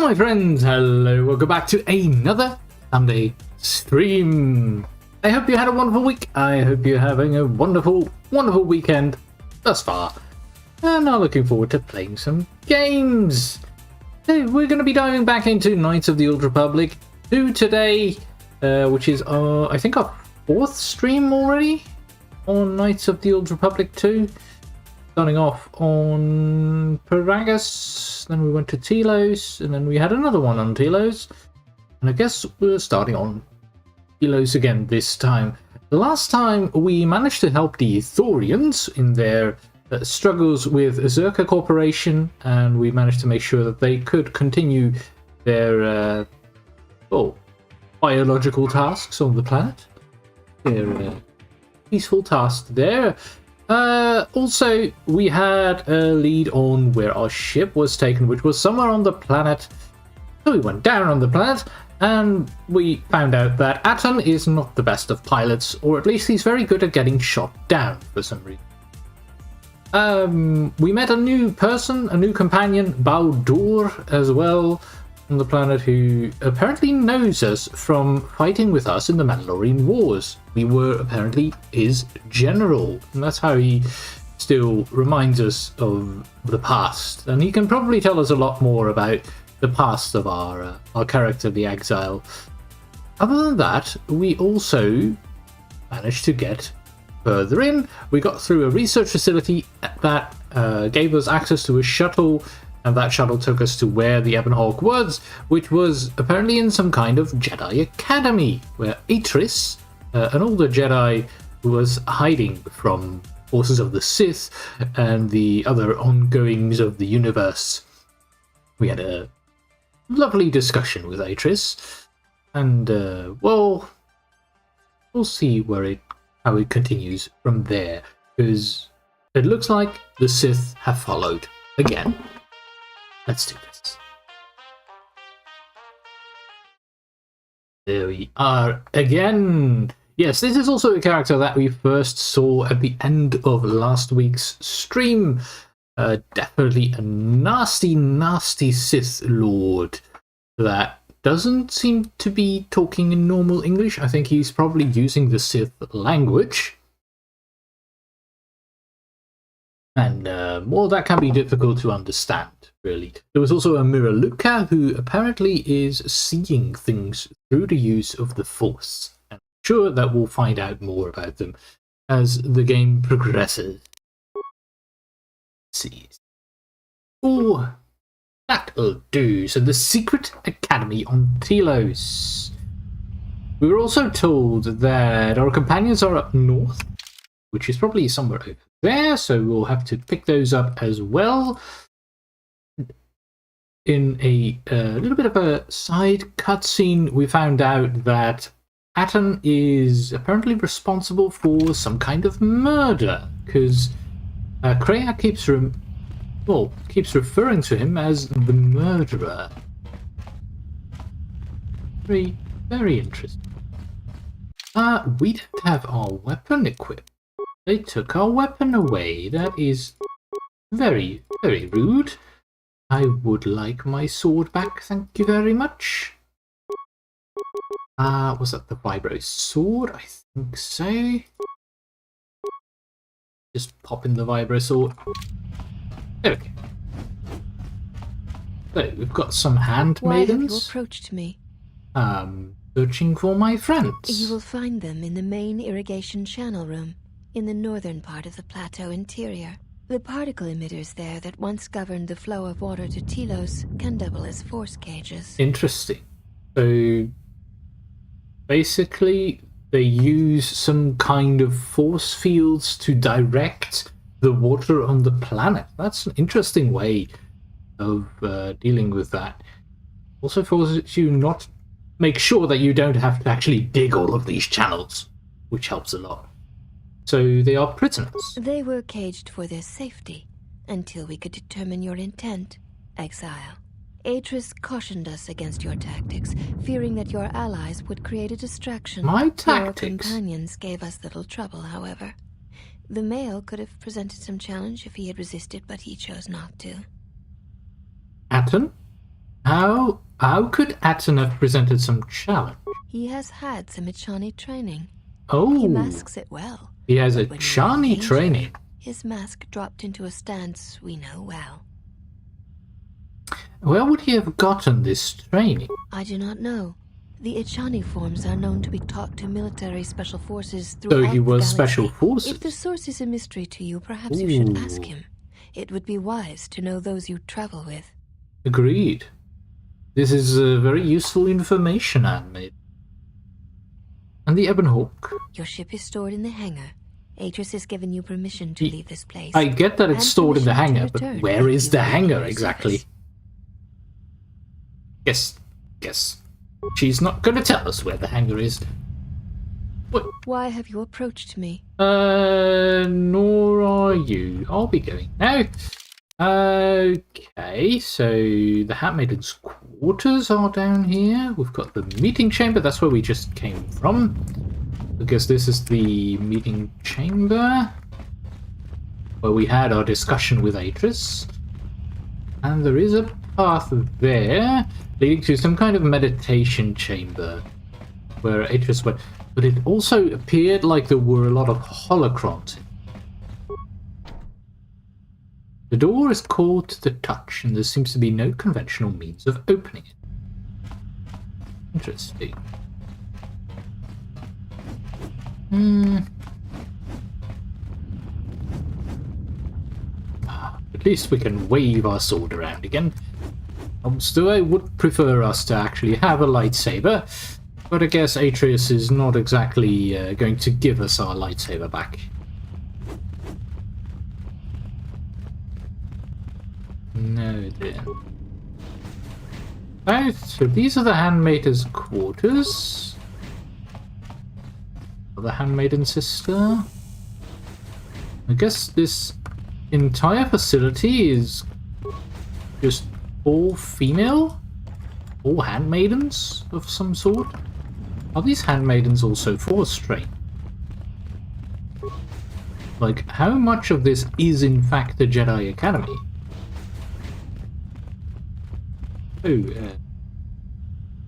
my friends, hello, welcome back to another Sunday stream. I hope you had a wonderful week. I hope you're having a wonderful weekend thus far. And I'm looking forward to playing some games. So we're going to be diving back into Knights of the Old Republic 2 today, which is, I think, our 4th stream already on Knights of the Old Republic 2. Starting off on Paragus, then we went to Telos, and then we had another one on Telos. And I guess we're starting on Telos again this time. The last time we managed to help the Ithorians in their struggles with Czerka Corporation, and we managed to make sure that they could continue their biological tasks on the planet. Their peaceful tasks there. Also, we had a lead on where our ship was taken, which was somewhere on the planet. So we went down on the planet, and we found out that Atton is not the best of pilots, or at least he's very good at getting shot down for some reason. We met a new person, a new companion, Baldur, as well, on the planet, who apparently knows us from fighting with us in the Mandalorian Wars. We were apparently his general, and that's how he still reminds us of the past. And he can probably tell us a lot more about the past of our character, the Exile. Other than that, we also managed to get further in. We got through a research facility that gave us access to a shuttle, and that shuttle took us to where the Ebon Hawk was, which was apparently in some kind of Jedi Academy, where Atriss, an older Jedi who was hiding from forces of the Sith and the other ongoings of the universe. We had a lovely discussion with Atriss, and we'll see how it continues from there, because it looks like the Sith have followed again. Let's do this. There we are again. Yes, this is also a character that we first saw at the end of last week's stream. Definitely a nasty Sith Lord that doesn't seem to be talking in normal English. I think he's probably using the Sith language. And that can be difficult to understand, really. There was also a Miraluka who apparently is seeing things through the use of the Force. And I'm sure that we'll find out more about them as the game progresses. Let's see. Oh, that'll do. So the Secret Academy on Telos. We were also told that our companions are up north, which is probably somewhere over there, so we'll have to pick those up as well. In a little bit of a side cutscene, we found out that Atton is apparently responsible for some kind of murder, because Kreia keeps referring to him as the murderer. Very, very interesting. We don't have our weapon equipped. They took our weapon away. That is very, very rude. I would like my sword back, thank you very much. Was that the Vibro sword? I think so. Just pop in the Vibro sword. Okay. So, we've got some handmaidens. Why have you approached me? Searching for my friends. You will find them in the main irrigation channel room, in the northern part of the plateau interior. The particle emitters there that once governed the flow of water to Telos can double as force cages. Interesting. So basically they use some kind of force fields to direct the water on the planet. That's an interesting way of dealing with that. Also forces you not make sure that you don't have to actually dig all of these channels, which helps a lot. So they are prisoners. They were caged for their safety, until we could determine your intent, Exile. Atriss cautioned us against your tactics, fearing that your allies would create a distraction. My tactics? Your companions gave us little trouble, however. The male could have presented some challenge if he had resisted, but he chose not to. Atton? How could Atton have presented some challenge? He has had some Echani training. Oh, He masks it well. he has a When Chani we're in danger, training. His mask dropped into a stance we know well. Where would he have gotten this training? I do not know. The Echani forms are known to be taught to military special forces So throughout he the was galaxy. special forces. If the source is a mystery to you, perhaps you should ask him. It would be wise to know those you travel with. Agreed. This is very useful information, handmaid. And the Ebon Hawk? Your ship is stored in the hangar. Atriss has given you permission to leave this place. I get that it's And stored in the permission to hangar, but return where if is you the return hangar to exactly? service. Guess. She's not going to tell us where the hangar is. What? Why have you approached me? Nor are you. I'll be going now. Okay, so the Handmaiden's quarters are down here. We've got the meeting chamber. That's where we just came from. I guess this is the meeting chamber where we had our discussion with Atriss. And there is a path there leading to some kind of meditation chamber where Atriss went. But it also appeared like there were a lot of holocrons. The door is cold to the touch, and there seems to be no conventional means of opening it. Interesting. At least we can wave our sword around again. Still, I would prefer us to actually have a lightsaber, but I guess Atriss is not exactly going to give us our lightsaber back. No, dear. Right, so these are the Handmaiden's quarters. The Handmaiden sister. I guess this entire facility is just all female? All handmaidens of some sort? Are these handmaidens also Force trained? Like, how much of this is in fact the Jedi Academy? Oh,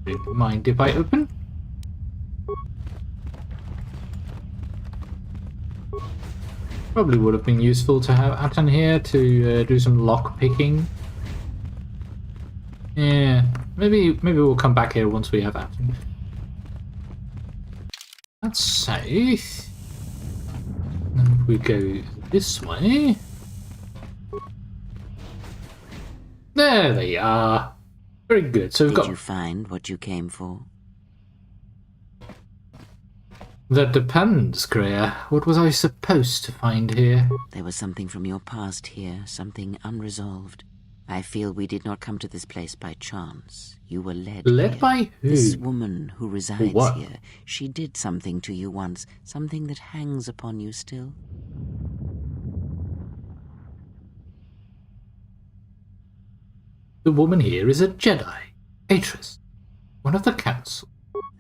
don't mind if I open? Probably would have been useful to have Atton here to do some lock picking. Yeah, maybe we'll come back here once we have Atton. That's safe. And we go this way. There they are. Very good. So we've got. Did you find what you came for? That depends, Greer. What was I supposed to find here? There was something from your past here, something unresolved. I feel we did not come to this place by chance. You were led Led here. by who? This woman who resides What? here. She did something to you once, something that hangs upon you still. The woman here is a Jedi. Atriss. One of the Council.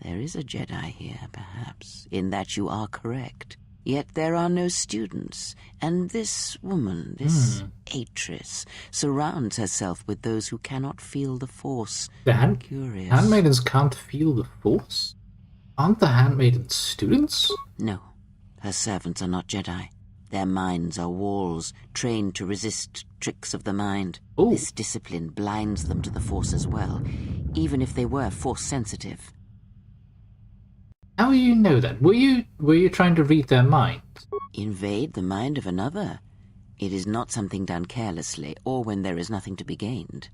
There is a Jedi here, perhaps, in that you are correct. Yet there are no students, and this woman, this Atriss, surrounds herself with those who cannot feel the Force. The Curious. handmaidens can't feel the Force? Aren't the handmaidens students? No, her servants are not Jedi. Their minds are walls, trained to resist tricks of the mind. Oh. This discipline blinds them to the Force as well, even if they were Force-sensitive. How do you know that? Were you trying to read their minds? Invade the mind of another? It is not something done carelessly, or when there is nothing to be gained.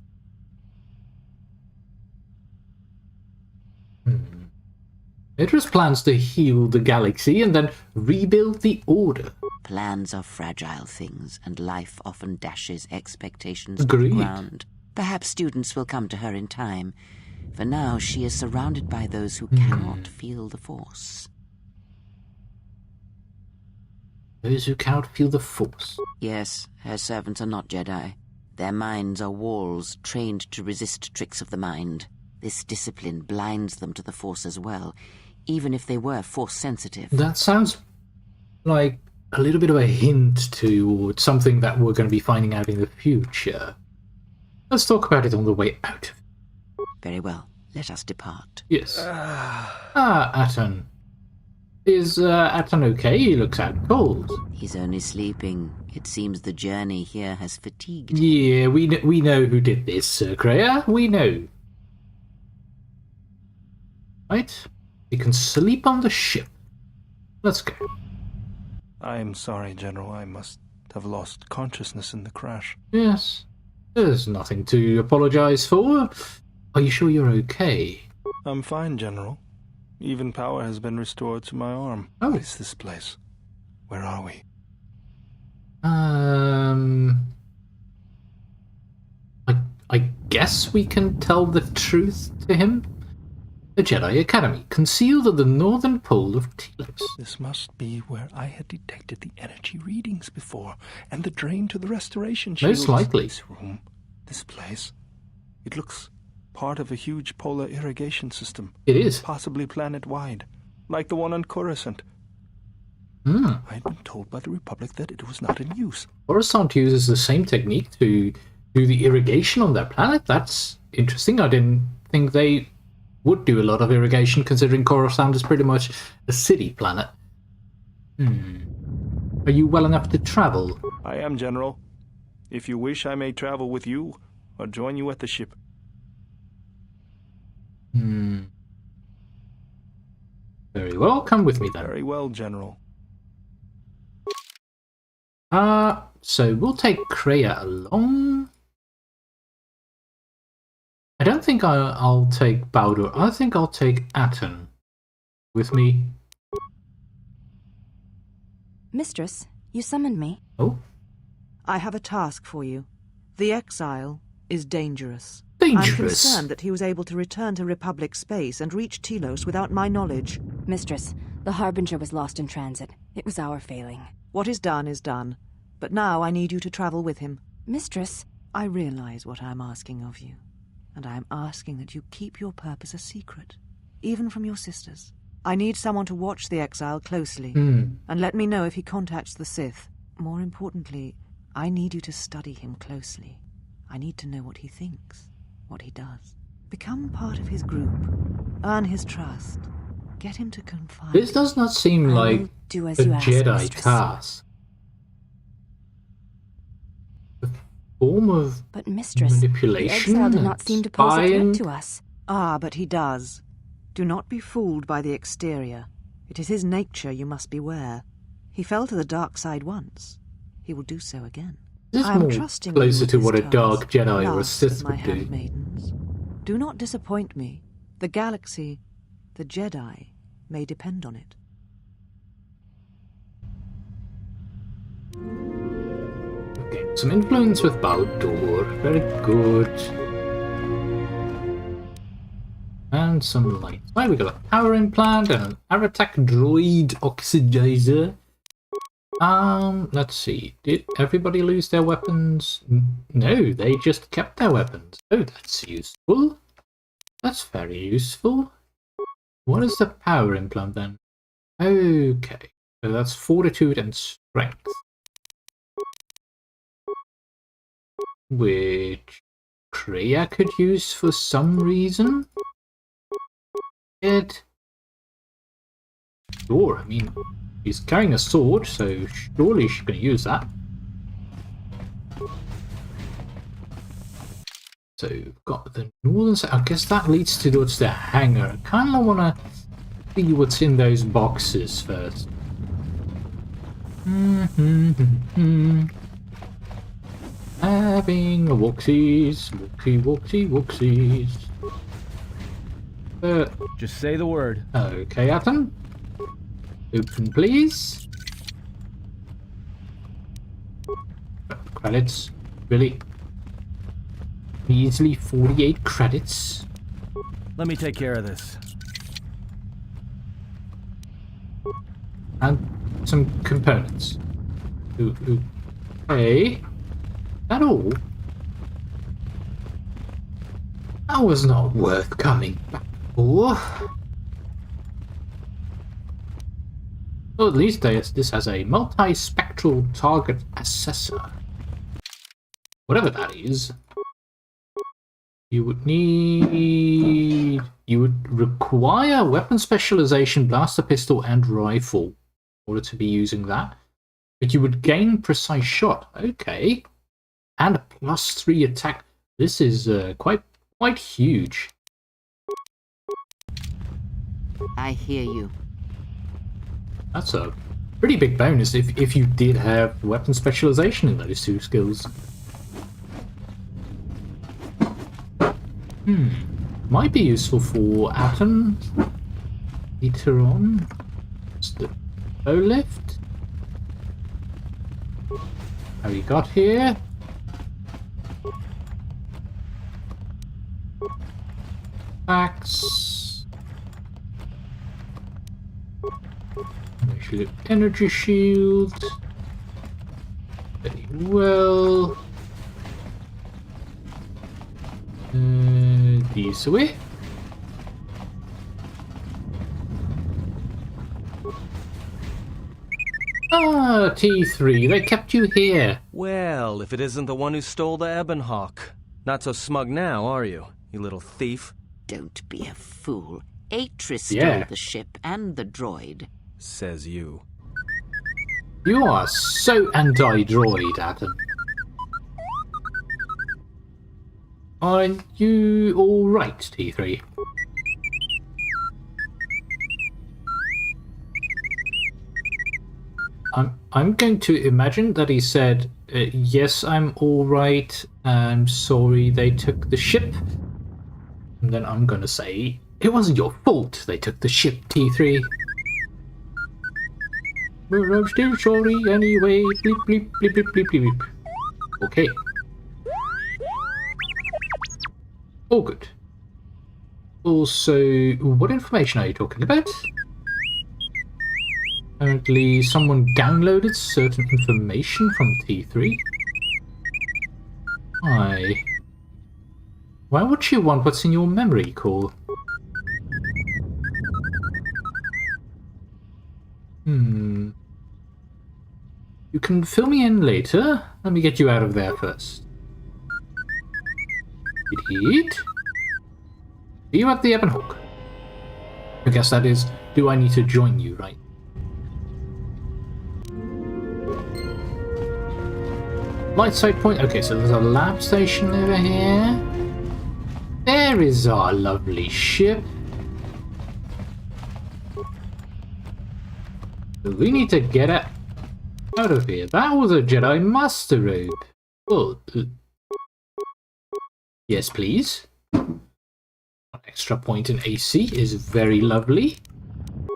Atriss plans to heal the galaxy and then rebuild the Order. Plans are fragile things, and life often dashes expectations Agreed. to the ground. Perhaps students will come to her in time. For now, she is surrounded by those who cannot feel the Force. Those who cannot feel the Force. Yes, her servants are not Jedi. Their minds are walls, trained to resist tricks of the mind. This discipline blinds them to the Force as well, even if they were Force-sensitive. That sounds like a little bit of a hint to something that we're going to be finding out in the future. Let's talk about it on the way out. Very well. Let us depart. Yes. Atton. Is Atton okay? He looks out cold. He's only sleeping. It seems the journey here has fatigued him. Yeah, we know who did this, Sir Kreia. We know. Right? You can sleep on the ship. Let's go. I'm sorry, General. I must have lost consciousness in the crash. Yes. There's nothing to apologize for. Are you sure you're okay? I'm fine, General. Even power has been restored to my arm. Oh. What is this place? Where are we? I guess we can tell the truth to him. The Jedi Academy, concealed at the northern pole of Telos. This must be where I had detected the energy readings before, and the drain to the restoration shields. Most likely. This room, this place, it looks part of a huge polar irrigation system. It is. Possibly planet-wide, like the one on Coruscant. I'd been told by the Republic that it was not in use. Coruscant uses the same technique to do the irrigation on their planet. That's interesting. I didn't think they would do a lot of irrigation, considering Coruscant is pretty much a city planet. Are you well enough to travel? I am, General. If you wish, I may travel with you, or join you at the ship. Very well, come with me then. Very well, General. So we'll take Kreia along. I don't think I'll take Baldur. I think I'll take Atton with me. Mistress, you summoned me. Oh? I have a task for you. The exile is dangerous. Dangerous? I'm concerned that he was able to return to Republic space and reach Telos without my knowledge. Mistress, the Harbinger was lost in transit. It was our failing. What is done is done. But now I need you to travel with him. Mistress, I realize what I'm asking of you. And I am asking that you keep your purpose a secret, even from your sisters. I need someone to watch the exile closely, and let me know if he contacts the Sith. More importantly, I need you to study him closely. I need to know what he thinks, what he does. Become part of his group. Earn his trust. Get him to confide. This does not seem I like will do as a you ask, Jedi mistress. task. A form of But mistress, the manipulation exile did not and seem to pose a spying. threat to us. Ah, but he does. Do not be fooled by the exterior. It is his nature you must beware. He fell to the dark side once. He will do so again. This I is am more trusting you closer with to this what a task, dark Jedi or a last of Sith my would do. handmaidens. Do not disappoint me. The galaxy, the Jedi, may depend on it. Okay, some influence with Baldur. Very good. And some light. Right, we got a power implant and an Aratak droid oxidizer. Let's see. Did everybody lose their weapons? No, they just kept their weapons. Oh, that's useful. That's very useful. What is the power implant then? Okay, so that's fortitude and strength. Which Kreia could use for some reason. Sure, I mean, he's carrying a sword, so surely she's going to use that. So we've got the northern side. I guess that leads towards the hangar. I kind of want to see what's in those boxes first. Having a walksies, walksies. Just say the word. Okay, Atton. Open, please. Credits. Really? Measly 48 credits. Let me take care of this. And some components. Okay. That all? That was not worth coming back for. Well, at least this has a multi-spectral target assessor. Whatever that is. You would need... You would require weapon specialization, blaster pistol, and rifle in order to be using that. But you would gain precise shot. Okay. And a +3 attack. This is quite huge. I hear you. That's a pretty big bonus if you did have weapon specialization in those two skills. Might be useful for Atton. Ithorians. The bow lift. How we got here? Axe. Actually, energy shield. Very well. This way. Ah, T3, they kept you here. Well, if it isn't the one who stole the Ebonhawk. Not so smug now, are you, you little thief? Don't be a fool. Atriss stole the ship and the droid. Says you. You are so anti-droid, Atton. Are you alright, T3? I'm going to imagine that he said, yes, I'm alright, I'm sorry they took the ship. And then I'm gonna say, it wasn't your fault they took the ship, T3. But I'm still sorry anyway, bleep bleep bleep bleep bleep bleep. Okay. All good. Also, what information are you talking about? Apparently someone downloaded certain information from T3. Why would you want what's in your memory core? You can fill me in later. Let me get you out of there first. Indeed. Are you at the Ebonhawk? I guess that is, do I need to join you, right? Light sight point. Okay, so there's a lab station over here. There is our lovely ship. We need to get it out of here. That was a Jedi Master robe. Well, yes, please. An extra point in AC is very lovely.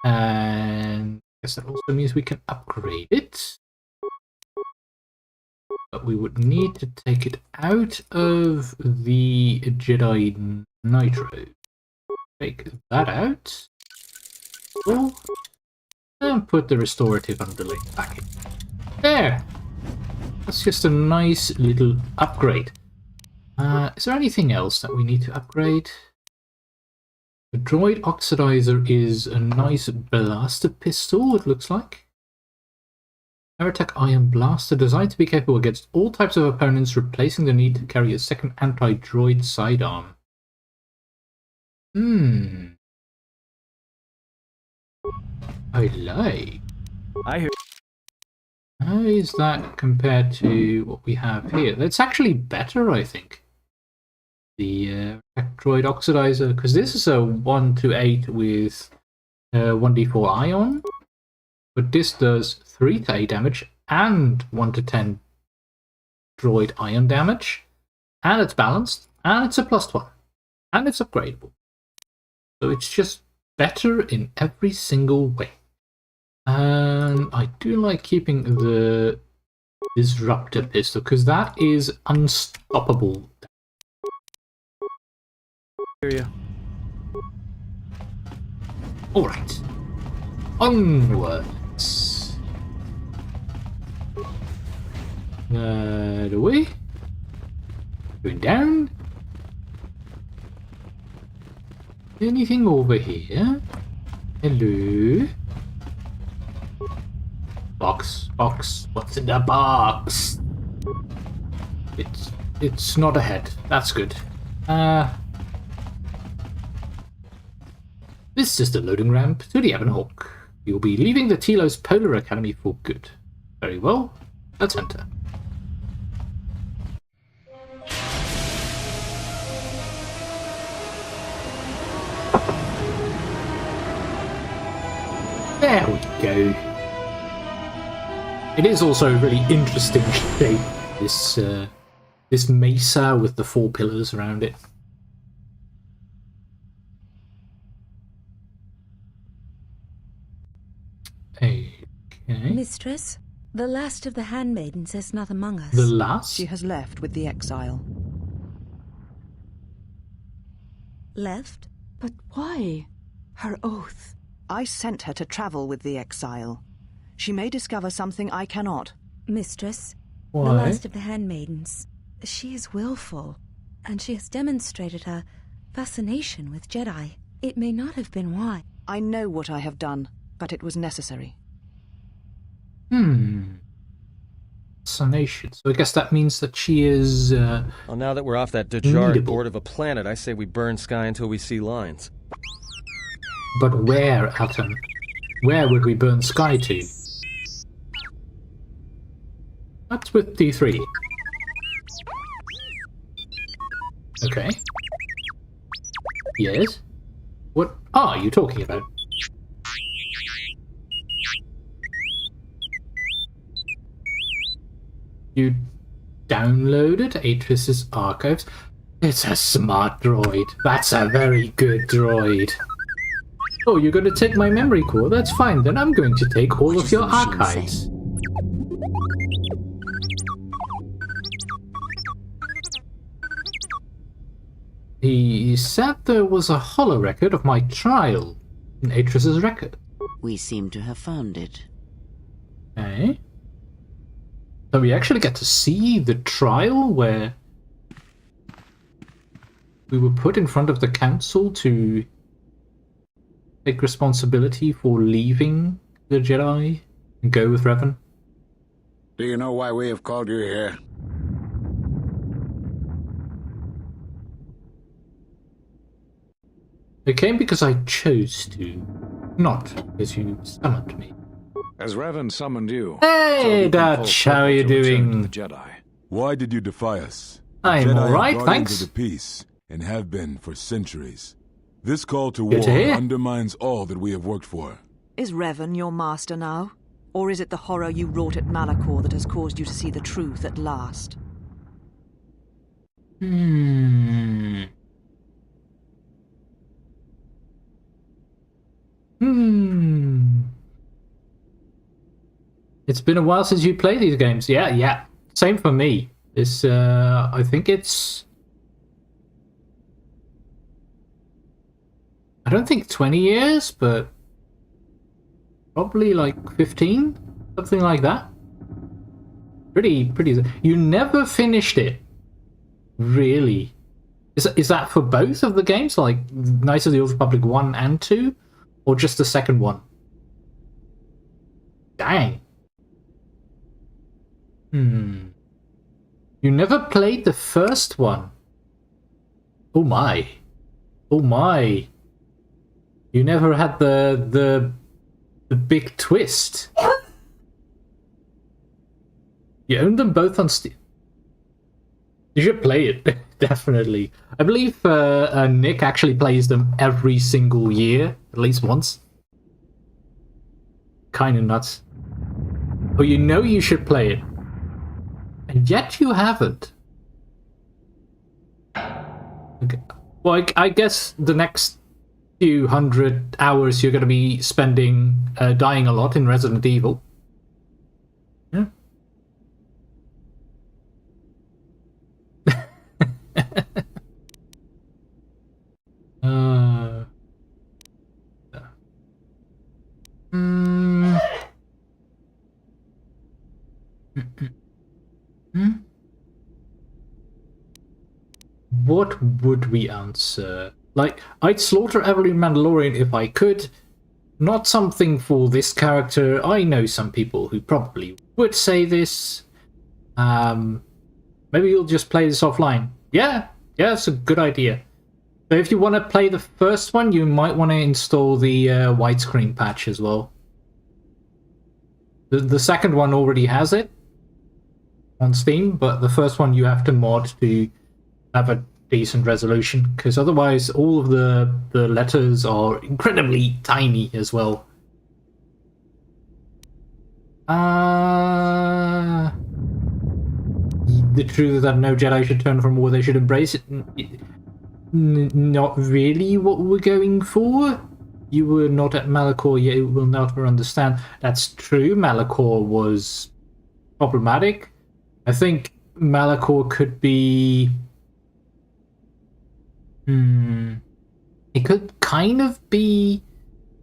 And I guess that also means we can upgrade it. But we would need to take it out of the Jedi Nitro. Take that out. Oh, and put the restorative underlay back in. There! That's just a nice little upgrade. Is there anything else that we need to upgrade? The droid oxidizer is a nice blaster pistol, it looks like. Attack Iron Blaster, designed to be capable against all types of opponents, replacing the need to carry a second anti-droid sidearm. I like. I hear. How is that compared to what we have here? It's actually better, I think. The droid oxidizer, because this is a 1 to 8 with 1d4 ion, but this does 3 to 8 damage and 1 to 10 droid ion damage, and it's balanced, and it's a +1, and it's upgradable. So it's just better in every single way. And I do like keeping the disruptor pistol, because that is unstoppable. Hear you. Alright. Onwards. That way. Going down. Anything over here? Hello? Box. What's in the box? It's not a head. That's good. This is the loading ramp to the Ebon Hawk. You will be leaving the Telos Polar Academy for good. Very well. Let's enter. There we go. It is also a really interesting shape, this mesa with the 4 pillars around it. Okay. Mistress, the last of the handmaidens is not among us. The last? She has left with the exile. Left? But why? Her oath. I sent her to travel with the exile. She may discover something I cannot. Mistress, Why? the last of the handmaidens. She is willful, and she has demonstrated her fascination with Jedi. It may not have been why. I know what I have done, but it was necessary. Fascination. So I guess that means that she is, Well, now that we're off that degenerate needable. board of a planet, I say we burn sky until we see lines. But where, Atton? Where would we burn sky to? That's with D3. Okay. Yes? What are you talking about? You downloaded Atriss's archives? It's a smart droid. That's a very good droid. Oh, you're going to take my memory core? That's fine, then I'm going to take all What of does your the machine archives. say? He said there was a holo record of my trial in Atriss's record. We seem to have found it. Okay. So we actually get to see the trial where we were put in front of the council to take responsibility for leaving the Jedi and go with Revan. Do you know why we have called you here? It came because I chose to, not because you summoned me. As Revan summoned you. Hey, Dutch, how are you doing? The Jedi. Why did you defy us? I'm Jedi are alright, guardians thanks. of the peace, and have been for centuries. This call to Good war to hear. undermines all that we have worked for. Is Revan your master now? Or is it the horror you wrought at Malachor that has caused you to see the truth at last? It's been a while since you played these games. Yeah. Same for me. It's, I think it's... I don't think 20 years, but probably like 15? Something like that. Pretty... You never finished it. Really? Is that for both of the games? Like Knights of the Old Republic 1 and 2? Or just the second one? Dang. You never played the first one? Oh my. Oh my. You never had the big twist. You own them both on Steam. You should play it, definitely. I believe Nick actually plays them every single year, at least once. Kinda nuts. Oh, you know you should play it. And yet you haven't. Okay. Well, I guess the next few hundred hours you're going to be spending dying a lot in Resident Evil. Yeah. What would we answer? Like, I'd slaughter every Mandalorian if I could. Not something for this character. I know some people who probably would say this. Maybe you'll just play this offline. Yeah, Yeah, that's a good idea. So if you want to play the first one, you might want to install the widescreen patch as well. The second one already has it on Steam, but the first one you have to mod to have a decent resolution, because otherwise all of the letters are incredibly tiny as well. The truth that no Jedi should turn from war, they should embrace it. Not really what we're going for. You were not at Malachor, yet you will never understand. That's true, Malachor was problematic. I think Malachor could be... It could kind of be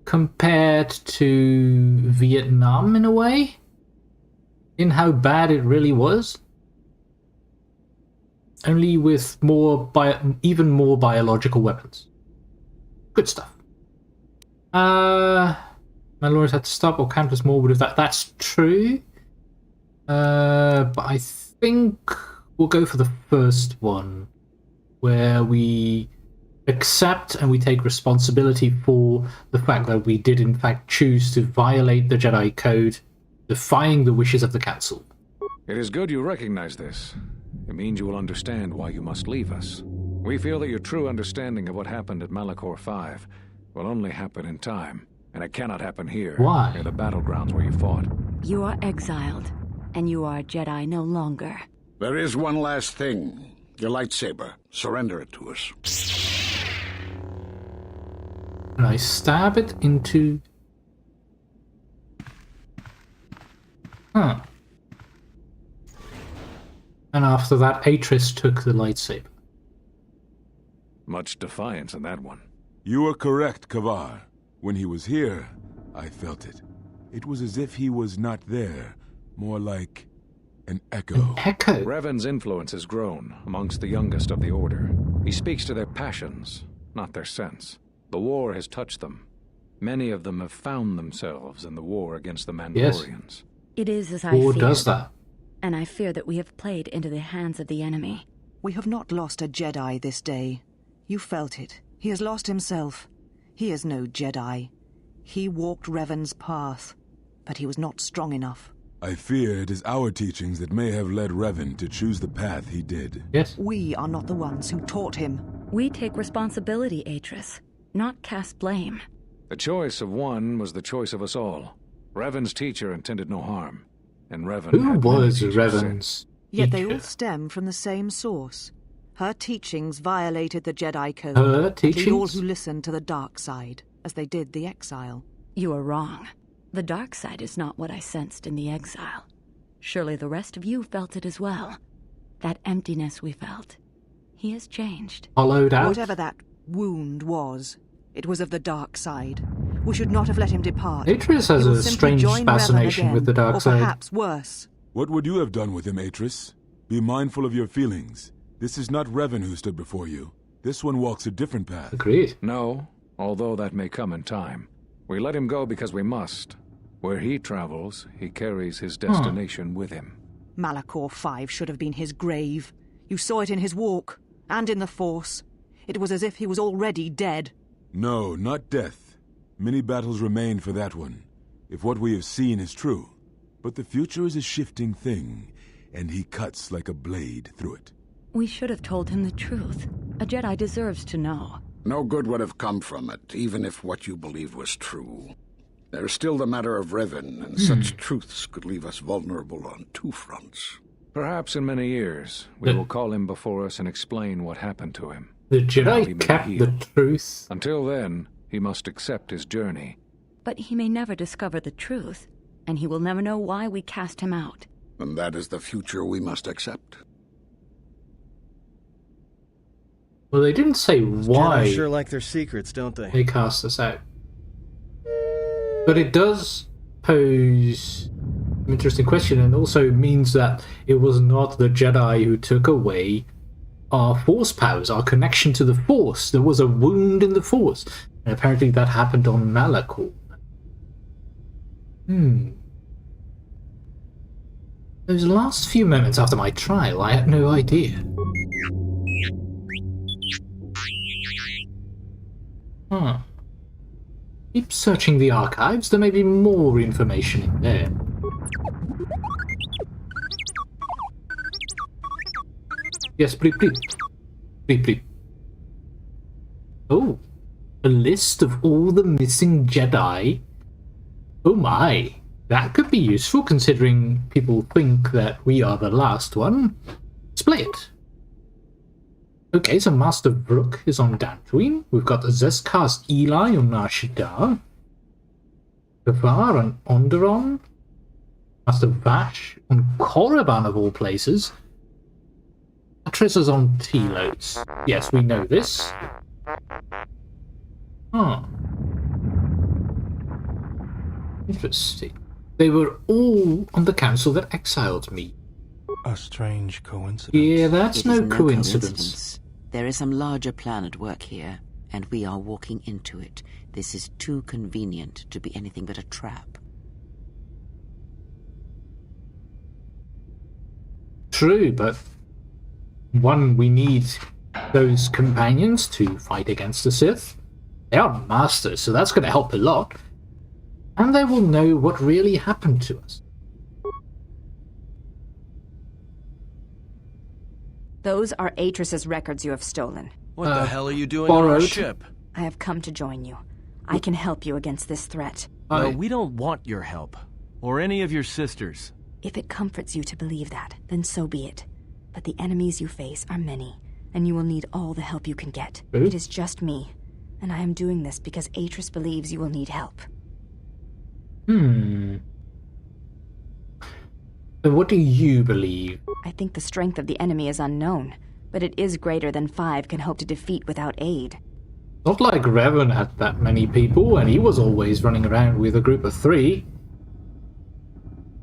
compared to Vietnam in a way, in how bad it really was. Only with even more biological weapons. Good stuff. Mandalorians had to stop or count as more, but if that's true. But I think we'll go for the first one, where we accept and we take responsibility for the fact that we did in fact choose to violate the Jedi Code, defying the wishes of the Council. It is good you recognize this. It means you will understand why you must leave us. We feel that your true understanding of what happened at Malachor 5 will only happen in time, and it cannot happen here. Why? Near the battlegrounds where you fought. You are exiled, and you are a Jedi no longer. There is one last thing. Your lightsaber. Surrender it to us. And I stab it into... Huh. And after that, Atriss took the lightsaber. Much defiance in that one. You are correct, Kavar. When he was here, I felt it. It was as if he was not there, more like an echo. An echo? Revan's influence has grown amongst the youngest of the Order. He speaks to their passions, not their sense. The war has touched them. Many of them have found themselves in the war against the Mandalorians. Yes. It is as I War feared. does that. And I fear that we have played into the hands of the enemy. We have not lost a Jedi this day. You felt it. He has lost himself. He is no Jedi. He walked Revan's path, but he was not strong enough. I fear it is our teachings that may have led Revan to choose the path he did. Yes. We are not the ones who taught him. We take responsibility, Atriss, not cast blame. The choice of one was the choice of us all. Revan's teacher intended no harm, and Revan Who had was many teachers Revan's since. Yet they all teacher? stem from the same source. Her teachings violated the Jedi Code. Her and lead all teachings? who listened to the dark side, as they did the exile. You are wrong. The dark side is not what I sensed in the exile. Surely the rest of you felt it as well. That emptiness we felt. He has changed. Hollowed out? Whatever that wound was, it was of the dark side. We should not have let him depart. Atriss has He will a simply strange join Revan fascination again, with the dark or side. perhaps worse. What would you have done with him, Atriss? Be mindful of your feelings. This is not Revan who stood before you. This one walks a different path. Agreed. No, although that may come in time. We let him go because we must. Where he travels, he carries his destination with him. Malachor 5 should have been his grave. You saw it in his walk, and in the Force. It was as if he was already dead. No, not death. Many battles remain for that one, if what we have seen is true. But the future is a shifting thing, and he cuts like a blade through it. We should have told him the truth. A Jedi deserves to know. No good would have come from it, even if what you believed was true. There's still the matter of Revan, and such truths could leave us vulnerable on two fronts. Perhaps in many years, we will call him before us and explain what happened to him. The How he Jedi may kept heal. the truth. Until then, he must accept his journey. But he may never discover the truth, and he will never know why we cast him out. And that is the future we must accept. Well, they didn't say why Jedi sure like their secrets, don't they? they cast us out. But it does pose an interesting question, and also means that it was not the Jedi who took away our Force powers, our connection to the Force. There was a wound in the Force, and apparently that happened on Malachor. Those last few moments after my trial, I had no idea. Huh. Keep searching the archives, there may be more information in there. Yes, bleep bleep. Bleep bleep. Oh, a list of all the missing Jedi. Oh my, that could be useful considering people think that we are the last one. Split. Okay, so Master Brook is on Dantooine. We've got Zescast Eli on Nar Shaddaa. Kavar on Onderon. Master Vash on Korriban of all places. Atriss is on Telos. Yes, we know this. Huh. Interesting. They were all on the council that exiled me. A strange coincidence. Yeah, that's It no is no coincidence. There is some larger plan at work here, and we are walking into it. This is too convenient to be anything but a trap. True, but one, we need those companions to fight against the Sith. They are masters, so that's going to help a lot. And they will know what really happened to us. Those are Atriss's records you have stolen. What the hell are you doing on borrowed. our ship? I have come to join you. I can help you against this threat. No, we don't want your help. Or any of your sisters. If it comforts you to believe that, then so be it. But the enemies you face are many, and you will need all the help you can get. Really? It is just me, and I am doing this because Atriss believes you will need help. So what do you believe? I think the strength of the enemy is unknown, but it is greater than 5 can hope to defeat without aid. Not like Revan had that many people, and he was always running around with a group of 3.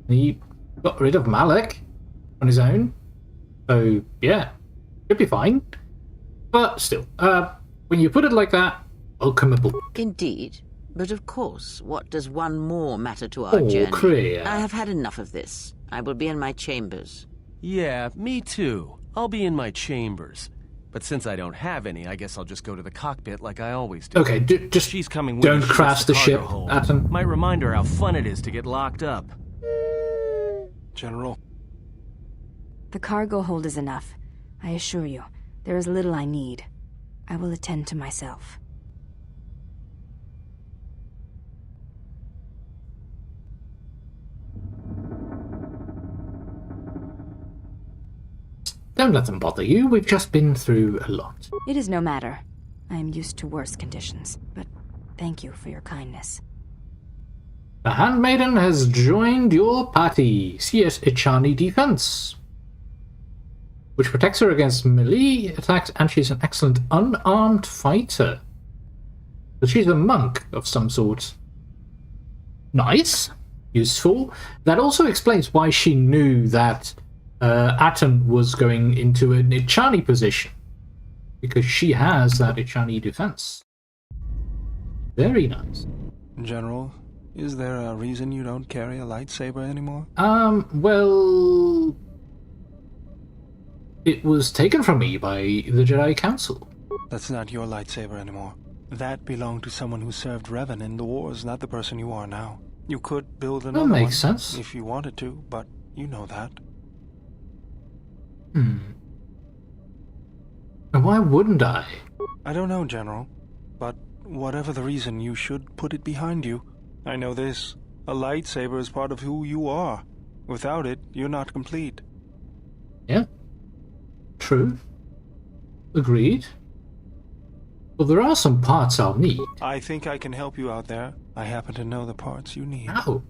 He got rid of Malak on his own. So, yeah, should be fine. But still, when you put it like that, welcome aboard. Indeed. But of course, what does one more matter to our journey? Kriya. I have had enough of this. I will be in my chambers. Yeah, me too. I'll be in my chambers. But since I don't have any, I guess I'll just go to the cockpit like I always do. Okay, just She's coming with don't me. She crash wants the cargo ship, hold. Atton. Might remind her how fun it is to get locked up. General. The cargo hold is enough. I assure you, there is little I need. I will attend to myself. Don't let them bother you. We've just been through a lot. It is no matter. I am used to worse conditions, but thank you for your kindness. The Handmaiden has joined your party. CS Ichani Defense, which protects her against melee attacks, and she's an excellent unarmed fighter. But she's a monk of some sort. Nice. Useful. That also explains why she knew that Atton was going into an Ichani position. Because she has that Ichani defense. Very nice. General, is there a reason you don't carry a lightsaber anymore? Well, it was taken from me by the Jedi Council. That's not your lightsaber anymore. That belonged to someone who served Revan in the wars, not the person you are now. You could build another That makes one sense. if you wanted to, but you know that. And why wouldn't I? I don't know, General, but whatever the reason, you should put it behind you. I know this. A lightsaber is part of who you are. Without it, you're not complete. Yeah. True. Agreed. Well, there are some parts I'll need. I think I can help you out there. I happen to know the parts you need. Ow.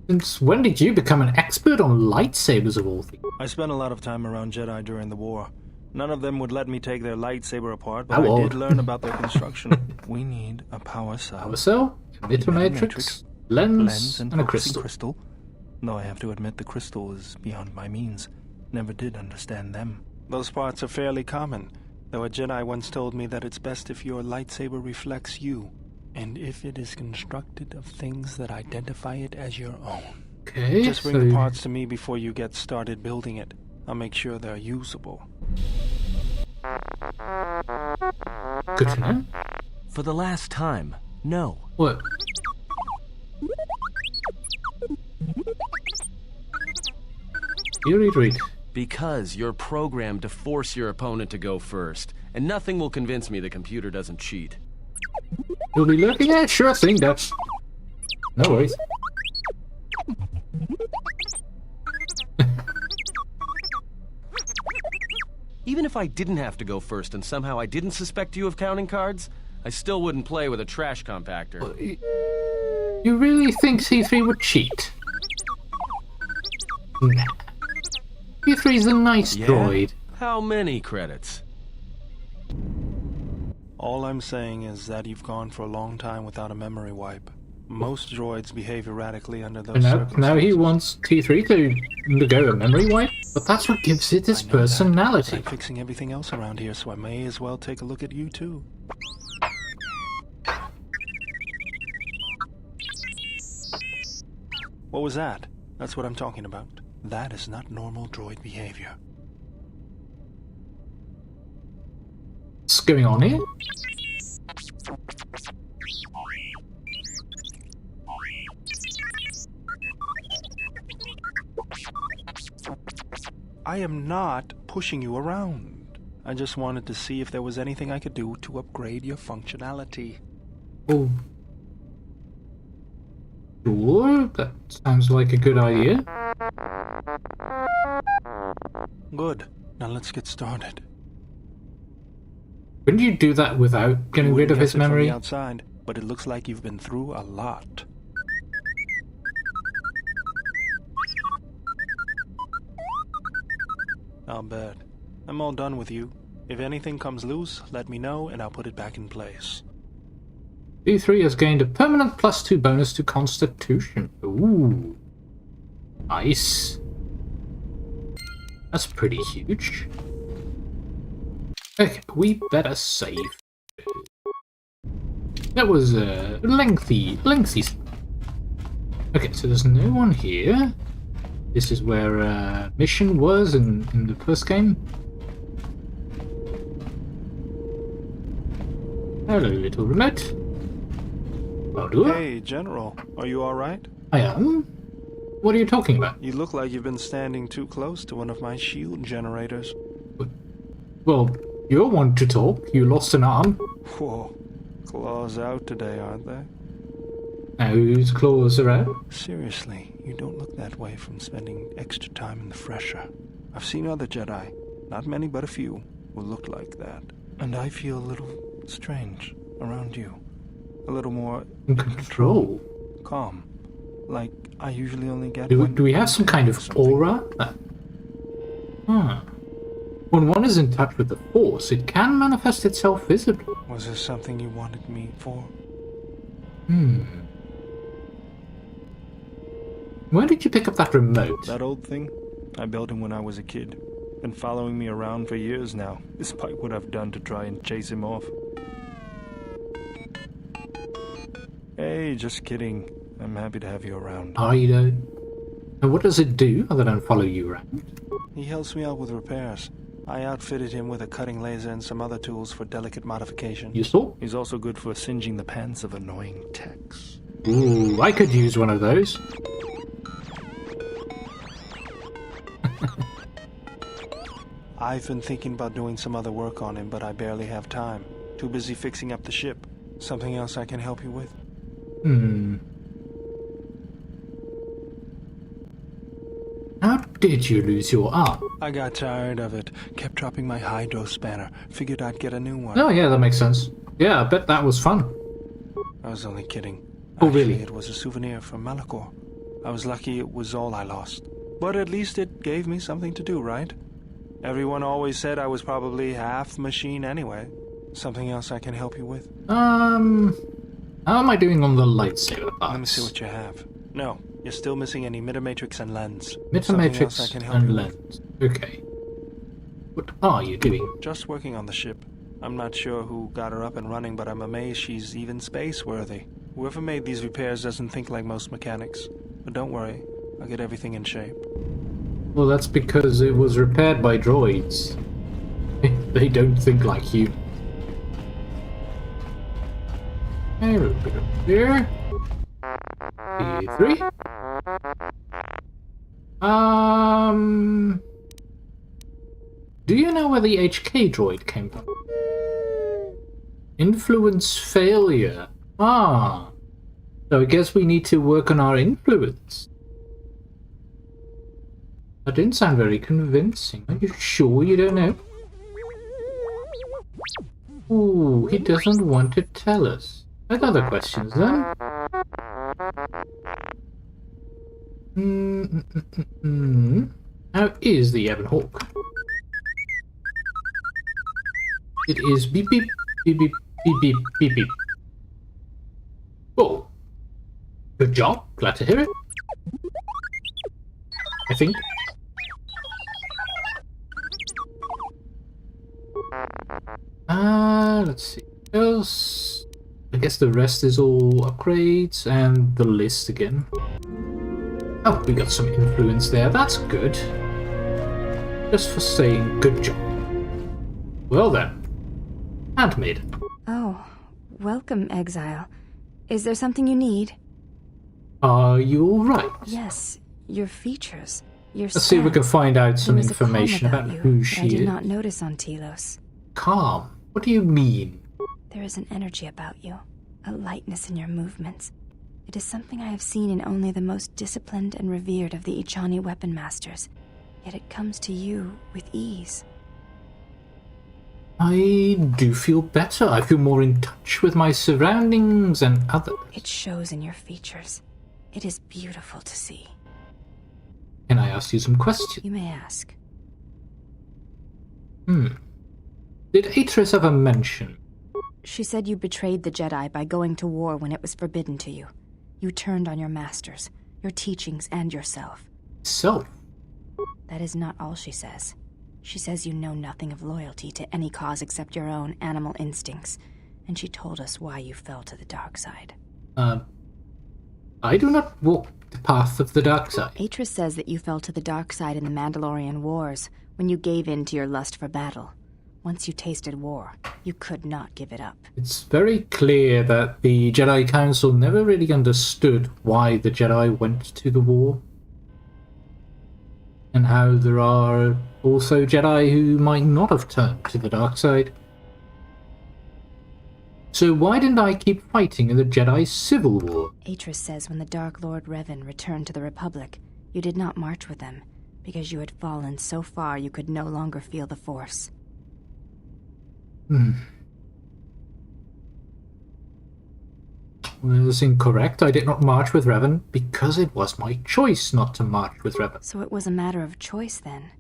Since when did you become an expert on lightsabers of all things? I spent a lot of time around Jedi during the war. None of them would let me take their lightsaber apart, but How I old? did learn about their construction. We need a power cell. Power cell, emitter matrix, lens, and a focusing crystal. Though I have to admit the crystal is beyond my means. Never did understand them. Those parts are fairly common, though a Jedi once told me that it's best if your lightsaber reflects you, and if it is constructed of things that identify it as your own. Okay, Just bring the parts to me before you get started building it. I'll make sure they're usable. Good to know. For the last time, no. What? You read. Because you're programmed to force your opponent to go first, and nothing will convince me the computer doesn't cheat. You'll be looking at? Sure thing, that's... No worries. Even if I didn't have to go first and somehow I didn't suspect you of counting cards, I still wouldn't play with a trash compactor. You really think C3 would cheat? Nah. C3's a nice droid. How many credits? All I'm saying is that you've gone for a long time without a memory wipe. Most droids behave erratically under those circumstances. Now he wants T3 to undergo a memory wipe, but that's what gives it its personality. I'm fixing everything else around here, so I may as well take a look at you too. What was that? That's what I'm talking about. That is not normal droid behavior. What's going on here? I am not pushing you around. I just wanted to see if there was anything I could do to upgrade your functionality. Oh. Sure, that sounds like a good idea. Good. Now let's get started. Couldn't you do that without getting rid of his memory? From the outside, but it looks like you've been through a lot. I'll bet. I'm all done with you. If anything comes loose, let me know and I'll put it back in place. B3 has gained a permanent +2 bonus to Constitution. Ooh. Nice. That's pretty huge. Okay, we better save. That was lengthy. Okay, so there's no one here. This is where mission was in the first game. Hello, little remote. Hey, General. Are you alright? I am? What are you talking about? You look like you've been standing too close to one of my shield generators. Well, you're one to talk. You lost an arm. Whoa. Claws out today, aren't they? Now whose claws are out? Seriously, you don't look that way from spending extra time in the fresher. I've seen other Jedi, not many but a few, who looked like that. And I feel a little strange around you. A little more in control. Calm. Like I usually only get do we have some kind of aura? When one is in touch with the Force, it can manifest itself visibly. Was there something you wanted me for? Where did you pick up that remote? That old thing? I built him when I was a kid. Been following me around for years now, despite what I've done to try and chase him off. Hey, just kidding. I'm happy to have you around. Are you though? And what does it do other than follow you around? He helps me out with repairs. I outfitted him with a cutting laser and some other tools for delicate modification. Useful? He's also good for singeing the pants of annoying techs. Ooh, I could use one of those. I've been thinking about doing some other work on him, but I barely have time. Too busy fixing up the ship. Something else I can help you with? How did you lose your arm? I got tired of it. Kept dropping my hydro spanner. Figured I'd get a new one. Oh yeah, that makes sense. Yeah, I bet that was fun. I was only kidding. Oh really? Actually, it was a souvenir from Malachor. I was lucky it was all I lost. But at least it gave me something to do, right? Everyone always said I was probably half machine anyway. Something else I can help you with? How am I doing on the lightsaber parts? Let me see what you have. No, you're still missing any emitter-matrix and lens. Emitter-matrix and lens. Okay. What are you doing? Just working on the ship. I'm not sure who got her up and running, but I'm amazed she's even space-worthy. Whoever made these repairs doesn't think like most mechanics. But don't worry, I'll get everything in shape. Well, that's because it was repaired by droids. They don't think like you. A little bit up there. E3. Do you know where the HK droid came from? Influence failure. Ah. So I guess we need to work on our influence. That didn't sound very convincing. Are you sure you don't know? Ooh, he doesn't want to tell us. I have other questions then. How is the Ebon Hawk? It is beep beep beep beep beep beep beep beep. Oh, good job. Glad to hear it. I think. Let's see. What else? I guess the rest is all upgrades and the list again. Oh, we got some influence there. That's good. Just for saying good job. Well then. Handmaid. Oh, welcome, Exile. Is there something you need? Are you alright? Yes, your features. Your Let's see if we can find out some There was a calm information about you who that she I did is. not notice on Telos. Calm? What do you mean? There is an energy about you, a lightness in your movements. It is something I have seen in only the most disciplined and revered of the Ichani weapon masters, yet it comes to you with ease. I do feel better. I feel more in touch with my surroundings and others. It shows in your features. It is beautiful to see. Can I ask you some questions? You may ask. Did Atriss ever mention? She said you betrayed the Jedi by going to war when it was forbidden to you. You turned on your masters, your teachings, and yourself. Self? That is not all she says. She says you know nothing of loyalty to any cause except your own animal instincts, and she told us why you fell to the dark side. I do not walk the path of the dark side. Atriss says that you fell to the dark side in the Mandalorian Wars, when you gave in to your lust for battle. Once you tasted war, you could not give it up. It's very clear that the Jedi Council never really understood why the Jedi went to the war. And how there are also Jedi who might not have turned to the dark side. So why didn't I keep fighting in the Jedi Civil War? Atriss says when the Dark Lord Revan returned to the Republic, you did not march with them, because you had fallen so far you could no longer feel the Force. Well, that's incorrect. I did not march with Revan because it was my choice not to march with Revan. So it was a matter of choice then.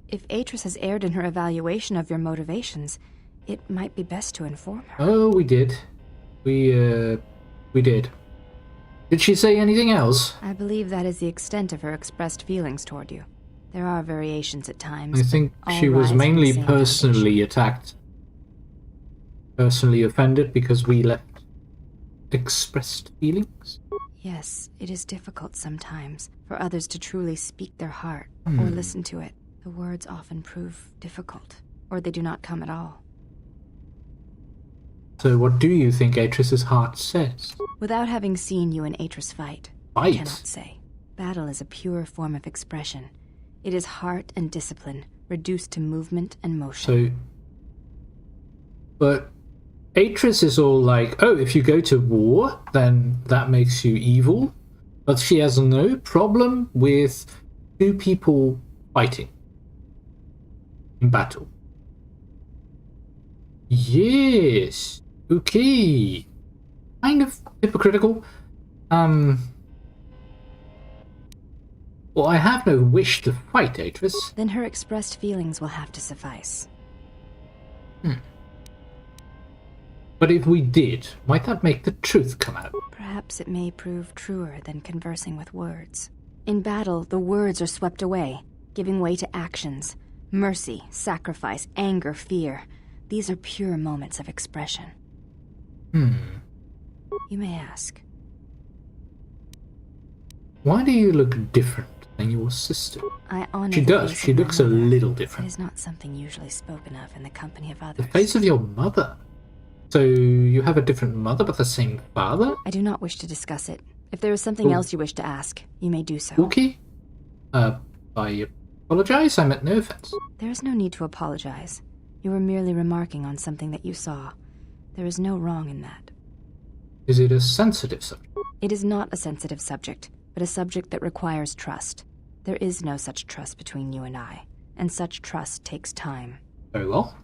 If Atriss has erred in her evaluation of your motivations, it might be best to inform her. Oh, we did. We did. Did she say anything else? I believe that is the extent of her expressed feelings toward you. There are variations at times. I think all she was rise from the mainly same personally attacked. Personally offended because we left expressed feelings? Yes, it is difficult sometimes for others to truly speak their heart or listen to it. The words often prove difficult, or they do not come at all. So what do you think Atriss's heart says? Without having seen you and Atriss fight, I Fight? cannot say. Battle is a pure form of expression. It is heart and discipline, reduced to movement and motion. So... But... Atriss is all like, oh, if you go to war, then that makes you evil. But she has no problem with two people fighting in battle. Yes. Okay. Kind of hypocritical. Well, I have no wish to fight Atriss. Then her expressed feelings will have to suffice. But if we did, might that make the truth come out? Perhaps it may prove truer than conversing with words. In battle, the words are swept away, giving way to actions. Mercy, sacrifice, anger, fear. These are pure moments of expression. You may ask. Why do you look different than your sister? I honor She the does. face She of my looks a mother. little It different. is not something usually spoken of in the company of The others. face of your mother? So you have a different mother but the same father? I do not wish to discuss it. If there is something else you wish to ask, you may do so. Okay. I apologize. I meant no offense. There is no need to apologize. You were merely remarking on something that you saw. There is no wrong in that. Is it a sensitive subject? It is not a sensitive subject, but a subject that requires trust. There is no such trust between you and I, and such trust takes time. Very well.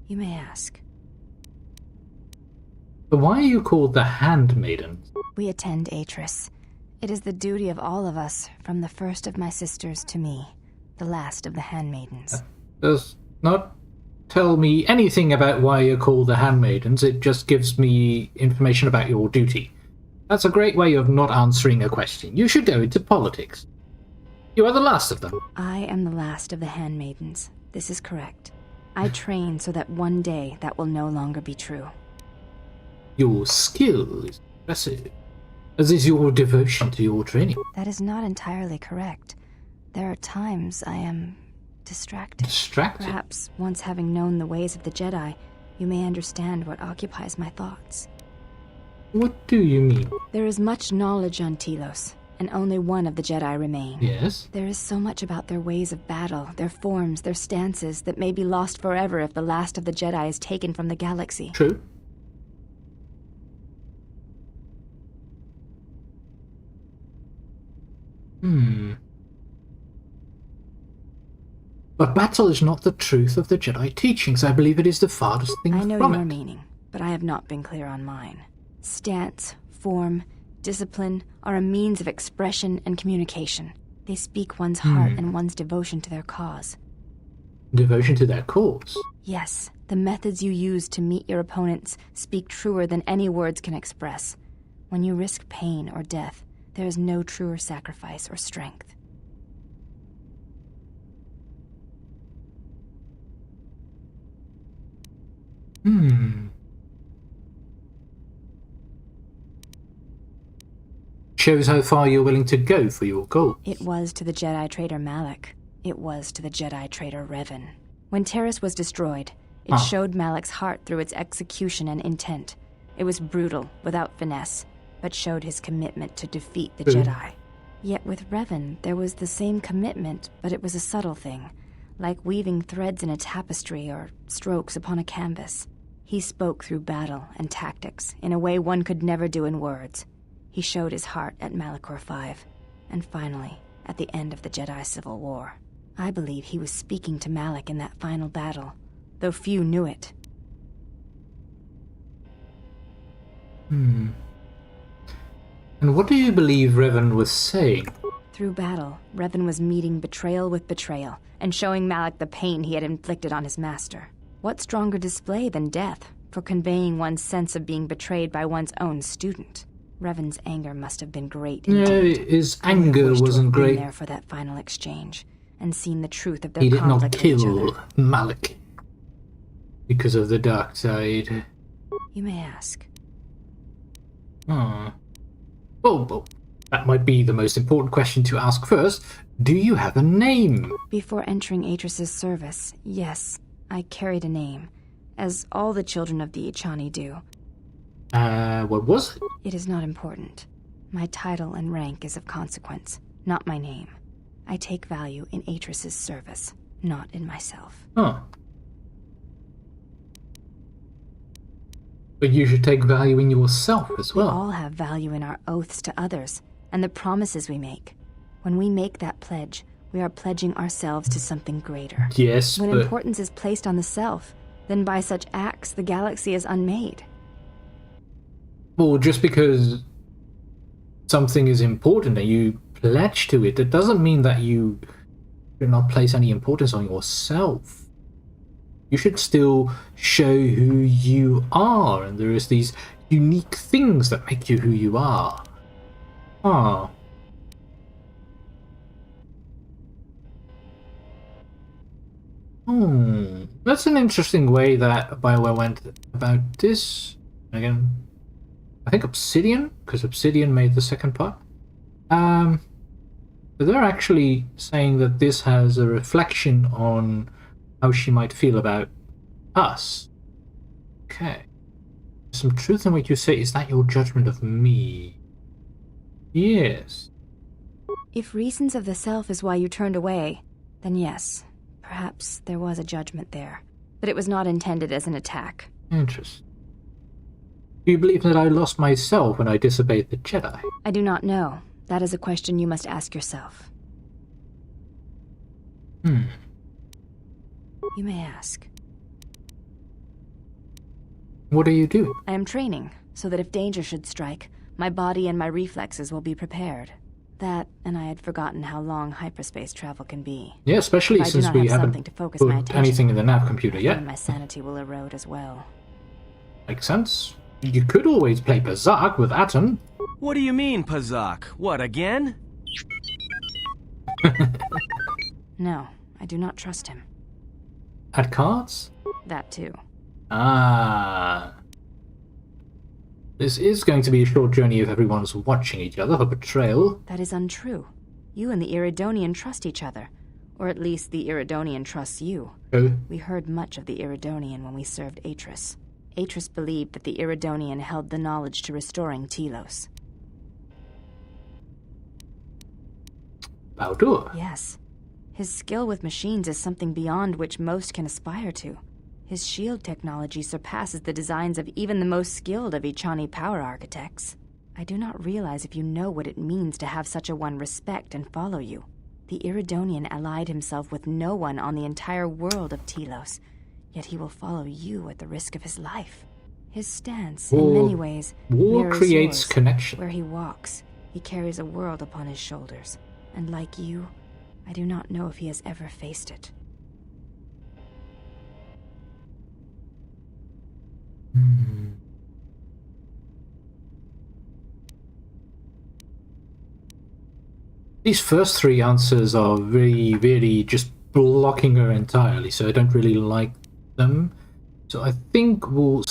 You may ask. But why are you called the Handmaidens? We attend Atriss. It is the duty of all of us, from the first of my sisters to me, the last of the handmaidens. Does not tell me anything about why you're called the Handmaidens. It just gives me information about your duty. That's a great way of not answering a question. You should go into politics. You are the last of them. I am the last of the handmaidens. This is correct. I train so that one day that will no longer be true. Your skill is impressive, as is your devotion to your training. That is not entirely correct. There are times I am distracted. Distracted? Perhaps, once having known the ways of the Jedi, you may understand what occupies my thoughts. What do you mean? There is much knowledge on Telos, and only one of the Jedi remain. Yes? There is so much about their ways of battle, their forms, their stances, that may be lost forever if the last of the Jedi is taken from the galaxy. True. But battle is not the truth of the Jedi teachings. I believe it is the farthest thing I know from your it. meaning, but I have not been clear on mine. Stance, form, discipline are a means of expression and communication. They speak one's heart and one's devotion to their cause. Devotion to their cause? Yes, the methods you use to meet your opponents speak truer than any words can express. When you risk pain or death, there is no truer sacrifice or strength. Shows how far you're willing to go for your goal. It was to the Jedi traitor Malak. It was to the Jedi traitor Revan. When Terrace was destroyed, it showed Malak's heart through its execution and intent. It was brutal, without finesse, but showed his commitment to defeat the Jedi. Yet with Revan, there was the same commitment, but it was a subtle thing, like weaving threads in a tapestry or strokes upon a canvas. He spoke through battle and tactics in a way one could never do in words. He showed his heart at Malachor V, and finally, at the end of the Jedi Civil War. I believe he was speaking to Malak in that final battle, though few knew it. And what do you believe Revan was saying? Through battle, Revan was meeting betrayal with betrayal, and showing Malak the pain he had inflicted on his master. What stronger display than death for conveying one's sense of being betrayed by one's own student? Revan's anger must have been great. No, his anger wasn't great. Been there for that final exchange, and seen the truth of their He did not conflict with each kill other. Malak because of the dark side. You may ask. Well, that might be the most important question to ask first. Do you have a name? Before entering Atriss's service, yes, I carried a name, as all the children of the Ichani do. What was it? It is not important. My title and rank is of consequence, not my name. I take value in Atriss's service, not in myself. But you should take value in yourself as well. We all have value in our oaths to others, and the promises we make. When we make that pledge, we are pledging ourselves to something greater. Yes, When but importance is placed on the self, then by such acts the galaxy is unmade. well, just because something is important and you pledge to it, that doesn't mean that you should not place any importance on yourself. You should still show who you are, and there is these unique things that make you who you are. That's an interesting way that BioWare went about this. Again, I think Obsidian, because Obsidian made the second part. But they're actually saying that this has a reflection on how she might feel about us. Okay. Some truth in what you say. Is that your judgment of me? Yes. If reasons of the self is why you turned away, then yes, perhaps there was a judgment there. But it was not intended as an attack. Interesting. Do you believe that I lost myself when I disobeyed the Jedi? I do not know. That is a question you must ask yourself. You may ask. What are you doing? I am training, so that if danger should strike, my body and my reflexes will be prepared. That, and I had forgotten how long hyperspace travel can be. Yeah, especially since we haven't to focus put anything in the nav computer yet. My sanity will erode as well. Makes sense. You could always play Berserk with Atton. What do you mean, Pazak? What, again? No, I do not trust him. At cards? That too. Ah. This is going to be a short journey if everyone's watching each other. A betrayal. That is untrue. You and the Iridonian trust each other. Or at least the Iridonian trusts you. Oh. We heard much of the Iridonian when we served Atriss. Atriss believed that the Iridonian held the knowledge to restoring Telos. Baldur? Yes. His skill with machines is something beyond which most can aspire to. His shield technology surpasses the designs of even the most skilled of Echani power architects. I do not realize if you know what it means to have such a one respect and follow you. The Iridonian allied himself with no one on the entire world of Telos, yet he will follow you at the risk of his life. His stance, in many ways, war creates yours. connection. Where he walks, he carries a world upon his shoulders, and like you, I do not know if he has ever faced it. These first three answers are very, very just blocking her entirely, so I don't really like them. So I think we'll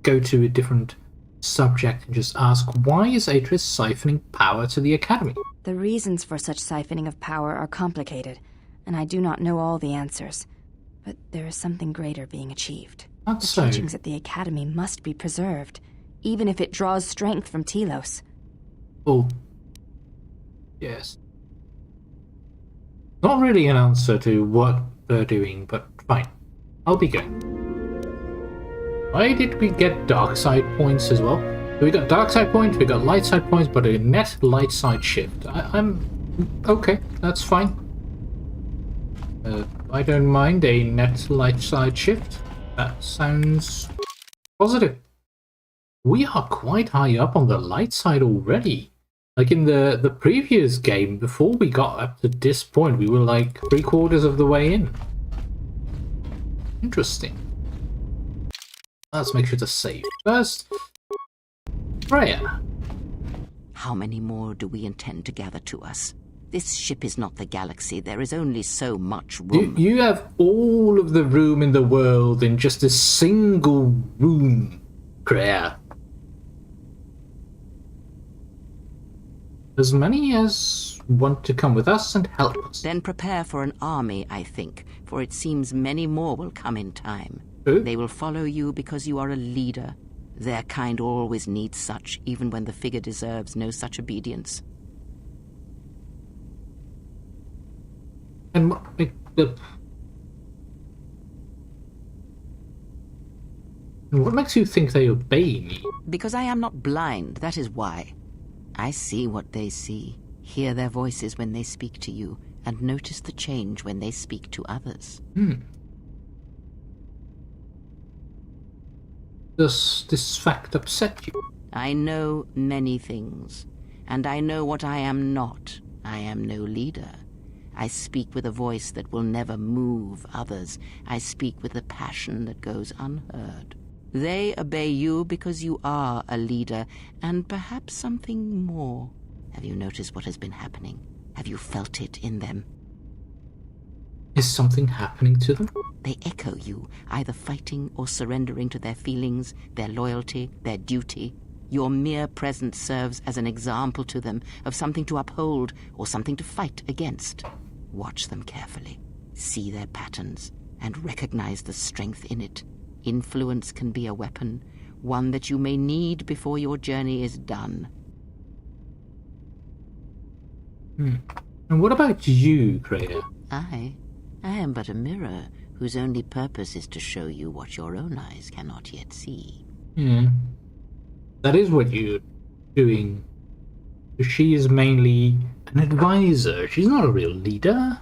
go to a different subject and just ask, why is Atriss siphoning power to the Academy? The reasons for such siphoning of power are complicated, and I do not know all the answers. But there is something greater being achieved. That's the so. teachings at the Academy must be preserved, even if it draws strength from Telos. Oh. Yes. Not really an answer to what they're doing, but fine. I'll be going. Why did we get dark side points as well? We got dark side points, we got light side points, but a net light side shift. I'm okay, that's fine. I don't mind a net light side shift. That sounds positive. We are quite high up on the light side already. Like in the previous game, before we got up to this point, we were like 3/4 of the way in. Interesting. Let's make sure to save first. Freya. How many more do we intend to gather to us? This ship is not the galaxy. There is only so much room. You have all of the room in the world in just a single room, Freya. As many as want to come with us and help us. Then prepare for an army, I think, for it seems many more will come in time. Oh. They will follow you because you are a leader. Their kind always needs such, even when the figure deserves no such obedience. And what makes you think they obey me? Because I am not blind, that is why. I see what they see, hear their voices when they speak to you, and notice the change when they speak to others. Does this fact upset you? I know many things, and I know what I am not. I am no leader. I speak with a voice that will never move others. I speak with a passion that goes unheard. They obey you because you are a leader, and perhaps something more. Have you noticed what has been happening? Have you felt it in them? Is something happening to them? They echo you, either fighting or surrendering to their feelings, their loyalty, their duty. Your mere presence serves as an example to them of something to uphold or something to fight against. Watch them carefully, see their patterns, and recognize the strength in it. Influence can be a weapon. one that you may need before your journey is done. And what about you, Kreia? I am but a mirror whose only purpose is to show you what your own eyes cannot yet see. Yeah. That is what you're doing. She is mainly an advisor. She's not a real leader.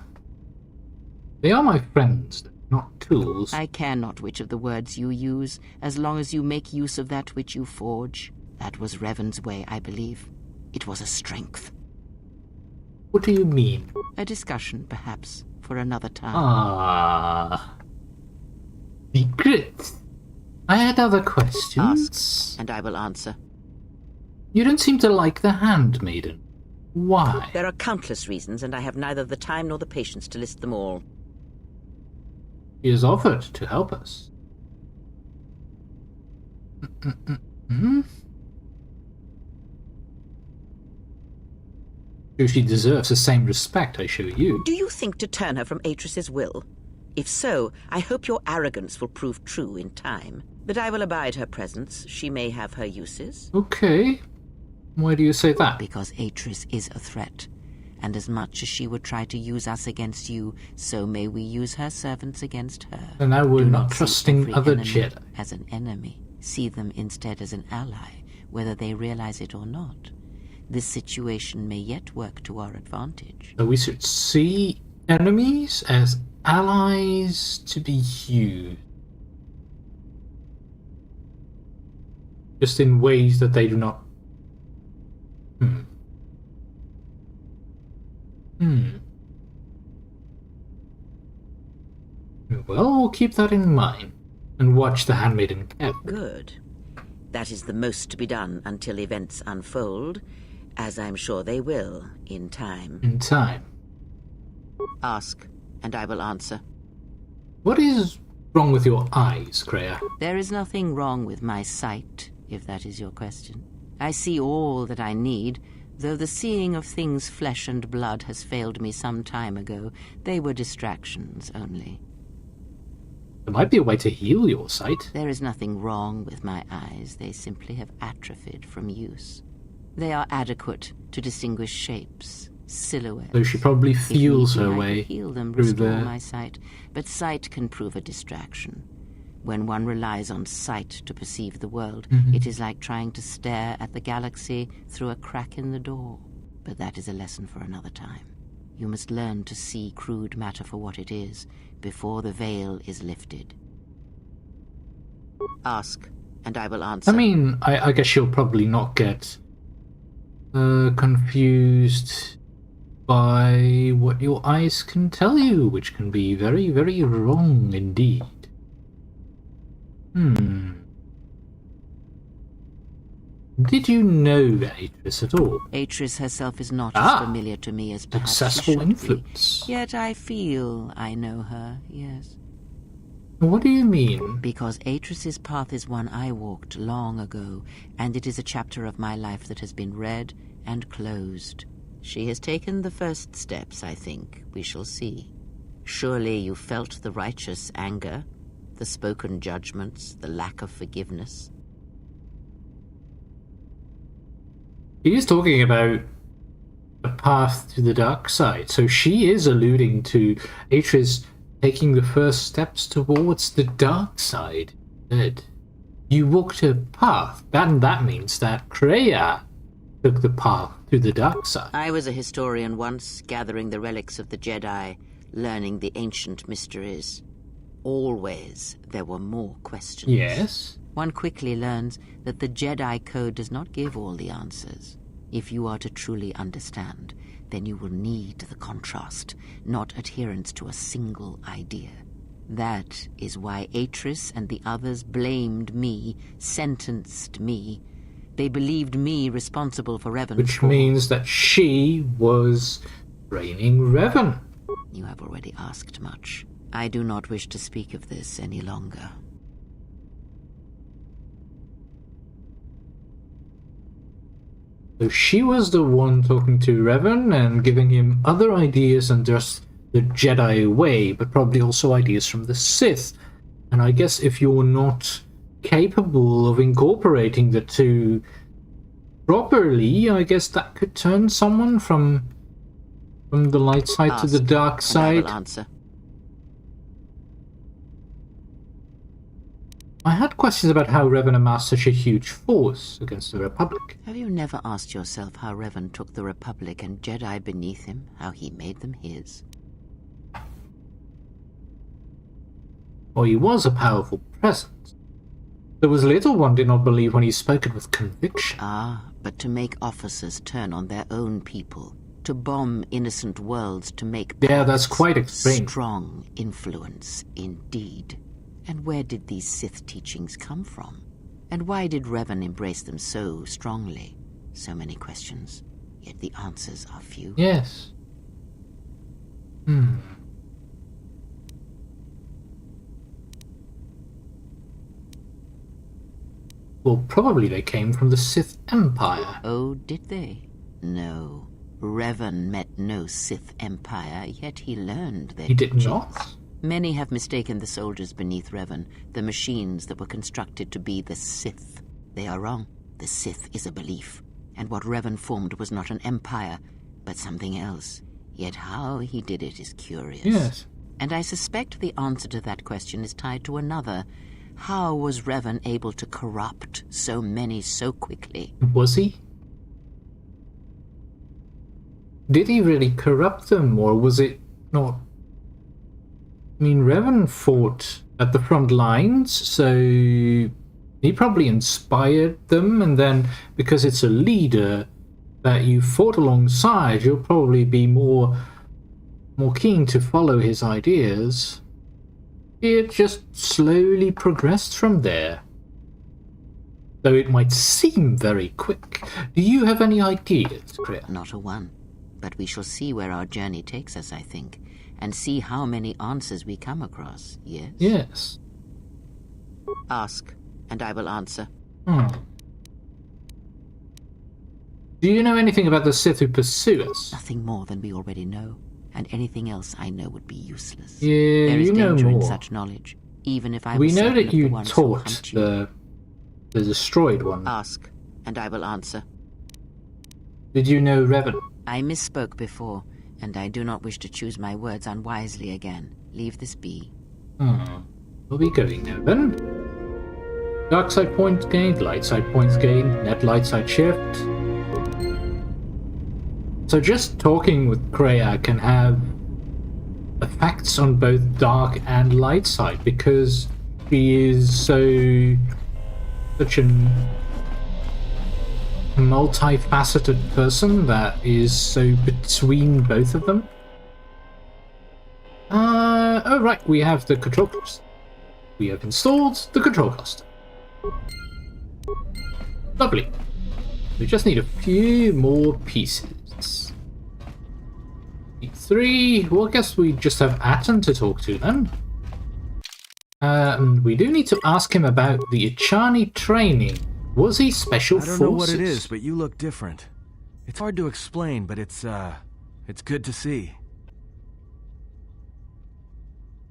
They are my friends, not tools. I care not which of the words you use, as long as you make use of that which you forge. That was Revan's way, I believe. It was a strength. What do you mean? A discussion, perhaps, for another time. Ah. Secret. I had other questions. Ask, and I will answer. You don't seem to like the handmaiden. Why? There are countless reasons, and I have neither the time nor the patience to list them all. He has offered to help us. So she deserves the same respect I show you. Do you think to turn her from Atriss's will? If so, I hope your arrogance will prove true in time. But I will abide her presence. She may have her uses. Okay. Why do you say that? Because Atriss is a threat. And as much as she would try to use us against you, so may we use her servants against her. And now we're Do not see trusting every other enemy Jedi. as an enemy. See them instead as an ally, whether they realize it or not. This situation may yet work to our advantage. So we should see enemies as allies to be used. Just in ways that they do not... Well, we'll keep that in mind. And watch the handmaiden carefully. Good. That is the most to be done until events unfold, as I'm sure they will, in time. In time. Ask, and I will answer. What is wrong with your eyes, Kreia? There is nothing wrong with my sight, if that is your question. I see all that I need, though the seeing of things flesh and blood has failed me some time ago. They were distractions only. There might be a way to heal your sight. There is nothing wrong with my eyes. They simply have atrophied from use. They are adequate to distinguish shapes, silhouettes. So she probably feels her I way could heal them, through restore the... my sight, but sight can prove a distraction. When one relies on sight to perceive the world, it is like trying to stare at the galaxy through a crack in the door. But that is a lesson for another time. You must learn to see crude matter for what it is, before the veil is lifted. Ask, and I will answer. I mean, I guess you'll probably not get confused by what your eyes can tell you, which can be very, very wrong indeed. Did you know Atriss at all? Atriss herself is not as familiar to me as perhaps successful she should influence. be. Yet I feel I know her, yes. What do you mean? Because Atriss's path is one I walked long ago, and it is a chapter of my life that has been read and closed. She has taken the first steps, I think. We shall see. Surely you felt the righteous anger, the spoken judgments, the lack of forgiveness. He is talking about a path to the dark side, so she is alluding to Atriss taking the first steps towards the dark side. You walked a path, that means that Kreia took the path to the dark side. I was a historian once, gathering the relics of the Jedi, learning the ancient mysteries. Always there were more questions. Yes. One quickly learns that the Jedi Code does not give all the answers. If you are to truly understand, then you will need the contrast, not adherence to a single idea. That is why Atriss and the others blamed me, sentenced me. They believed me responsible for Revan's Which fall. means that she was training Revan. You have already asked much. I do not wish to speak of this any longer. So she was the one talking to Revan and giving him other ideas than just the Jedi way, but probably also ideas from the Sith. And I guess if you're not capable of incorporating the two properly, I guess that could turn someone from the light side to the dark side. And I will answer. I had questions about how Revan amassed such a huge force against the Republic. Have you never asked yourself how Revan took the Republic and Jedi beneath him, how he made them his? Well, he was a powerful presence. There was little one did not believe when he spoke it with conviction. Ah, but to make officers turn on their own people, to bomb innocent worlds, to make that's quite extreme. Strong influence, indeed. And where did these Sith teachings come from? And why did Revan embrace them so strongly? So many questions, yet the answers are few. Yes. Well, probably they came from the Sith Empire. Oh, did they? No. Revan met no Sith Empire, yet he learned their He did teachings. not? Many have mistaken the soldiers beneath Revan, the machines that were constructed to be the Sith. They are wrong. The Sith is a belief, and what Revan formed was not an empire, but something else. Yet how he did it is curious. Yes. And I suspect the answer to that question is tied to another. How was Revan able to corrupt so many so quickly? Was he? Did he really corrupt them, or was it not? I mean, Revan fought at the front lines, so he probably inspired them, and then because it's a leader that you fought alongside, you'll probably be more keen to follow his ideas. It just slowly progressed from there. Though it might seem very quick. Do you have any ideas, Kriya? Not a one. But we shall see where our journey takes us, I think, and see how many answers we come across, yes? Yes. Ask, and I will answer. Do you know anything about the Sith who pursue us? Nothing more than we already know, and anything else I know would be useless. Yeah, there is you know danger more. in such knowledge, even if I We was know certain that of the you ones who taught hunt you. the destroyed one. Ask, and I will answer. Did you know Revan? I misspoke before, and I do not wish to choose my words unwisely again. Leave this be. We'll be going now then. Dark side points gained, light side points gained, net light side shift. So just talking with Kreia can have effects on both dark and light side because she is such a multifaceted person that is so between both of them. Oh right, we have the control cluster. We have installed the control cluster. Lovely. We just need a few more pieces. 3. Well, I guess we just have Atton to talk to then. We do need to ask him about the Ichani training. Was he special forces? I don't know what it is, but you look different. It's hard to explain, but it's good to see.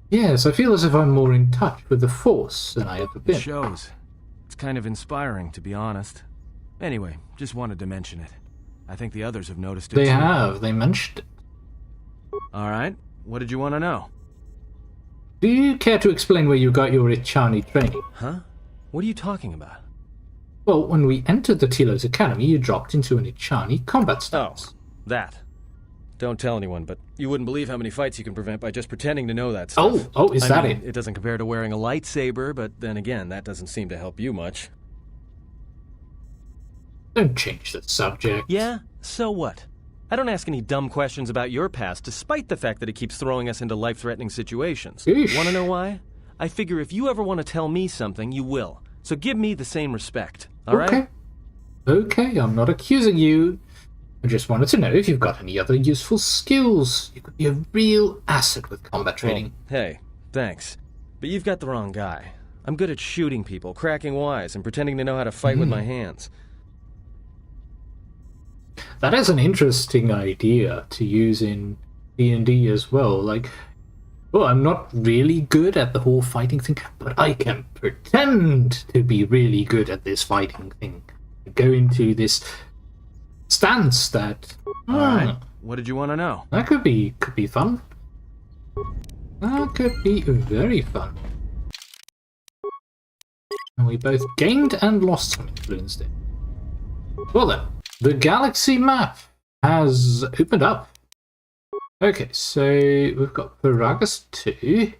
Yes, I feel as if I'm more in touch with the Force than I ever been. It shows. It's kind of inspiring, to be honest. Anyway, just wanted to mention it. I think the others have noticed it They too. have. They mentioned it. Alright, what did you want to know? Do you care to explain where you got your Ichani training? Huh? What are you talking about? Well, when we entered the Telos Academy, you dropped into an Ichani combat stance. Oh, that. Don't tell anyone, but you wouldn't believe how many fights you can prevent by just pretending to know that stuff. Oh, is that mean, it? It doesn't compare to wearing a lightsaber, but then again, that doesn't seem to help you much. Don't change the subject. Yeah? So what? I don't ask any dumb questions about your past, despite the fact that it keeps throwing us into life-threatening situations. Eesh. Want to know why? I figure if you ever want to tell me something, you will. So give me the same respect, alright? Okay, I'm not accusing you. I just wanted to know if you've got any other useful skills. You could be a real asset with combat training. Well, hey, thanks. But you've got the wrong guy. I'm good at shooting people, cracking wise, and pretending to know how to fight with my hands. That is an interesting idea to use in D&D as well. Like, Well, I'm not really good at the whole fighting thing, but I can pretend to be really good at this fighting thing. Go into this stance that... Alright, what did you want to know? That could be fun. That could be very fun. And we both gained and lost some influence there. Well then, the galaxy map has opened up. Okay, so we've got Peragus 2.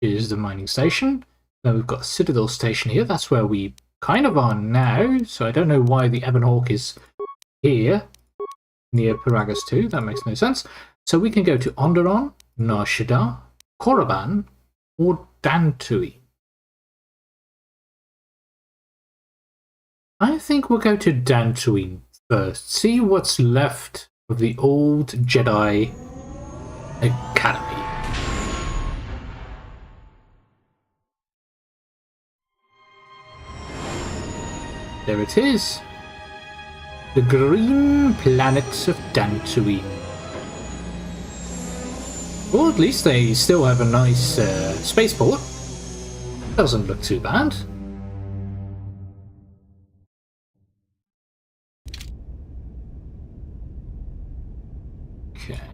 Here's the mining station. Then we've got Citadel Station here. That's where we kind of are now. So I don't know why the Ebon Hawk is here, near Peragus 2. That makes no sense. So we can go to Onderon, Nar Shaddaa, Korriban, or Dantooine. I think we'll go to Dantooine first. See what's left of the old Jedi Academy. There it is. The green planet of Dantooine. Well, at least they still have a nice spaceport. Doesn't look too bad.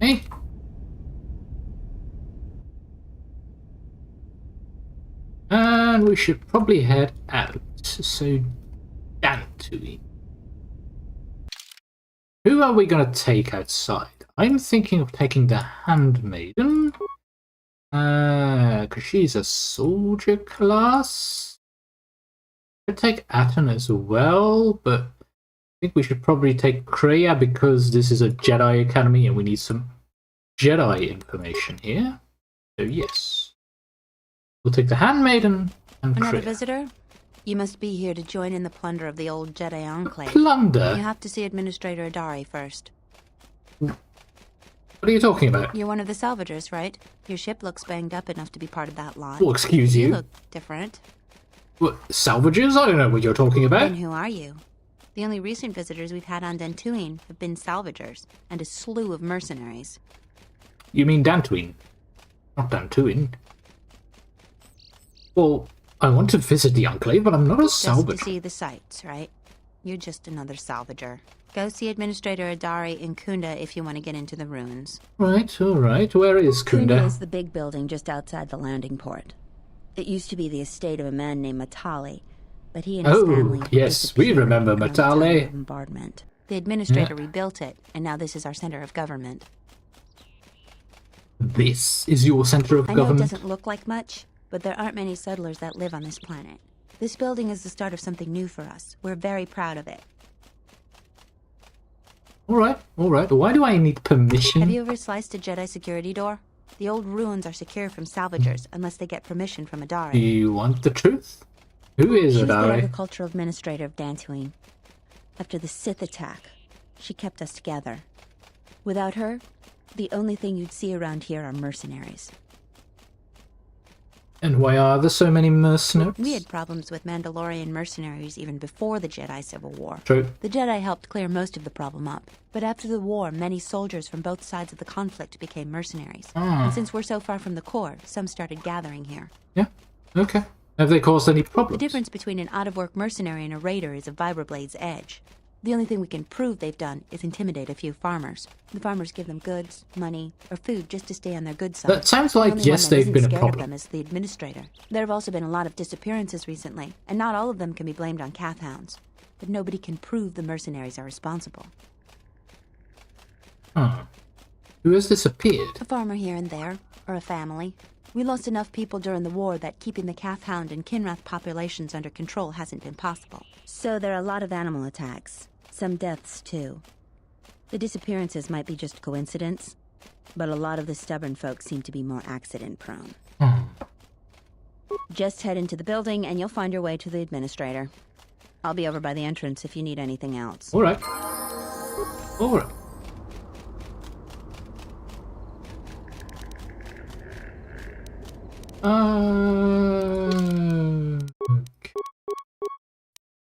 Okay. And we should probably head out. So, Dantooine. Who are we going to take outside? I'm thinking of taking the Handmaiden. Because she's a soldier class. Could take Atton as well, but I think we should probably take Kreia because this is a Jedi Academy and we need some Jedi information here. So yes. We'll take the Handmaiden and Another Kreia. visitor? You must be here to join in the plunder of the old Jedi Enclave. Plunder? You have to see Administrator Adari first. What are you talking about? You're one of the salvagers, right? Your ship looks banged up enough to be part of that lot. Well, excuse you. You look different. What, salvagers? I don't know what you're talking about. And who are you? The only recent visitors we've had on Dantooine have been salvagers, and a slew of mercenaries. You mean Dantooine? Not Dantooine. Well, I want to visit the Enclave, but I'm not a salvager. Just to see the sights, right? You're just another salvager. Go see Administrator Adari in Kunda if you want to get into the ruins. Right, alright. Where is Kunda? Kunda is the big building just outside the landing port. It used to be the estate of a man named Matali, but he and his family yes, we remember during the time Matali. of bombardment. The administrator rebuilt it, and now this is our center of government. This is your center of I know it government? doesn't look like much, but there aren't many settlers that live on this planet. This building is the start of something new for us. We're very proud of it. Alright. Why do I need permission? Have you ever sliced a Jedi security door? The old ruins are secure from salvagers unless they get permission from Adari. Do you want the truth? Who is She's the Adari? agricultural administrator of Dantooine. After the Sith attack, she kept us together. Without her, the only thing you'd see around here are mercenaries. And why are there so many mercenaries? We had problems with Mandalorian mercenaries even before the Jedi Civil War. True. The Jedi helped clear most of the problem up. But after the war, many soldiers from both sides of the conflict became mercenaries. And since we're so far from the core, some started gathering here. Yeah, okay. Have they caused any problems? The difference between an out-of-work mercenary and a raider is a Vibrablade's edge. The only thing we can prove they've done is intimidate a few farmers. The farmers give them goods, money, or food just to stay on their good side. That sounds like, yes, they've been a problem. The only one that isn't scared of them is the administrator. There have also been a lot of disappearances recently, and not all of them can be blamed on Cath hounds. But nobody can prove the mercenaries are responsible. Who has disappeared? A farmer here and there, or a family. We lost enough people during the war that keeping the Cath hound and Kinrath populations under control hasn't been possible. So there are a lot of animal attacks. Some deaths, too. The disappearances might be just coincidence, but a lot of the stubborn folks seem to be more accident-prone. Just head into the building and you'll find your way to the administrator. I'll be over by the entrance if you need anything else. Alright. Okay.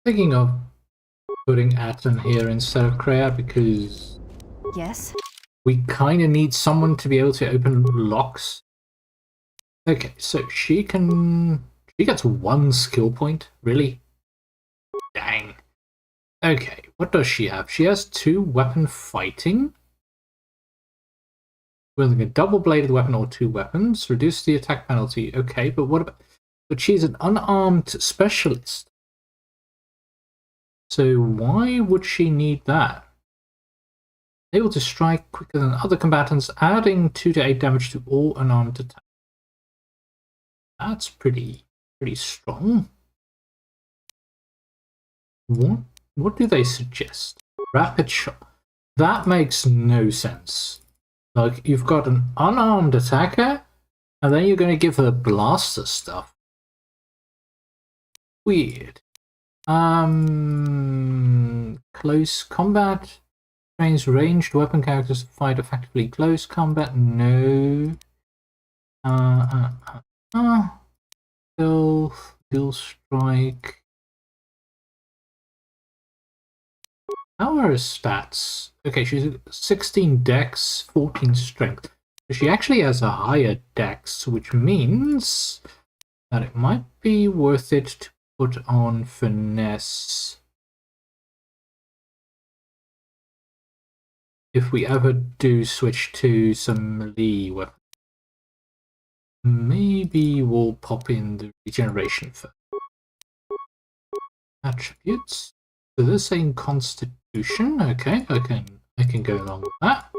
Thinking of putting Atton here instead of Kreia because... Yes? We kind of need someone to be able to open locks. Okay, so she gets 1 skill point, really? Dang. Okay, what does she have? She has 2 weapon fighting. Wielding a double-bladed weapon or 2 weapons. Reduce the attack penalty. Okay, but what about... But she's an unarmed specialist. So why would she need that? Able to strike quicker than other combatants, adding 2 to 8 damage to all unarmed attacks. That's pretty strong. What do they suggest? Rapid shot. That makes no sense. Like, you've got an unarmed attacker, and then you're going to give her blaster stuff. Weird. Close combat. Trains ranged weapon characters to fight effectively. Close combat, no. Stealth, dual strike. How are her stats? Okay, she's 16 dex, 14 strength. She actually has a higher dex, which means that it might be worth it to put on finesse. If we ever do switch to some melee weapon. Maybe we'll pop in the regeneration first. Attributes. So this ain't constitution. Okay, I can go along with that.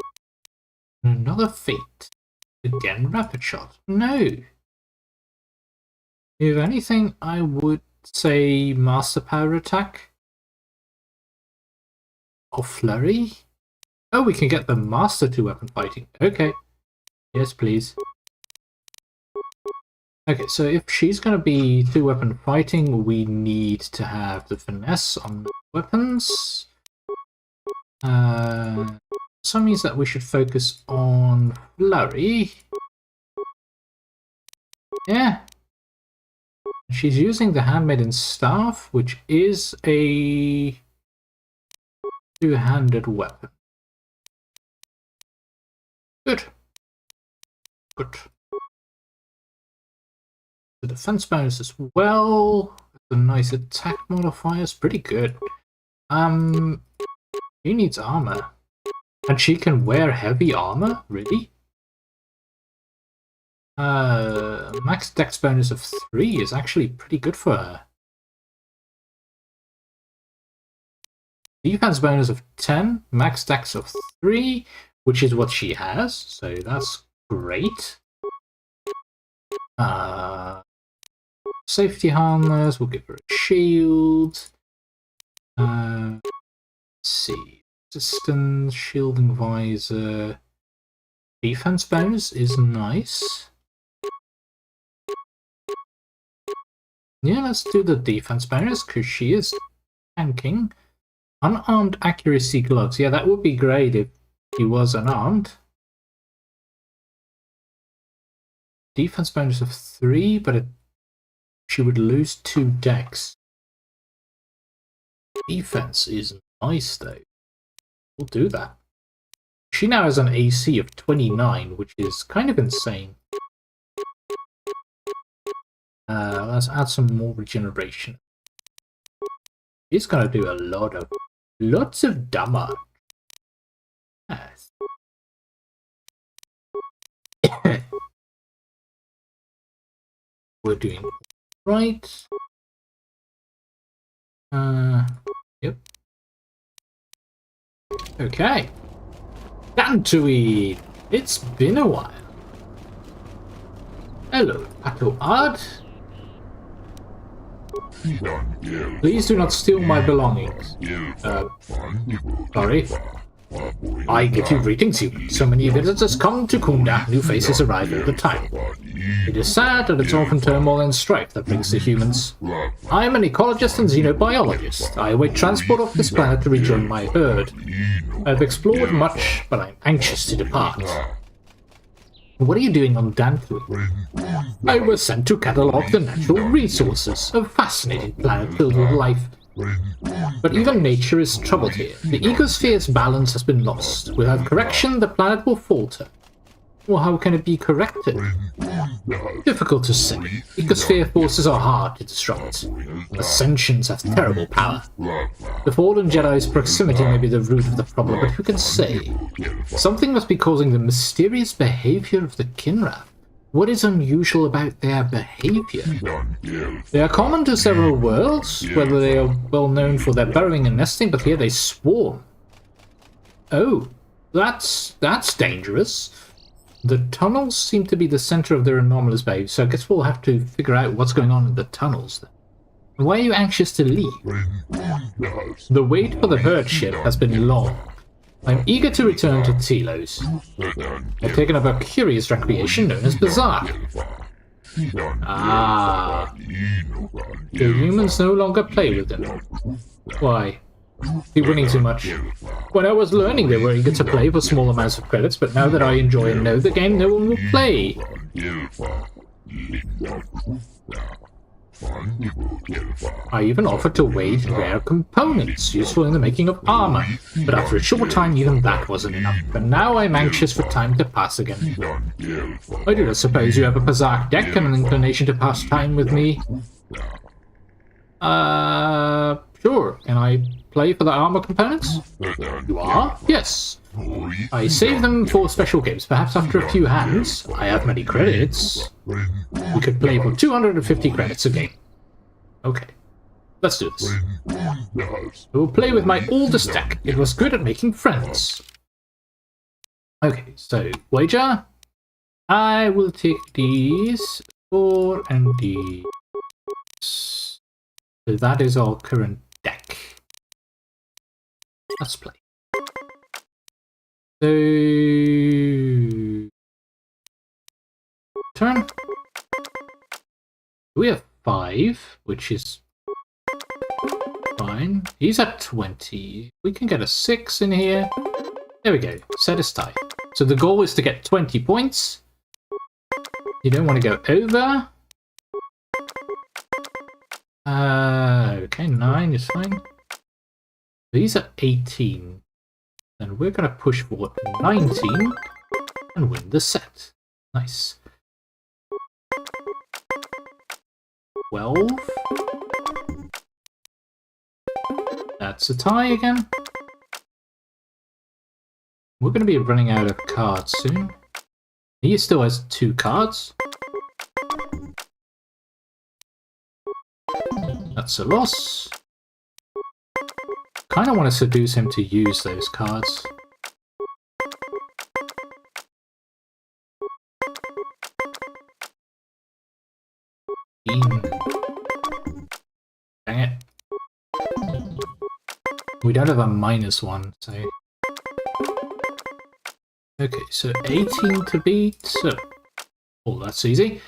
Another feat. Again, rapid shot. No. If anything, I would say master power attack. Or flurry. Oh, we can get the master to weapon fighting. Okay. Yes, please. Okay, so if she's going to be 2 weapon fighting, we need to have the finesse on the weapons. So means that we should focus on flurry. Yeah. She's using the handmaiden staff, which is a 2-handed weapon. Good. Good. The defense bonus as well. The nice attack modifiers, pretty good. She needs armor. And she can wear heavy armor? Really? Max dex bonus of 3 is actually pretty good for her. Defense bonus of 10, max dex of 3, which is what she has, so that's great. Safety harness, we'll give her a shield. Let's see. Resistance, shielding visor. Defense bonus is nice. Yeah, let's do the defense bonus because she is tanking. Unarmed accuracy gloves. Yeah, that would be great if he was unarmed. Defense bonus of 3, but she would lose 2 dex. Defense is nice though. We'll do that. She now has an AC of 29, which is kind of insane. Let's add some more regeneration. He's gonna do lots of damage. Yes. We're doing right. Yep. Okay. Dantooine! It's been a while. Hello, Pato Ard. Please do not steal my belongings. Sorry. I give you greetings, human. So many visitors come to Kunda, new faces arrive all the time. It is sad that it's often turmoil and strife that brings the humans. I am an ecologist and xenobiologist. I await transport off this planet to rejoin my herd. I have explored much, but I am anxious to depart. What are you doing on Dantooine? I was sent to catalogue the natural resources, a fascinating planet filled with life. But even nature is troubled here. The ecosphere's balance has been lost. Without correction, the planet will falter. Well, how can it be corrected? Difficult to say. Ecosphere forces are hard to disrupt. Ascensions have terrible power. The fallen Jedi's proximity may be the root of the problem, but who can say? Something must be causing the mysterious behavior of the Kinrath. What is unusual about their behavior? They are common to several worlds, whether they are well known for their burrowing and nesting, but here they swarm. Oh, that's dangerous. The tunnels seem to be the center of their anomalous behavior, so I guess we'll have to figure out what's going on in the tunnels then. Why are you anxious to leave? The wait for the herd ship has been long. I'm eager to return to Telos. I've taken up a curious recreation known as Berserk. Ah. The humans no longer play with them. Why? You're winning too much. When I was learning they were eager to play for small amounts of credits, but now that I enjoy and know the game, no one will play. I even offered to wage rare components, useful in the making of armor, but after a short time even that wasn't enough, and now I'm anxious for time to pass again. I do not suppose you have a Berserk deck and an inclination to pass time with me? Sure. Can I play for the armor components? You are? Yes. I save them for special games, perhaps after a few hands. I have many credits. We could play for 250 credits a game. Okay. Let's do this. I will play with my oldest deck. It was good at making friends. Okay, so wager. I will take these 4 and these. So that is our current deck. Let's play. So turn. We have 5, which is fine. He's at 20. We can get a 6 in here. There we go. Set is tied. So the goal is to get 20 points. You don't want to go over. Okay, 9 is fine. These are 18. Then we're going to push for 19 and win the set. Nice. 12. That's a tie again. We're going to be running out of cards soon. He still has 2 cards. That's a loss. Kind of want to seduce him to use those cards. Dang it. We don't have a -1, so... Okay, so 18 to beat. So... Oh, that's easy.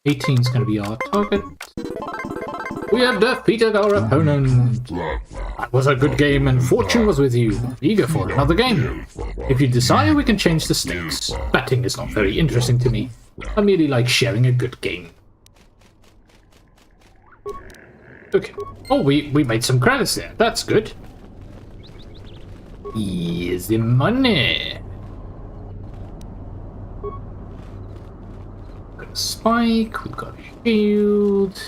'18's going to be our target. We have defeated our opponent. That was a good game and fortune was with you. Eager for another game. If you desire, we can change the stakes. Betting is not very interesting to me. I merely like sharing a good game. Okay. Oh, we made some credits there. That's good. Here's the money. Got a spike. We've got a shield.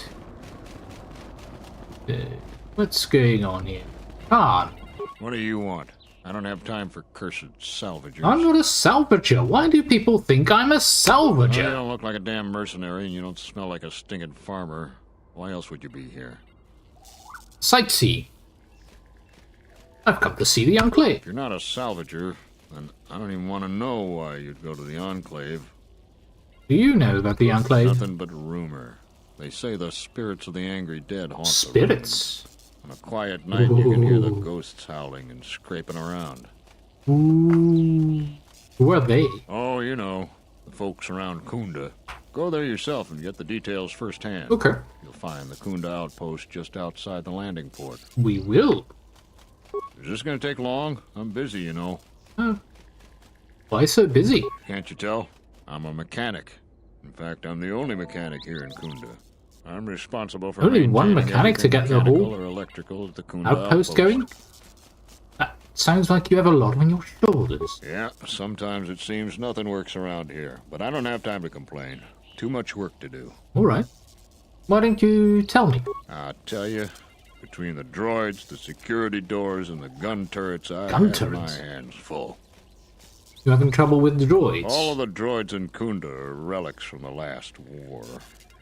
What's going on here? Khan. What do you want? I don't have time for cursed salvagers. I'm not a salvager. Why do people think I'm a salvager? Well, you don't look like a damn mercenary and you don't smell like a stinking farmer. Why else would you be here? Sightsee. I've come to see the Enclave. If you're not a salvager, then I don't even want to know why you'd go to the Enclave. Do you know about the Enclave? Nothing but rumor. They say the spirits of the angry dead haunt spirits? The on a quiet night, you can hear the ghosts howling and scraping around. Ooh. Who are they? Oh, you know, the folks around Kunda. Go there yourself and get the details firsthand. Okay. You'll find the Kunda outpost just outside the landing port. We will. Is this going to take long? I'm busy, you know. Why so busy? Can't you tell? I'm a mechanic. In fact, I'm the only mechanic here in Kunda. I'm responsible for only one mechanic to get the whole or electrical at the Kunda outpost going? That sounds like you have a lot on your shoulders. Yeah, sometimes it seems nothing works around here, but I don't have time to complain. Too much work to do. Alright. Why don't you tell me? I'll tell you, between the droids, the security doors, and the gun turrets, I have my hands full. You having trouble with the droids? All of the droids in Kunda are relics from the last war.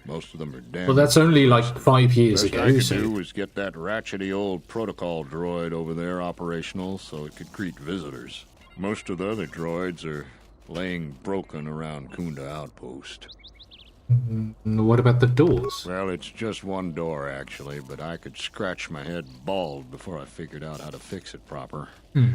Most of them are damaged. Well, that's only like 5 years Best ago, I could so... do was get that ratchety old protocol droid over there operational so it could greet visitors. Most of the other droids are laying broken around Kunda Outpost. What about the doors? Well, it's just one door, actually, but I could scratch my head bald before I figured out how to fix it proper.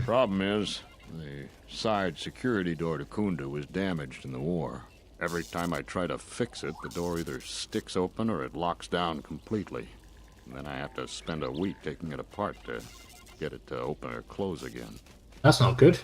Problem is, the side security door to Kunda was damaged in the war. Every time I try to fix it, the door either sticks open or it locks down completely. And then I have to spend a week taking it apart to get it to open or close again. That's not good.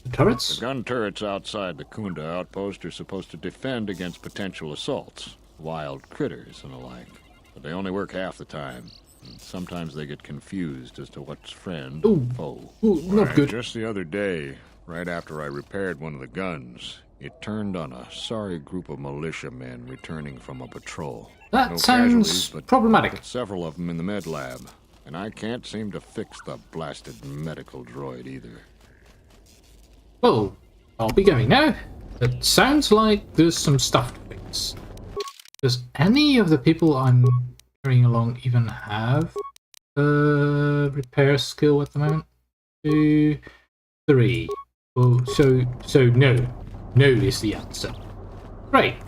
The turrets? The gun turrets outside the Kunda outpost are supposed to defend against potential assaults, wild critters and the like. But they only work half the time. And sometimes they get confused as to what's friend and foe. Ooh, not good. Just the other day, right after I repaired one of the guns, it turned on a sorry group of militiamen returning from a patrol. That No sounds casualties, but problematic. several of them in the med lab. And I can't seem to fix the blasted medical droid either. Well, I'll be going now. It sounds like there's some stuff to fix. Does any of the people I'm carrying along even have a repair skill at the moment? 2, 3. Well, so no. No is the answer. Right.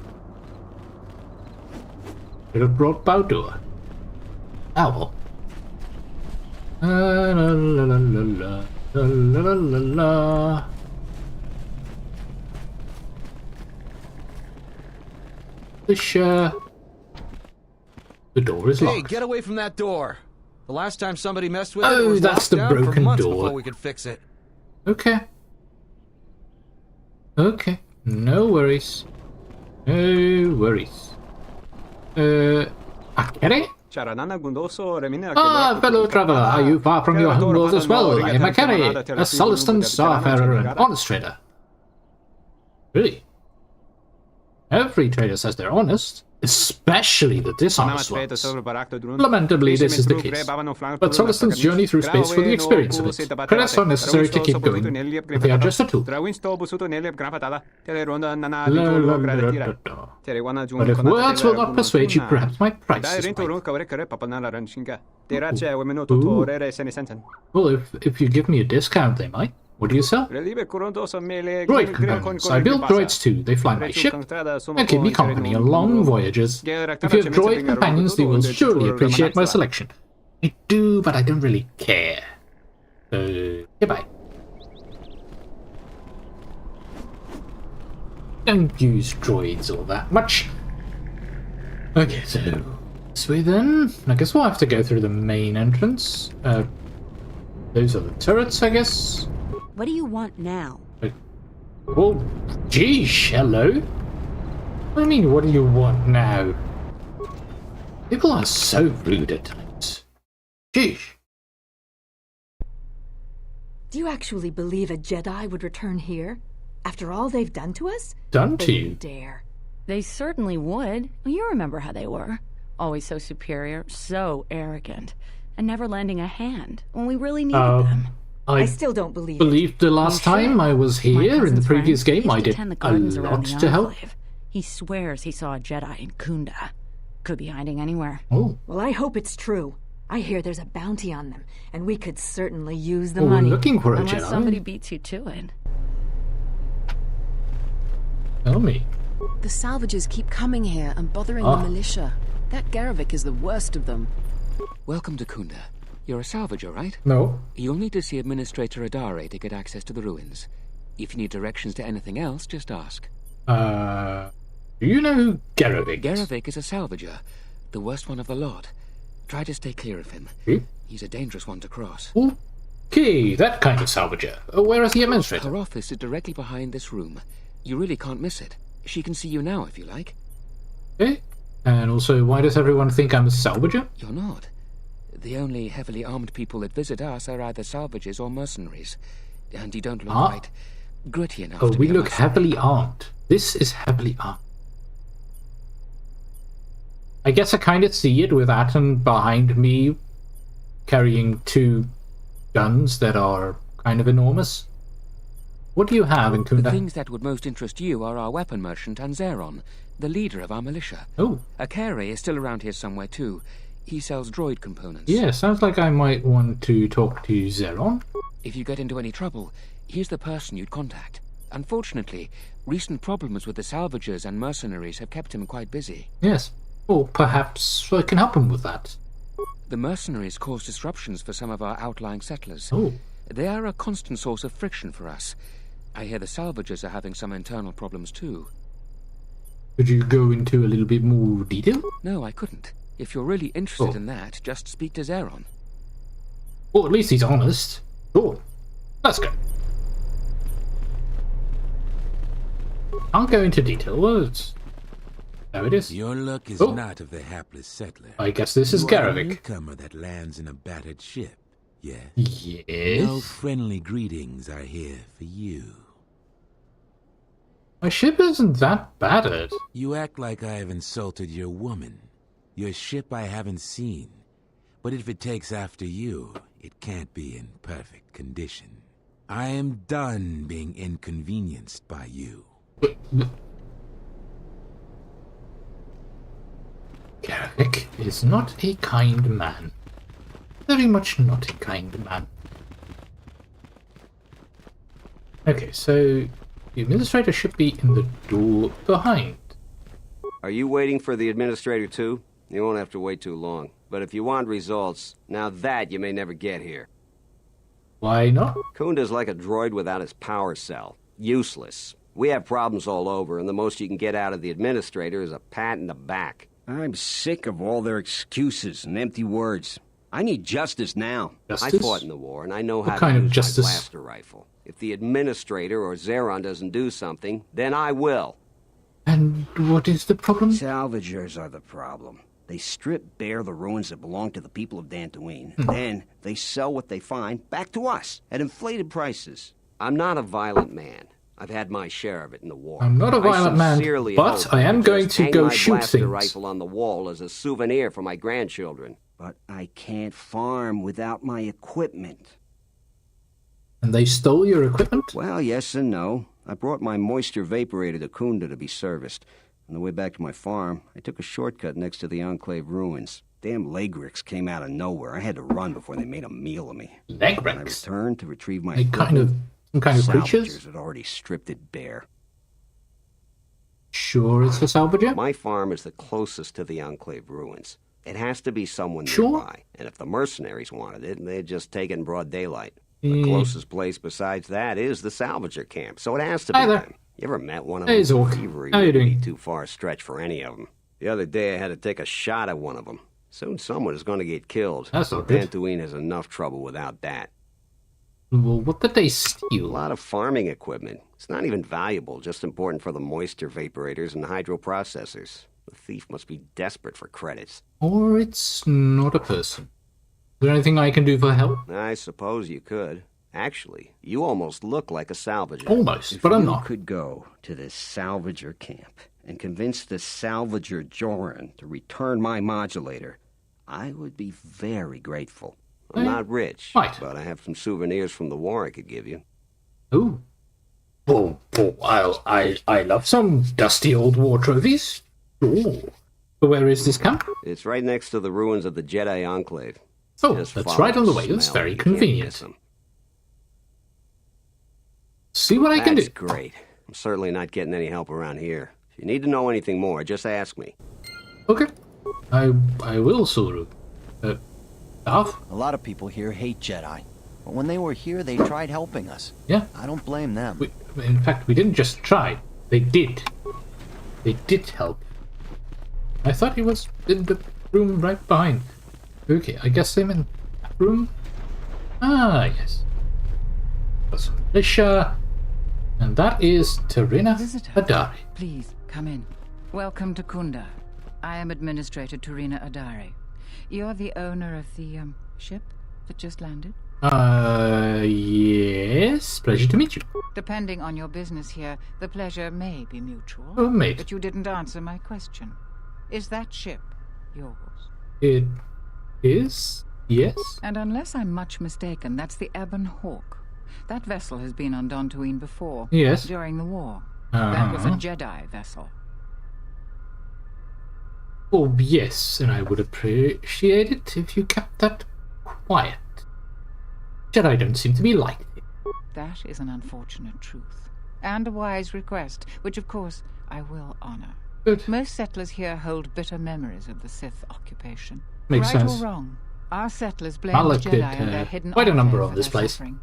Should have brought Baldur. Oh well. La la la la la la la la la. The door is locked. Hey, get away from that door! The last time somebody messed with Oh, it was that's the locked down for broken months door. before we could fix it. Okay. Okay. No worries. No worries. Akere? Ah, fellow traveler, are you far from your homeworld as well? I am Akere, a Solistan starfarer and honest trader. Really? Every trader says they're honest, especially the dishonest ones. Lamentably, this is the case. But Solistan's journey through space for the experience of it. Credits are necessary to keep going, but they are just a tool. But if words will not persuade you, perhaps my price is right. Well, if you give me a discount, they might. What do you sell? Droid companions. I build droids too. They fly my ship and keep me company on long voyages. If you have droid companions, they will surely appreciate my selection. I do, but I don't really care. Goodbye. Don't use droids all that much. Okay, so this way then. I guess we'll have to go through the main entrance. Those are the turrets, I guess. What do you want now? Well, geesh, hello? What do you mean, what do you want now? People are so rude at times. Geesh. Do you actually believe a Jedi would return here? After all they've done to us? Done to They you? wouldn't dare. They certainly would. You remember how they were. Always so superior, so arrogant, and never lending a hand when we really needed them. I still don't believe believed the last time I was here in the previous game I did a lot to help. He swears he saw a Jedi in Kunda. Could be hiding anywhere. Oh. Well, I hope it's true. I hear there's a bounty on them, and we could certainly use the Well, we're money. looking for a Unless Jedi. somebody beats you to it. Tell me. The salvagers keep coming here and bothering the militia. That Garavik is the worst of them. Welcome to Kunda. You're a salvager, right? No. You'll need to see Administrator Adare to get access to the ruins. If you need directions to anything else, just ask. Do you know who Garavik is? Garavik is a salvager, the worst one of the lot. Try to stay clear of him. He's a dangerous one to cross. Okay, that kind of salvager. Where is the Administrator? Her office is directly behind this room. You really can't miss it. She can see you now, if you like. Okay. And also, why does everyone think I'm a salvager? You're not. The only heavily armed people that visit us are either salvagers or mercenaries. And you don't look quite gritty enough Oh, to we be a look mercenary. heavily armed. This is heavily armed. I guess I kind of see it with Atton behind me carrying 2 guns that are kind of enormous. What do you have in Kunda? The things that would most interest you are our weapon merchant and Zeron, the leader of our militia. Oh. Akere is still around here somewhere too. He sells droid components. Yeah, sounds like I might want to talk to Zeron. If you get into any trouble, he's the person you'd contact. Unfortunately, recent problems with the salvagers and mercenaries have kept him quite busy. Yes. Or perhaps I can help him with that. The mercenaries cause disruptions for some of our outlying settlers. Oh. They are a constant source of friction for us. I hear the salvagers are having some internal problems too. Could you go into a little bit more detail? No, I couldn't. If you're really interested in that, just speak to Zeron. Or at least he's honest. Sure. Let's go. I'll go into detail. Words. There it is. Your luck is Oh. not of the hapless settler. I guess this is You are a Garvik. newcomer that lands in a battered ship. Yeah. Yes. No friendly greetings are here for you. My ship isn't that battered. You act like I have insulted your woman. Your ship I haven't seen. But if it takes after you, it can't be in perfect condition. I am done being inconvenienced by you. Garvik is not a kind man. Very much not a kind man. Okay, so the administrator should be in the door behind. Are you waiting for the administrator too? You won't have to wait too long. But if you want results, now that you may never get here. Why not? Kunda's like a droid without his power cell. Useless. We have problems all over, and the most you can get out of the administrator is a pat in the back. I'm sick of all their excuses and empty words. I need justice now. Justice? I fought in the war, and I know how What to kind of use justice? my blaster rifle. If the administrator or Zeron doesn't do something, then I will. And what is the problem? Salvagers are the problem. They strip bare the ruins that belong to the people of Dantooine. Then they sell what they find back to us at inflated prices. I'm not a violent man. I've had my share of it in the war. I'm not a violent man, sincerely but hope I am could going just to hang go my shoot blaster things. rifle on the wall as a souvenir for my grandchildren. But I can't farm without my equipment. And they stole your equipment? Well, yes and no. I brought my moisture vaporator to Kunda to be serviced. On the way back to my farm, I took a shortcut next to the Enclave ruins. Damn Lagrix came out of nowhere. I had to run before they made a meal of me. Lagrix? When I returned to retrieve my Some kind of creatures? Salvagers had already stripped it bare. Sure it's a salvager? My farm is the closest to the Enclave ruins. It has to be someone Sure. nearby. And if the mercenaries wanted it, they'd just take it in broad daylight. The closest place besides that is the salvager camp, so it has to be Hi there. them. You ever met one of Hey, them? Zork. Thievery How you wouldn't be doing? too far a stretch for any of them. The other day I had to take a shot at one of them. Soon someone is going to get killed. That's not good. Dantooine has enough trouble without that. Well, what did they A steal? lot of farming equipment. It's not even valuable, just important for the moisture vaporators and hydroprocessors. The thief must be desperate for credits. Or it's not a person. Is there anything I can do for help? I suppose you could. Actually, you almost look like a salvager. Almost, If but I'm you not. could go to this salvager camp and convince the salvager Joran to return my modulator, I would be very grateful. I'm not rich, but I have some souvenirs from the war I could give you. Ooh. Oh, I love some dusty old war trophies. Oh. Where is this camp? It's right next to the ruins of the Jedi Enclave. Oh, Just that's follow right on the the way. That's smell. very You can't convenient. miss 'em. See what I can do. That's great. I'm certainly not getting any help around here. If you need to know anything more, just ask me. Okay. I will, Suru. Darth? A lot of people here hate Jedi. But when they were here, they tried helping us. Yeah. I don't blame them. In fact, we didn't just try. They did. They did help. I thought he was in the room right behind. Okay, I guess I'm in that room. Ah, yes. That's militia. And that is Terina Adari. Please, come in. Welcome to Kunda. I am Administrator Terina Adari. You're the owner of the, ship that just landed? Yes. Pleasure to meet you. Depending on your business here, the pleasure may be mutual. Oh, mate. But you didn't answer my question. Is that ship yours? It is? Yes. And unless I'm much mistaken, that's the Ebon Hawk. That vessel has been on Dantooine before. Yes. During the war. That was a Jedi vessel. Oh, yes, and I would appreciate it if you kept that quiet. Jedi don't seem to be like it. That is an unfortunate truth. And a wise request, which of course I will honor. Good. Most settlers here hold bitter memories of the Sith occupation. Makes right sense. or wrong, our settlers blame Malak the did Jedi and their hidden quite a number enclave on for this their place. suffering.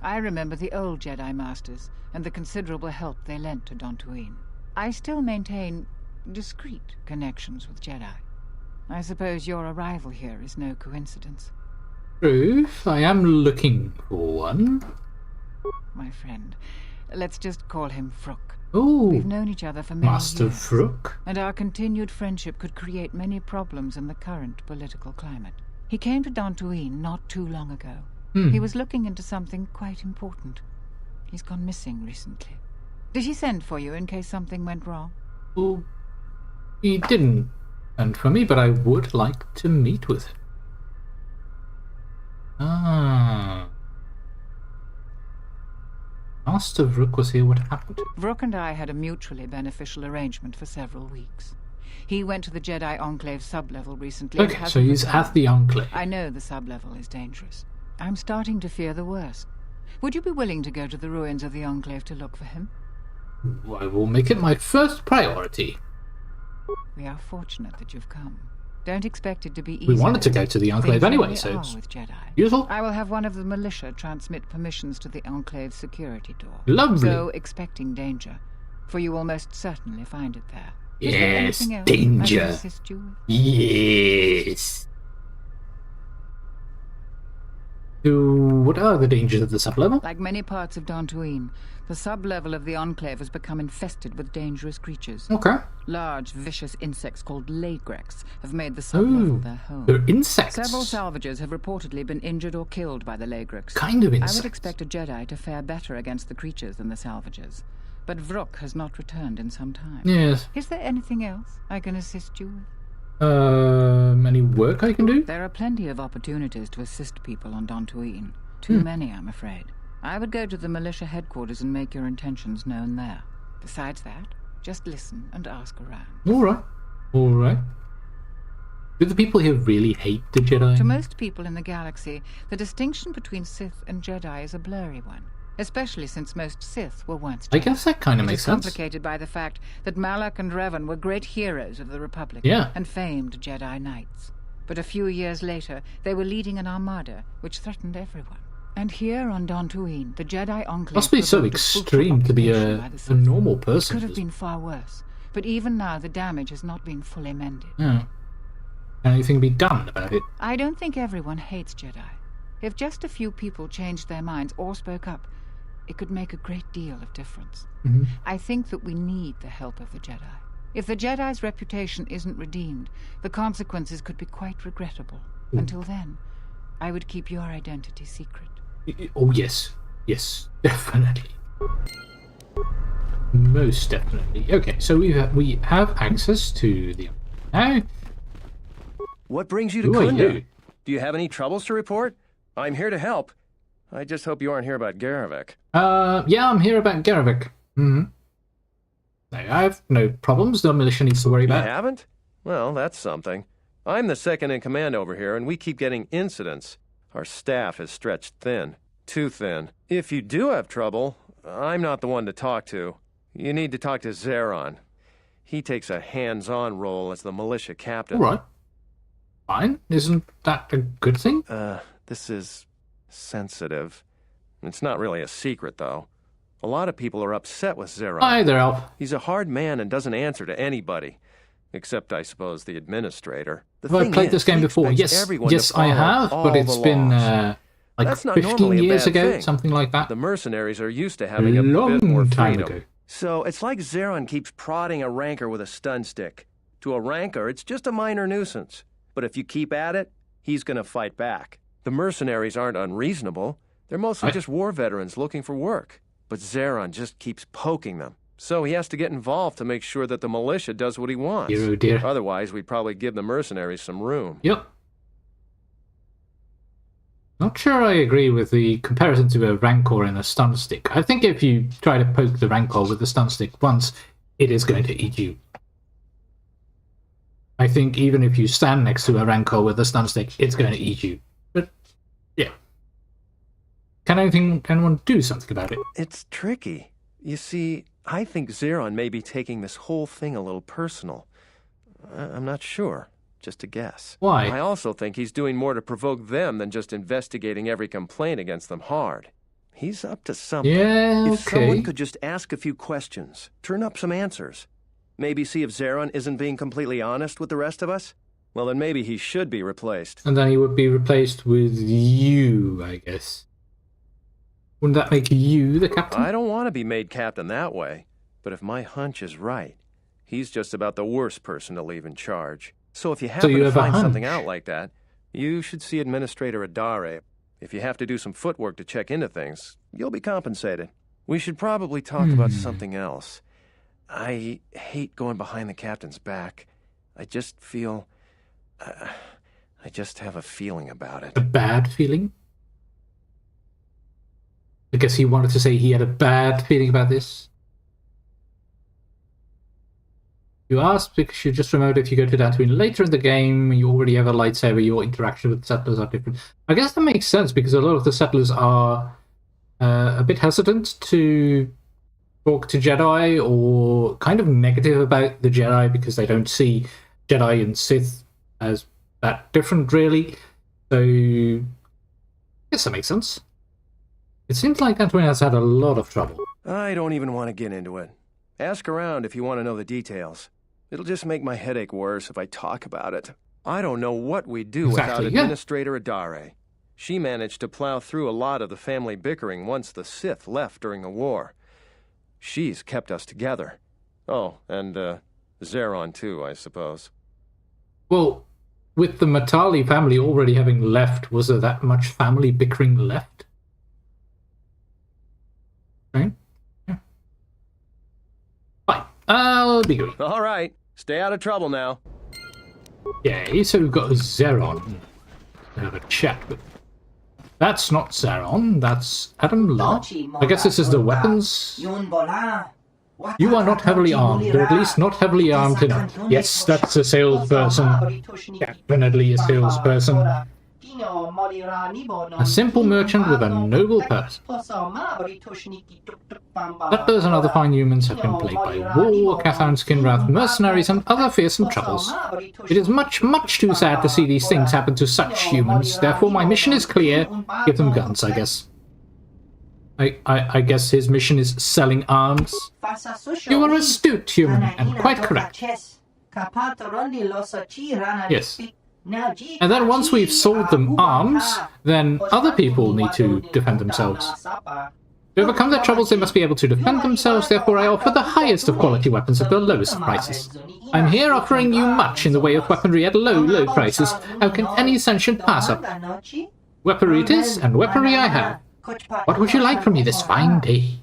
I remember the old Jedi Masters and the considerable help they lent to Dantooine. I still maintain discreet connections with Jedi. I suppose your arrival here is no coincidence. True, I am looking for one. My friend, let's just call him Vrook. Ooh, We've known each other for many Master years. Vrook. And our continued friendship could create many problems in the current political climate. He came to Dantooine not too long ago. He was looking into something quite important. He's gone missing recently. Did he send for you in case something went wrong? Well, he didn't send for me, but I would like to meet with him. Master Vrook was here. What happened? Vrook and I had a mutually beneficial arrangement for several weeks. He went to the Jedi Enclave sublevel recently. and Okay, hasn't so he's returned. at the Enclave. I know the sublevel is dangerous. I'm starting to fear the worst. Would you be willing to go to the ruins of the Enclave to look for him? I will make it my first priority. We are fortunate that you've come. Don't expect it to be easy. We wanted to go to the Enclave Things anyway, really so are it's with Jedi. useful. I will have one of the militia transmit permissions to the Enclave security door. Lovely. Go expecting danger, for you will most certainly find it there. Is there Yes, anything else danger. I can assist you with? Yes. So, what are the dangers of the sublevel? Like many parts of Dantooine, the sublevel of the Enclave has become infested with dangerous creatures. Okay. Large, vicious insects called Lagrex have made the sublevel their home. They're insects. Several salvagers have reportedly been injured or killed by the Lagrex. Kind of I insects. would expect a Jedi to fare better against the creatures than the salvagers. But Vrook has not returned in some time. Yes. Is there anything else I can assist you with? Any work I can do? There are plenty of opportunities to assist people on Dantooine. Too many, I'm afraid. I would go to the militia headquarters and make your intentions known there. Besides that, just listen and ask around. Alright. Alright. Do the people here really hate the Jedi? To most people in the galaxy, the distinction between Sith and Jedi is a blurry one. Especially since most Sith were once Jedi. I guess that kind of It makes is sense. complicated by the fact that Malak and Revan were great heroes of the Republic and famed Jedi Knights. But a few years later, they were leading an armada which threatened everyone. And here on Dantooine, the Jedi Enclave Must be so provoked a brutal extreme to be occupation by the a Sith. normal It person. could have been far worse. But even now, the damage has not been fully mended. Yeah. Can anything be done about it? I don't think everyone hates Jedi. If just a few people changed their minds or spoke up, it could make a great deal of difference. I think that we need the help of the Jedi. If the Jedi's reputation isn't redeemed, the consequences could be quite regrettable. Until then, I would keep your identity secret. Oh, yes. Yes, definitely. Most definitely. Okay, so we have access to the... Now, What brings you to who are Kunda? you? Do you have any troubles to report? I'm here to help. I just hope you aren't here about Garivek. Yeah, I'm here about Garivek. No, I have no problems. No militia needs to worry You about. haven't? Well, that's something. I'm the second in command over here, and we keep getting incidents. Our staff is stretched thin. Too thin. If you do have trouble, I'm not the one to talk to. You need to talk to Zeron. He takes a hands-on role as the militia captain. All right. Fine. Isn't that a good thing? This is sensitive. It's not really a secret, though. A lot of people are upset with Zeron. Hi there, Alf. He's a hard man and doesn't answer to anybody. Except, I suppose, the administrator. The Have I thing played is, this game he before? expects Yes, everyone to yes, I follow have, all but it's the been laws. Like That's not 15 normally a years bad ago, thing. something like that. The mercenaries are used to having a Long bit more time freedom. ago. So it's like Zeron keeps prodding a rancor with a stun stick. To a rancor, it's just a minor nuisance. But if you keep at it, he's going to fight back. The mercenaries aren't unreasonable. They're mostly just war veterans looking for work. But Zeron just keeps poking them. So he has to get involved to make sure that the militia does what he wants. Dear, oh dear. Otherwise, we'd probably give the mercenaries some room. Yep. Not sure I agree with the comparison to a rancor and a stun stick. I think if you try to poke the rancor with the stun stick once, it is going to eat you. I think even if you stand next to a rancor with a stun stick, it's going to eat you. But, yeah. Can anyone do something about it? It's tricky. You see, I think Zeron may be taking this whole thing a little personal. I'm not sure. Just a guess. Why? I also think he's doing more to provoke them than just investigating every complaint against them hard. He's up to something. Yeah, If someone okay. could just ask a few questions, turn up some answers, maybe see if Zeron isn't being completely honest with the rest of us, well, then maybe he should be replaced. And then he would be replaced with you, I guess. Wouldn't that make you the captain? I don't want to be made captain that way, but if my hunch is right, he's just about the worst person to leave in charge. So if you happen to find something out like that, you should see Administrator Adare. If you have to do some footwork to check into things, you'll be compensated. We should probably talk about something else. I hate going behind the captain's back. I just feel... I just have a feeling about it. A bad feeling? I guess he wanted to say he had a bad feeling about this. You asked because you just remembered if you go to Dantooine later in the game, you already have a lightsaber, your interaction with settlers are different. I guess that makes sense because a lot of the settlers are a bit hesitant to talk to Jedi or kind of negative about the Jedi because they don't see Jedi and Sith as that different, really. So, I guess that makes sense. It seems like Dantooine has had a lot of trouble. I don't even want to get into it. Ask around if you want to know the details. It'll just make my headache worse if I talk about it. I don't know what we'd do without Administrator Adare. She managed to plow through a lot of the family bickering once the Sith left during the war. She's kept us together. Oh, and Zeron too, I suppose. Well, with the Matali family already having left, was there that much family bickering left? Right? Yeah. Fine. I'll be going. All right. Stay out of trouble now. Yay, so we've got Zeron. We have a chat with. That's not Zeron, that's Adam La. I guess this is the weapons. You are not heavily armed, or at least not heavily armed enough. Yes, that's a salesperson. Definitely a salesperson. A simple merchant with a noble person. Settlers and other fine humans have been plagued by war, Cathan, Skinwrath, mercenaries, and other fearsome troubles. It is much, much too sad to see these things happen to such humans. Therefore, my mission is clear. Give them guns, I guess. I guess his mission is selling arms. You are astute, human, and quite correct. Yes. And then once we've sold them arms, then other people need to defend themselves. To overcome their troubles, they must be able to defend themselves, therefore I offer the highest of quality weapons at the lowest prices. I'm here offering you much in the way of weaponry at low prices. How can any sentient pass up? Weaponry it is, and weaponry I have. What would you like from me this fine day?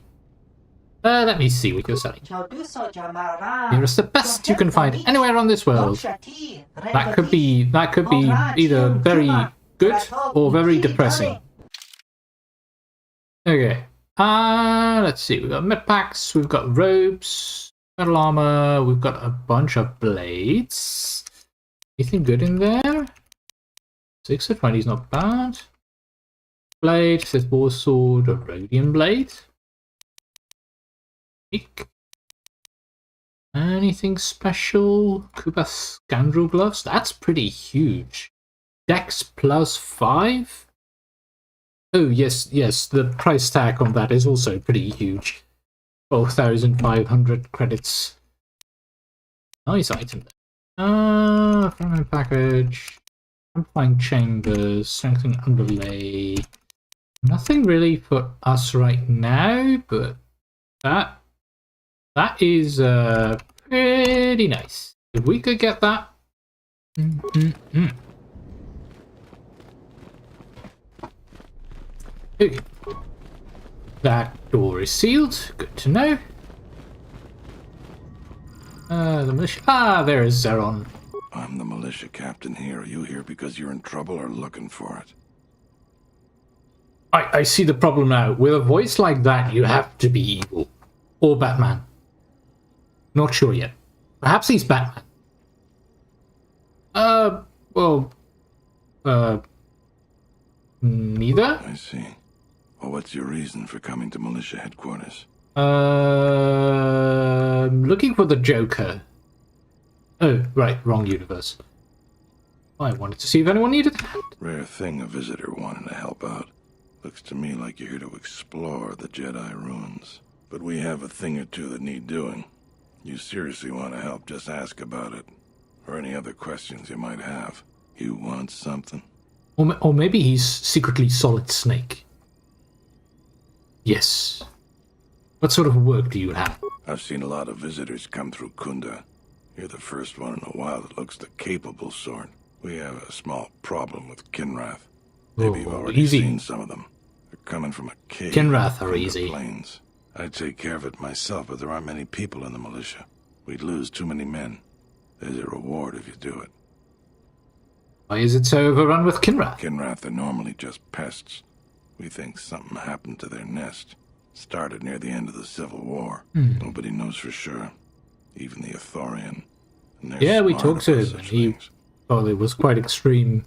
Let me see what you're selling. Here is the best you can find anywhere on this world. That could be either very good or very depressing. Okay. Let's see. We've got med packs, we've got robes, metal armor, we've got a bunch of blades. Anything good in there? 6 of 20 is not bad. Blade, Sith War Sword, a Rhodian blade. Anything special? Kuba Scoundrel gloves? That's pretty huge. Dex plus 5? Oh, yes, the price tag on that is also pretty huge. 12,500 credits. Nice item. Front-end package. Amplifying chambers, strengthening underlay. Nothing really for us right now, but that is pretty nice. If we could get that. Okay. That door is sealed. Good to know. The militia. Ah, there is Zeron. I'm the militia captain here. Are you here because you're in trouble or looking for it? I see the problem now. With a voice like that, you have to be evil. Or Batman. Not sure yet. Perhaps he's Batman. Neither? I see. Well, what's your reason for coming to militia headquarters? Looking for the Joker. Oh, right, wrong universe. I wanted to see if anyone needed that. Rare thing a visitor wanting to help out. Looks to me like you're here to explore the Jedi ruins. But we have a thing or two that need doing. You seriously want to help, just ask about it. Or any other questions you might have. You want something? Or maybe he's secretly Solid Snake. Yes. What sort of work do you have? I've seen a lot of visitors come through Kunda. You're the first one in a while that looks the capable sort. We have a small problem with Kinrath. Maybe you've already seen some of them. They're coming from a cave. Kinrath are easy. Plains. I'd take care of it myself, but there aren't many people in the militia. We'd lose too many men. There's a reward if you do it. Why is it so overrun with Kinrath? Kinrath are normally just pests. We think something happened to their nest. Started near the end of the Civil War. Nobody knows for sure. Even the Ithorian. Yeah, we talked to him, and he thought it was quite extreme.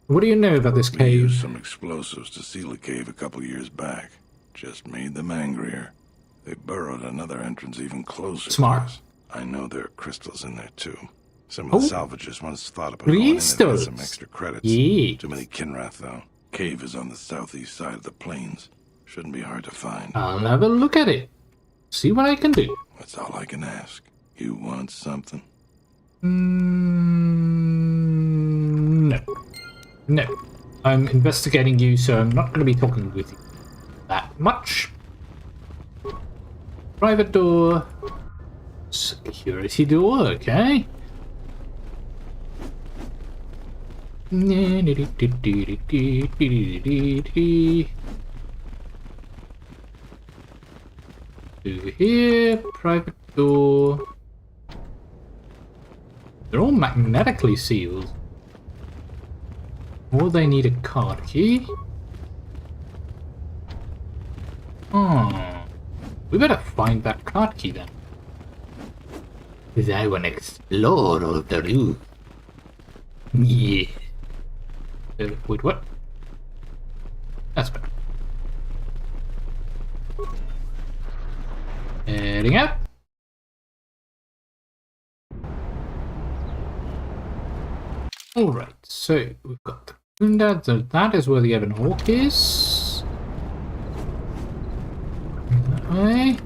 What do you know about this cave? We used some explosives to seal the cave a couple years back. Just made them angrier. They burrowed another entrance even closer. Smart. I know there are crystals in there too. Some of the salvagers once thought about going in and get some extra credits. Too many Kinrath though. Cave is on the southeast side of the plains. Shouldn't be hard to find. I'll have a look at it. See what I can do. That's all I can ask. You want something? No. No. I'm investigating you, so I'm not going to be talking with you that much. Private door. Security door, okay. Over here, private door. They're all magnetically sealed. Or they need a card key. We better find that card key then. Because I want to explore all of the room. Yeah. Wait, what? That's better. Heading up. Alright, so we've got the Kunda, so that is where the Ebon Hawk is. That way.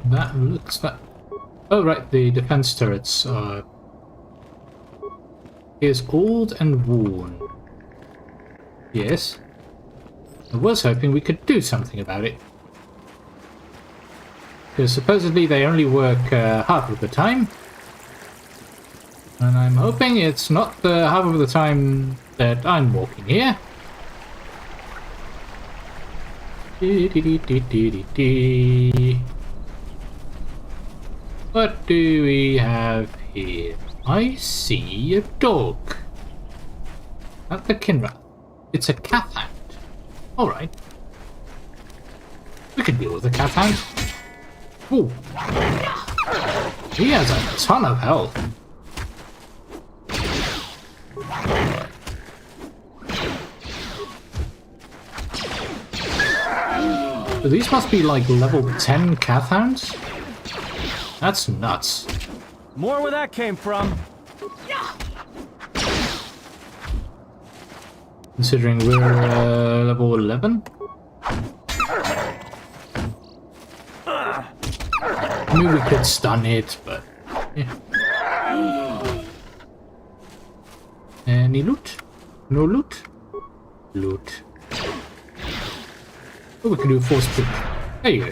That looks like... Oh right, the defense turrets are... is old and worn. Yes. I was hoping we could do something about it. Because supposedly they only work half of the time. And I'm hoping it's not the half of the time that I'm walking here. What do we have here? I see a dog. Not the Kinrath. It's a cat hound. Alright. We can deal with the cat hound. Ooh. He has a ton of health. So these must be like level 10 cat hounds? That's nuts. More where that came from. Considering we're level 11? I mean, we could stun it, but yeah. Any loot? No loot? Loot. Oh, we can do a force push. There you go.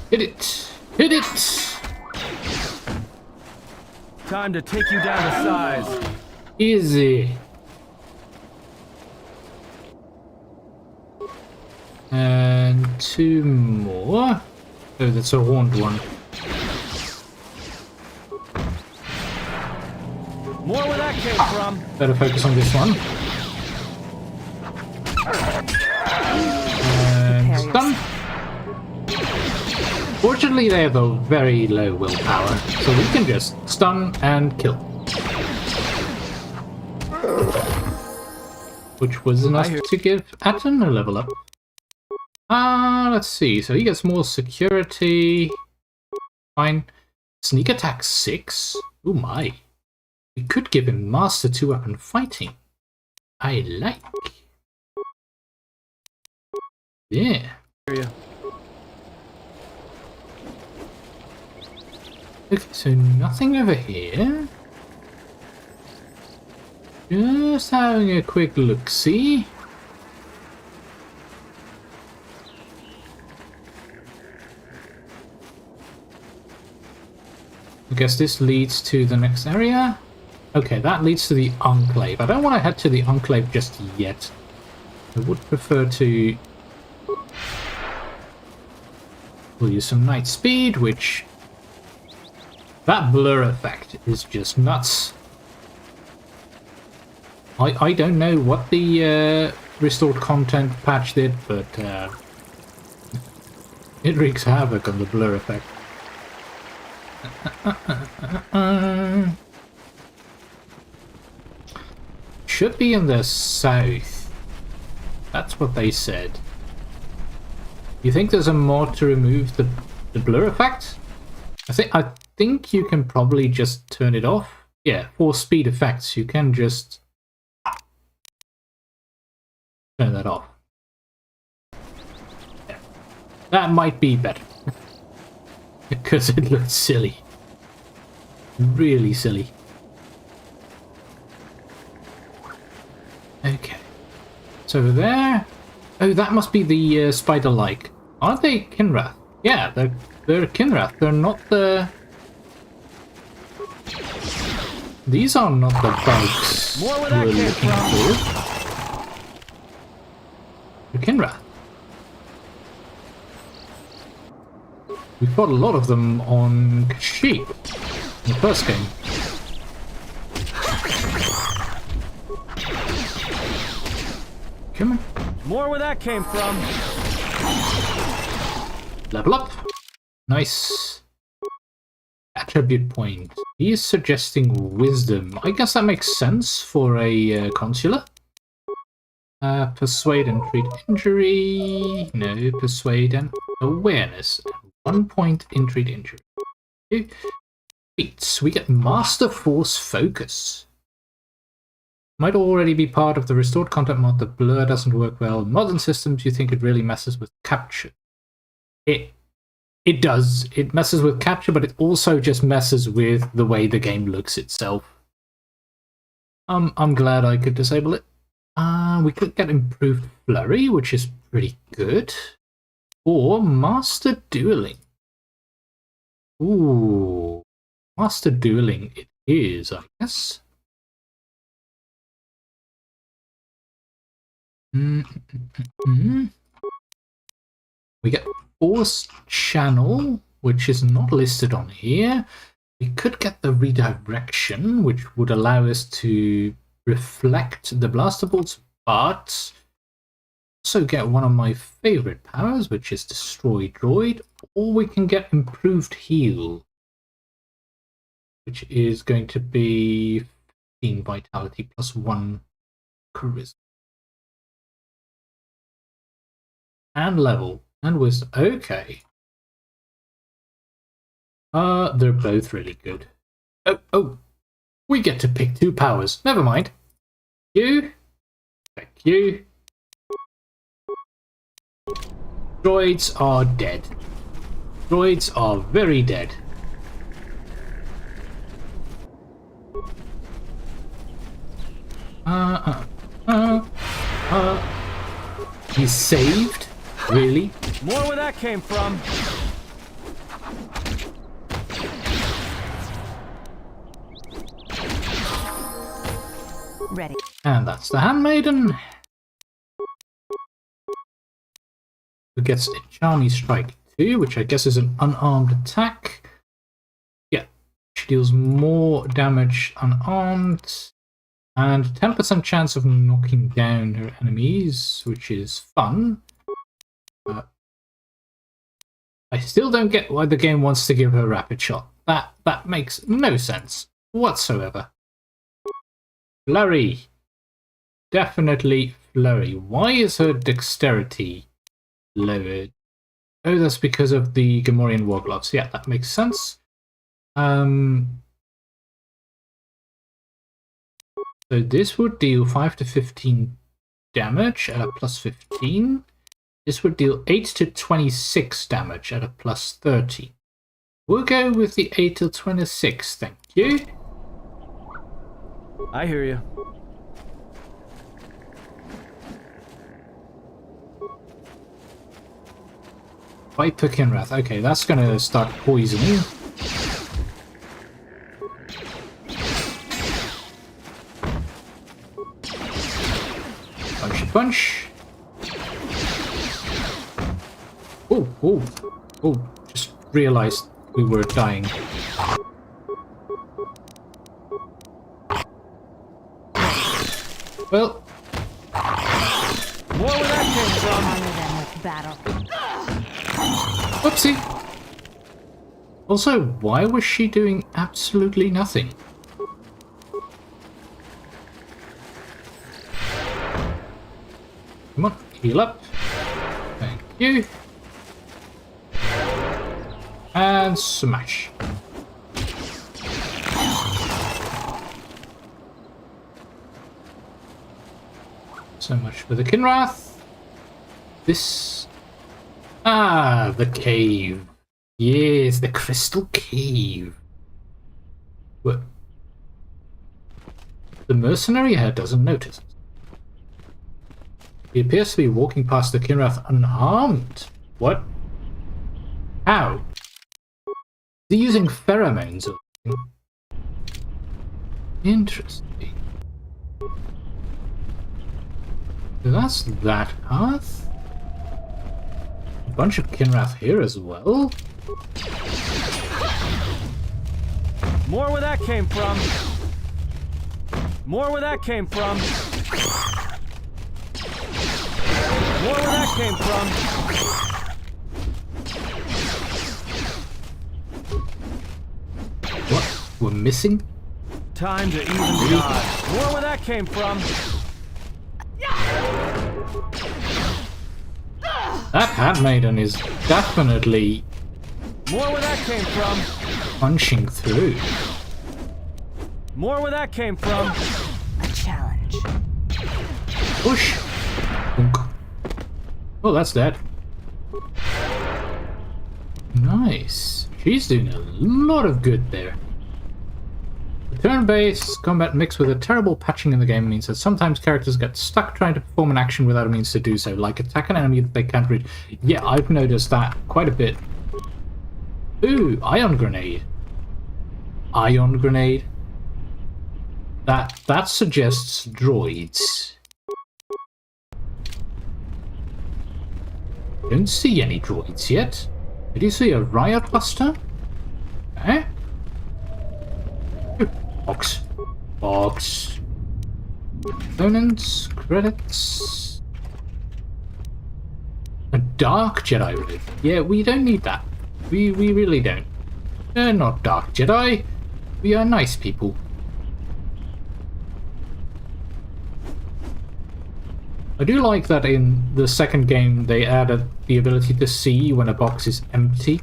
Hit it! Hit it! Time to take you down to size. Easy. And 2 more. Oh, that's a horned one. More where that came from. Better focus on this one. And stun. Fortunately, they have a very low willpower, so we can just stun and kill. Which was enough to give Atton a level up. Let's see. So he gets more security. Fine. Sneak attack 6. Oh my. We could give him Master 2-weapon fighting. I like. Yeah. Okay, so nothing over here. Just having a quick look-see. I guess this leads to the next area. Okay, that leads to the Enclave. I don't want to head to the Enclave just yet. I would prefer to... We'll use some night speed, which... That blur effect is just nuts. I don't know what the restored content patch did, but it wreaks havoc on the blur effect. Should be in the south. That's what they said. You think there's a mod to remove the blur effect? I think you can probably just turn it off. Yeah, for speed effects, you can just turn that off. Yeah. That might be better. Because it looks silly. Really silly. Okay. It's over there. Oh, that must be the spider-like. Aren't they Kinrath? Yeah, they're Kinrath. They're not the... These are not the bugs we're looking for. They're Kinrath. We fought a lot of them on Kashyyyk in the first game. Come on. More where that came from. Level up. Nice. Attribute point. He is suggesting wisdom. I guess that makes sense for a consular. Persuade and treat injury. No, persuade and awareness. 1 point in treat injury. Beats. We get Master Force Focus. Might already be part of the restored content mod. The blur doesn't work well. Modern systems, you think it really messes with capture. It does. It messes with capture, but it also just messes with the way the game looks itself. I'm glad I could disable it. We could get improved flurry, which is pretty good. Or master dueling. Ooh, master dueling it is, I guess. We get Force Channel, which is not listed on here. We could get the redirection, which would allow us to reflect the blaster bolts, but also get one of my favorite powers, which is Destroy Droid, or we can get Improved Heal, which is going to be 15 Vitality plus 1 Charisma. And level. And wisdom. Okay. They're both really good. Oh. We get to pick 2 powers. Never mind. You. Thank you. Droids are dead. Droids are very dead. He's saved? Really? More where that came from. Ready. And that's the Handmaiden. Who gets a Charmy Strike 2, which I guess is an unarmed attack. Yeah, she deals more damage unarmed. And 10% chance of knocking down her enemies, which is fun. I still don't get why the game wants to give her Rapid Shot. That makes no sense whatsoever. Flurry. Definitely Flurry. Why is her Dexterity lowered? Oh, that's because of the Gamorrean War Gloves. Yeah, that makes sense. So this would deal 5 to 15 damage at a plus 15. This would deal 8 to 26 damage at a plus 30. We'll go with the 8 to 26, thank you. I hear you. Viper Kinrath. Okay, that's gonna start poisoning. Punchy punch. Oh, just realized we were dying. Well, more where that came from. Whoopsie. Also, why was she doing absolutely nothing? Come on, heal up. Thank you. And smash. So much for the Kinrath. This... Ah, the cave. Yes, the crystal cave. What? The mercenary here doesn't notice. He appears to be walking past the Kinrath unharmed. What? How? Is he using pheromones or something? Interesting. So that's that path. A bunch of Kinrath here as well. More where that came from. More where that came from. More where that came from. What? We're missing? Time to even die. More where that came from. That Handmaiden is definitely more where that came from. Punching through. More where that came from. A challenge. Push. Oh, that's dead. Nice. She's doing a lot of good there. Turn-based combat mixed with a terrible patching in the game means that sometimes characters get stuck trying to perform an action without a means to do so, like attack an enemy that they can't reach. Yeah, I've noticed that quite a bit. Ooh, ion grenade. Ion grenade. That suggests droids. Don't see any droids yet. Did you see a riot buster? Eh? Box. Box. Components. Credits. A dark Jedi relic. Yeah, we don't need that. We really don't. They're not dark Jedi. We are nice people. I do like that in the second game they added the ability to see when a box is empty.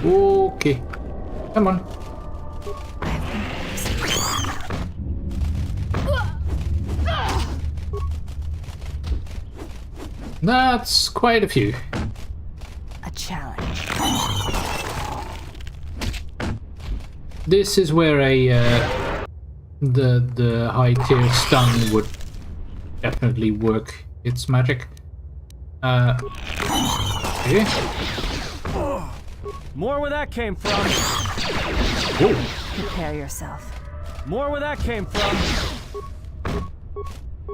Okay. Come on. That's quite a few. A challenge. This is where the high tier stun would definitely work its magic. Okay. More where that came from. Whoa. Prepare yourself. More where that came from.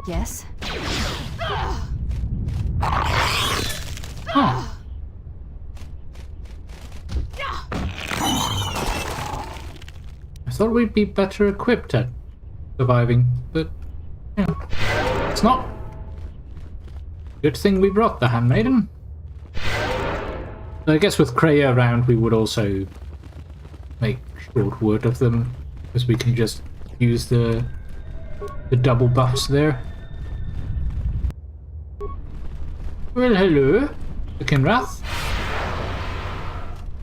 Yes? Huh. I thought we'd be better equipped at surviving, but yeah, it's not. Good thing we brought the handmaiden. I guess with Kreia around, we would also make short work of them, because we can just use the double buffs there. Well, hello, Kinrath.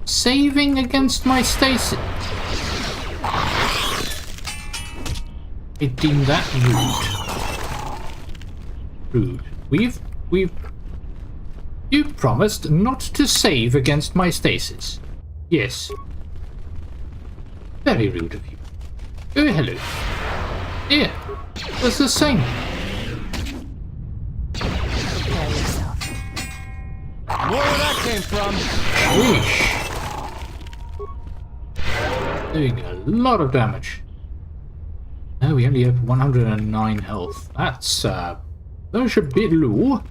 Saving against my stasis. I deem that rude. Rude. You promised not to save against my stasis. Yes. Very rude of you. Oh, hello. Yeah, that's the same. More where that came from. Sheesh. Doing a lot of damage. Oh, we only have 109 health. That's a bit low.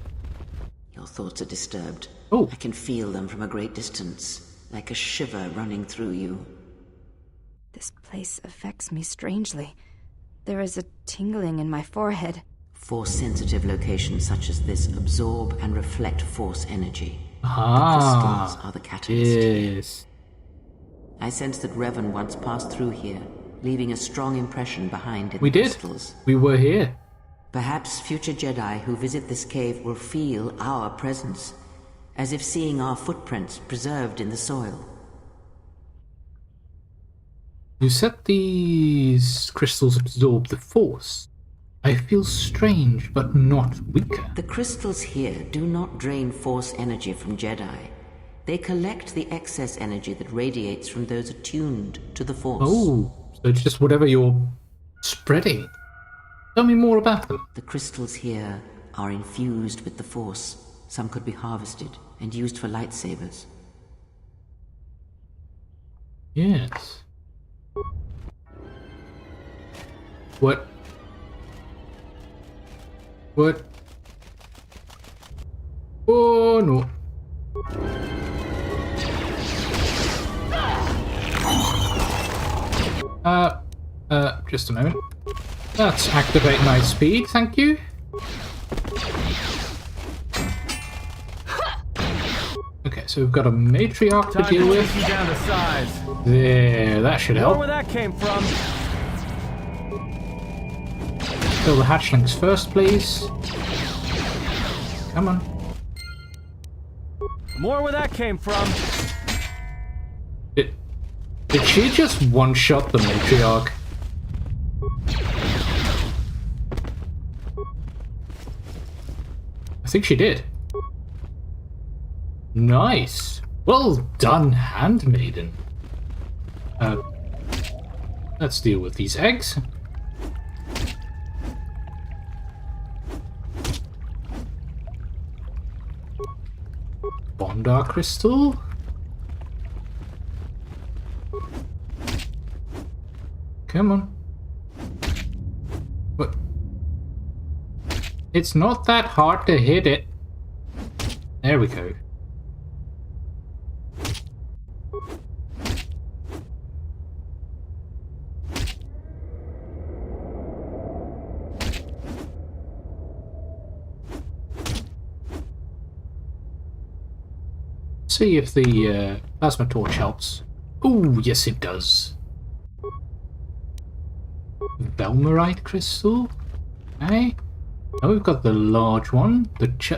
Your thoughts are disturbed. Oh. I can feel them from a great distance, like a shiver running through you. This place affects me strangely. There is a tingling in my forehead. Force-sensitive locations such as this absorb and reflect force energy. Ah, the crystals are the catalyst. Yes. I sense that Revan once passed through here, leaving a strong impression behind in We the did. crystals. We were here. Perhaps future Jedi who visit this cave will feel our presence, as if seeing our footprints preserved in the soil. You said these crystals absorb the Force. I feel strange, but not weaker. The crystals here do not drain Force energy from Jedi. They collect the excess energy that radiates from those attuned to the Force. Oh, so it's just whatever you're spreading. Tell me more about them. The crystals here are infused with the Force. Some could be harvested and used for lightsabers. Yes. What? What? Oh no. Just a moment. Let's activate night speed, thank you. Okay, so we've got a matriarch to deal with. You down to size. There, that should help. Where that came from. Kill the hatchlings first, please. Come on. More where that came from. Did she just one-shot the matriarch? I think she did. Nice. Well done, handmaiden. Let's deal with these eggs. Bondar crystal. Come on. What? It's not that hard to hit it. There we go. See if the plasma torch helps. Oh, yes it does. Velmarite crystal. Okay. Now we've got the large one. It's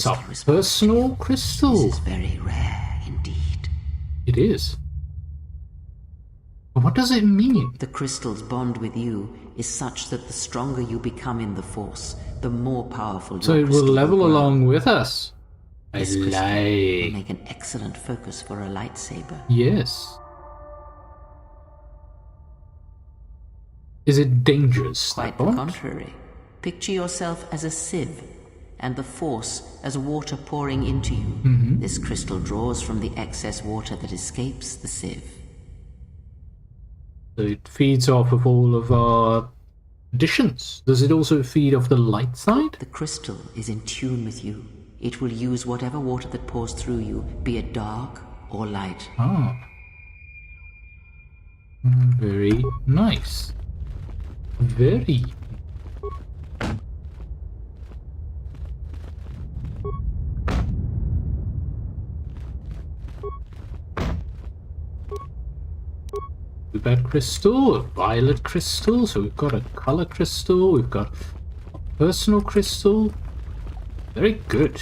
a personal crystal. This is very rare indeed. It is. But what does it mean? The crystals bond with you is such that the stronger you become in the Force, the more powerful So your it will crystal level grow. along with us. I This crystal will lie. make an excellent focus for a lightsaber. Yes. Is it dangerous? Quite the contrary. Picture yourself as a sieve, and the Force as water pouring into you. Mhm. This crystal draws from the excess water that escapes the sieve. So it feeds off of all of our additions. Does it also feed off the light side? The crystal is in tune with you. It will use whatever water that pours through you, be it dark or light. Ah. Very nice. Very. Bluebird crystal, a violet crystal, so we've got a color crystal, we've got a personal crystal. Very good.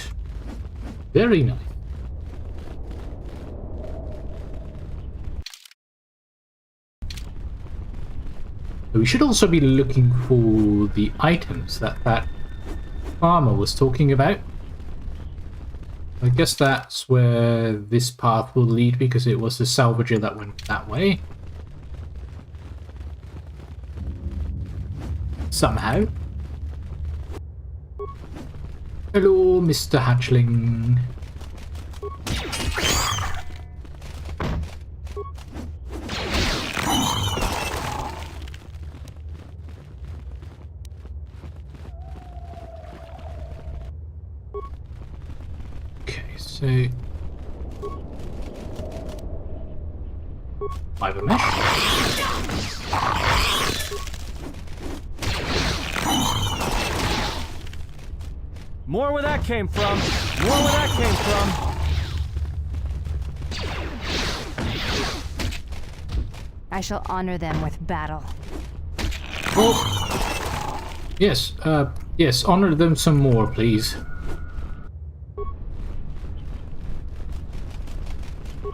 Very nice. We should also be looking for the items that farmer was talking about. I guess that's where this path will lead, because it was the salvager that went that way. Somehow. Hello, Mr. Hatchling. So, fiber mesh. More where that came from. More where that came from. I shall honor them with battle. Oh, yes, yes, honor them some more, please.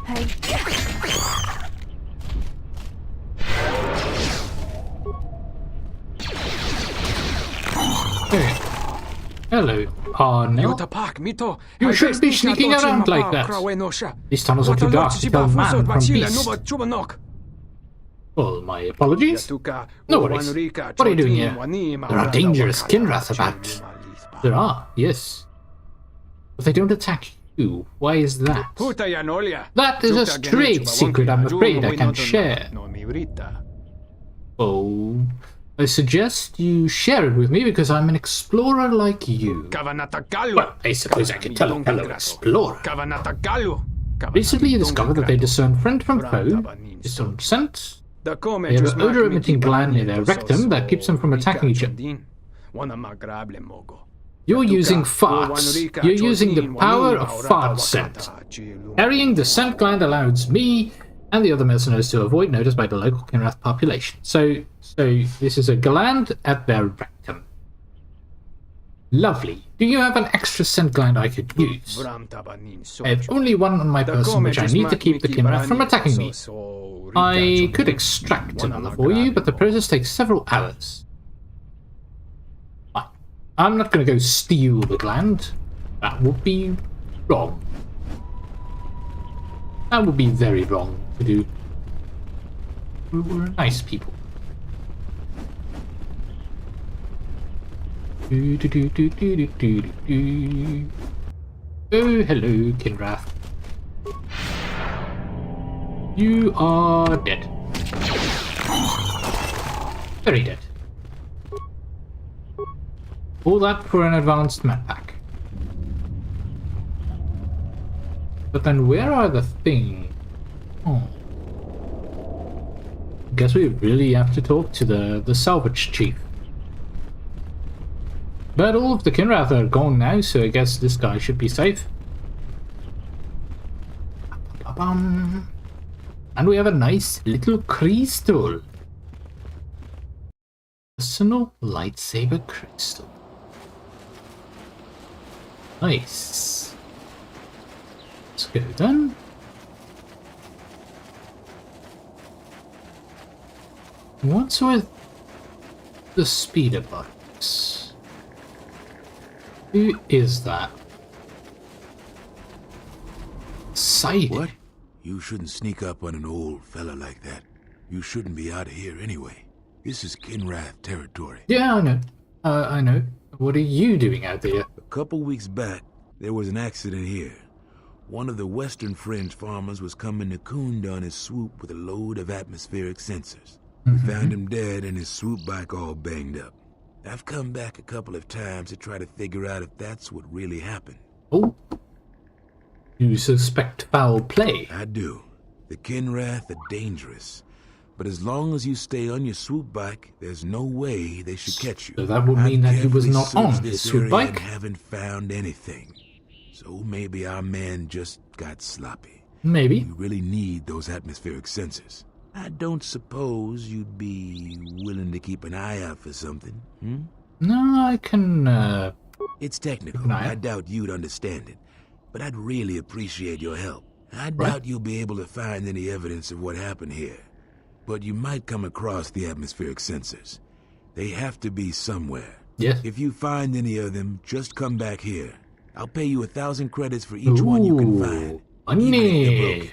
Hey. Hey. Hello, Arnell. You shouldn't be sneaking around like that. These tunnels are too dark to tell man from beast. Well, my apologies. No worries. What are you doing here? There are dangerous Kinrath about. There are, yes. But they don't attack you. Why is that? That is a trade secret I'm afraid I can't share. Oh, I suggest you share it with me because I'm an explorer like you. Well, I suppose I could tell a fellow explorer. Recently you discovered that they discern friend from foe, discern scent. They have an odor-emitting gland in their rectum that keeps them from attacking each other. You're using farts. You're using the power of fart scent. Carrying the scent gland allows me and the other mercenaries to avoid notice by the local Kinrath population. So this is a gland at their rectum. Lovely. Do you have an extra scent gland I could use? I have only one on my person, which I need to keep the Kinrath from attacking me. I could extract another for you, but the process takes several hours. I'm not going to go steal the gland. That would be wrong. That would be very wrong to do. We're nice people. Oh, hello, Kinrath. You are dead. Very dead. All that for an advanced map pack. But then where are the things? Oh. Guess we really have to talk to the salvage chief. But all of the Kinrath are gone now, so I guess this guy should be safe. And we have a nice little crystal. Personal lightsaber crystal. Nice. Let's go then. What's with the speeder bikes. Who is that? Side. What? You shouldn't sneak up on an old fella like that. You shouldn't be out of here anyway. This is Kinrath territory. Yeah, I know. I know. What are you doing out there? A couple weeks back, there was an accident here. One of the Western Fringe farmers was coming to Kunda on his swoop with a load of atmospheric sensors. We found him dead and his swoop bike all banged up. I've come back a couple of times to try to figure out if that's what really happened. Oh. You suspect foul play? I do. The Kinrath are dangerous. But as long as you stay on your swoop bike, there's no way they should catch you. So that would mean that he was not on his swoop bike? And haven't found anything. So maybe our man just got sloppy. Maybe. We really need those atmospheric sensors. I don't suppose you'd be willing to keep an eye out for something, hmm? No, I can, It's technical. I doubt you'd understand it. But I'd really appreciate your help. I doubt you'll be able to find any evidence of what happened here. But you might come across the atmospheric sensors. They have to be somewhere. Yes. If you find any of them, just come back here. I'll pay you 1,000 credits for each one you can find. Money!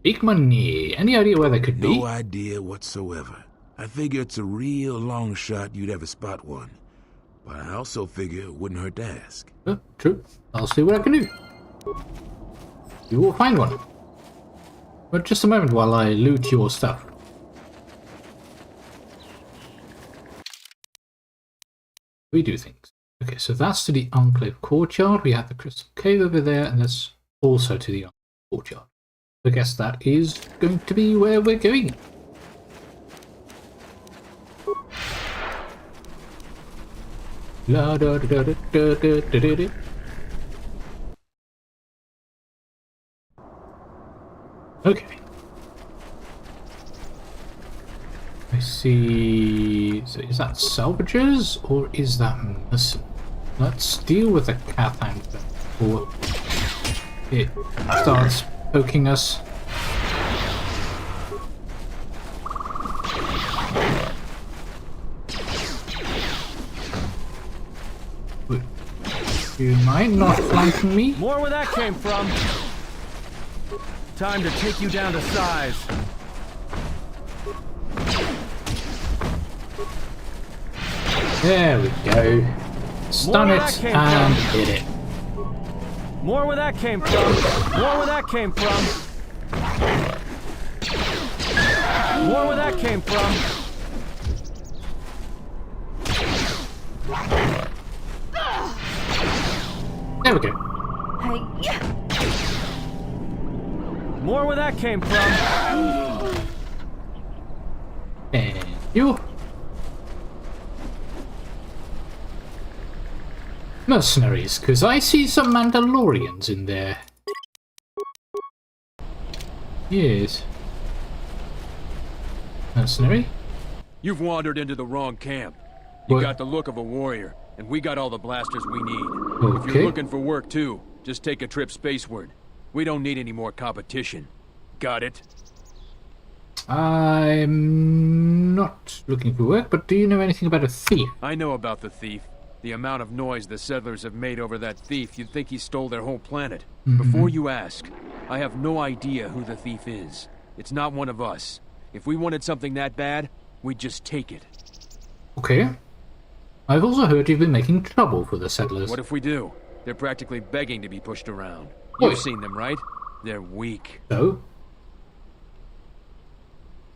Big money. Any idea where they could be? No idea whatsoever. I figure it's a real long shot you'd ever spot one. But I also figure it wouldn't hurt to ask. True. I'll see what I can do. You will find one. But just a moment while I loot your stuff. We do things. Okay, so that's to the Enclave Courtyard. We have the Crystal Cave over there, and that's also to the Enclave Courtyard. I guess that is going to be where we're going. La da da da da da da da da. Okay. I see. So is that salvagers or is that mercy? Let's deal with the cat hand before it starts poking us. You mind not flanking me? More where that came from. Time to take you down to size. There we go. Stun it and hit it. More where that came from. More where that came from. More where that came from. There we go. More where that came from. And you. Mercenaries, because I see some Mandalorians in there. Yes. Mercenary? You've wandered into the wrong camp. You got the look of a warrior, and we got all the blasters we need. If you're looking for work too, just take a trip spaceward. We don't need any more competition. Got it? I'm not looking for work, but do you know anything about a thief? I know about the thief. The amount of noise the settlers have made over that thief, you'd think he stole their whole planet. Before you ask, I have no idea who the thief is. It's not one of us. If we wanted something that bad, we'd just take it. Okay. I've also heard you've been making trouble for the settlers. What if we do? They're practically begging to be pushed around. You've seen them, right? They're weak. So?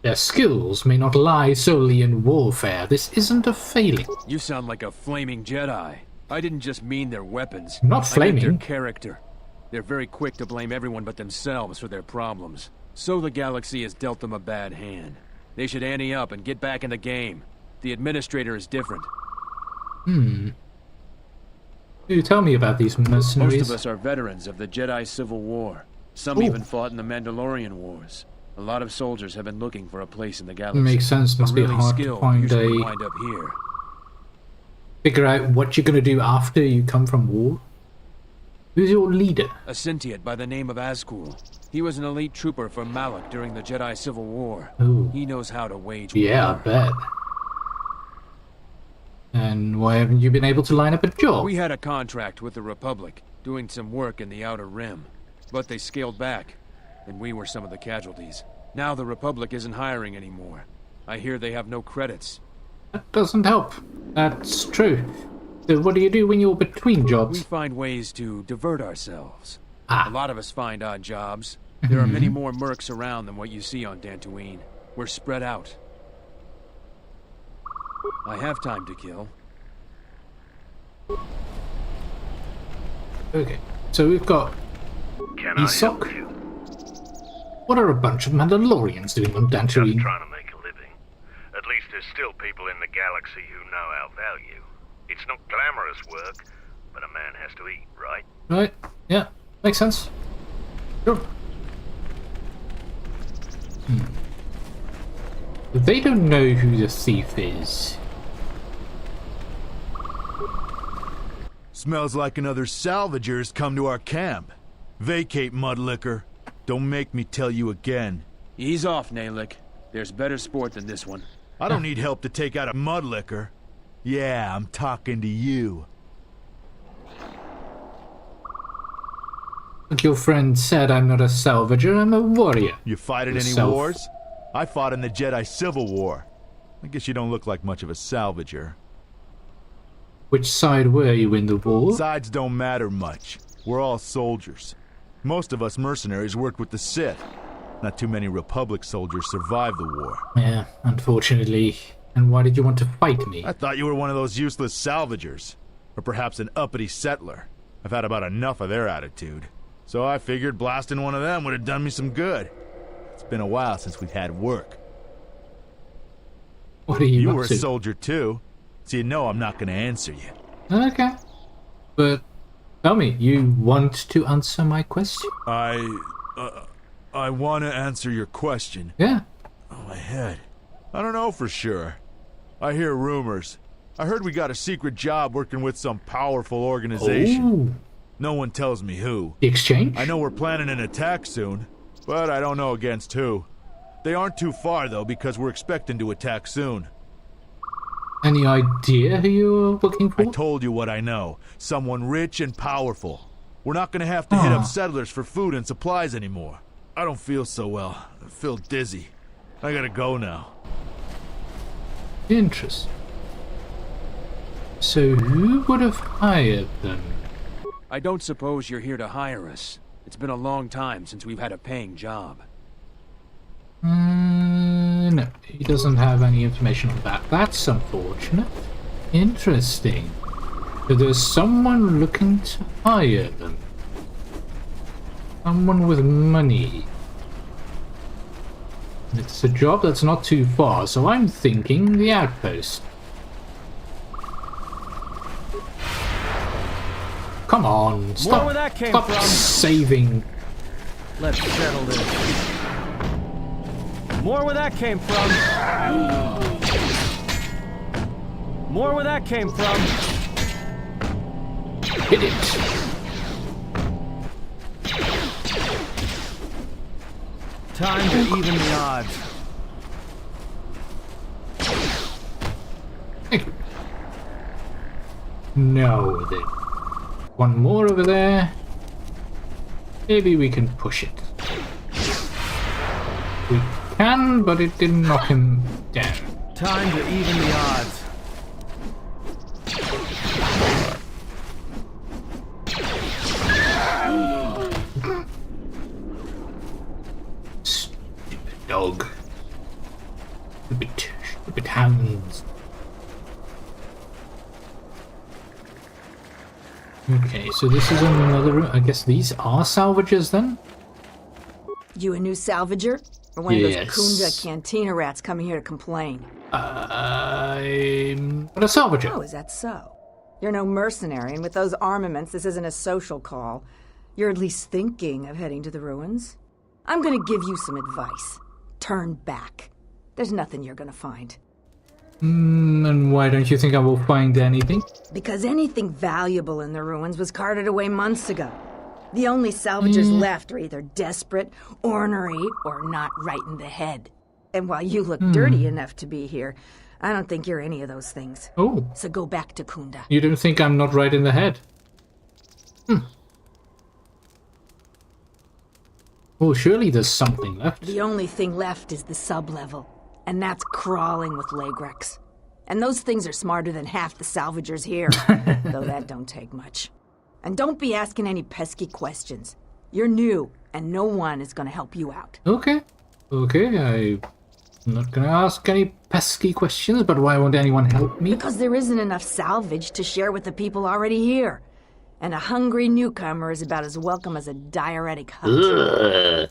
Their skills may not lie solely in warfare. This isn't a failing. You sound like a flaming Jedi. I didn't just mean their weapons. Not flaming. I meant their character. They're very quick to blame everyone but themselves for their problems. So the galaxy has dealt them a bad hand. They should ante up and get back in the game. The administrator is different. You tell me about these mercenaries. Most of us are veterans of the Jedi Civil War. Some even fought in the Mandalorian Wars. A lot of soldiers have been looking for a place in the galaxy. Makes sense. Must be hard to find a... wind up here. Figure out what you're going to do after you come from war. Who's your leader? A Sentient by the name of Azkul. He was an elite trooper for Malak during the Jedi Civil War. He knows how to wage war. Yeah, I bet. He knows how to wage war. Who's your leader? A Sentient by the name of Azkul. He was an elite trooper for Malak during the Jedi Civil War. He knows how to wage war. He knows how to wage war. Yeah, I bet. And why haven't you been able to line up a job? We had a contract with the Republic, doing some work in the Outer Rim. But they scaled back, and we were some of the casualties. Now the Republic isn't hiring anymore. I hear they have no credits. That doesn't help. That's true. So what do you do when you're between jobs? We find ways to divert ourselves. Ah. A lot of us find odd jobs. There are many more mercs around than what you see on Dantooine. We're spread out. I have time to kill. Okay, so we've got Isok. What are a bunch of Mandalorians doing on Dantooine? Just trying to make a living. At least there's still people in the galaxy who know our value. It's not glamorous work, but a man has to eat, right? Right, yeah, makes sense. Sure. They don't know who the thief is. Smells like another salvager's come to our camp. Vacate, Mudlicker. Don't make me tell you again. Ease off, Nalick. There's better sport than this one. I don't need help to take out a Mudlicker. Yeah, I'm talking to you. Like your friend said, I'm not a salvager, I'm a warrior. You fight at any Yourself. wars? I fought in the Jedi Civil War. I guess you don't look like much of a salvager. Which side were you in the war? Sides don't matter much. We're all soldiers. Most of us mercenaries worked with the Sith. Not too many Republic soldiers survived the war. Yeah, unfortunately. And why did you want to fight me? I thought you were one of those useless salvagers. Or perhaps an uppity settler. I've had about enough of their attitude. So I figured blasting one of them would have done me some good. It's been a while since we've had work. What are you You were up a to? soldier too, so you know I'm not going to answer you. Okay. But tell me, you want to answer my question? I want to answer your question. Yeah. Oh, my head. I don't know for sure. I hear rumors. I heard we got a secret job working with some powerful organization. Ooh. No one tells me who. The exchange? I know we're planning an attack soon, but I don't know against who. They aren't too far, though, because we're expecting to attack soon. Any idea who you're looking for? I told you what I know. Someone rich and powerful. We're not going to have to hit up settlers for food and supplies anymore. I don't feel so well. I feel dizzy. I gotta go now. Interesting. So who would have hired them? I don't suppose you're here to hire us. It's been a long time since we've had a paying job. No, he doesn't have any information on that. That's unfortunate. Interesting. So there's someone looking to hire them. Someone with money. It's a job that's not too far, so I'm thinking the outpost. Come on, stop, where that came stop from. saving. Let's settle this. More where that came from. More where that came from. Hit it. Time to even the odds. Thank you. No, then. One more over there. Maybe we can push it. We can, but it didn't knock him down. Time to even the odds. Stupid dog. Stupid hounds. Okay, so this is another room. I guess these are salvagers then? You a new salvager? Or one of Yes. those Kunda cantina rats coming here to complain? I'm not a salvager. Oh, is that so? You're no mercenary, and with those armaments, this isn't a social call. You're at least thinking of heading to the ruins. I'm gonna give you some advice. Turn back. There's nothing you're gonna find. And why don't you think I will find anything? Because anything valuable in the ruins was carted away months ago. The only salvagers left are either desperate, ornery, or not right in the head. And while you look dirty enough to be here, I don't think you're any of those things. Oh. So go back to Kunda. You don't think I'm not right in the head? Oh, surely there's something left. The only thing left is the sub-level, and that's crawling with Lagrex. And those things are smarter than half the salvagers here, though that don't take much. And don't be asking any pesky questions. You're new, and no one is gonna help you out. Okay. I'm not gonna ask any pesky questions, but why won't anyone help me? Because there isn't enough salvage to share with the people already here. And a hungry newcomer is about as welcome as a diuretic hut.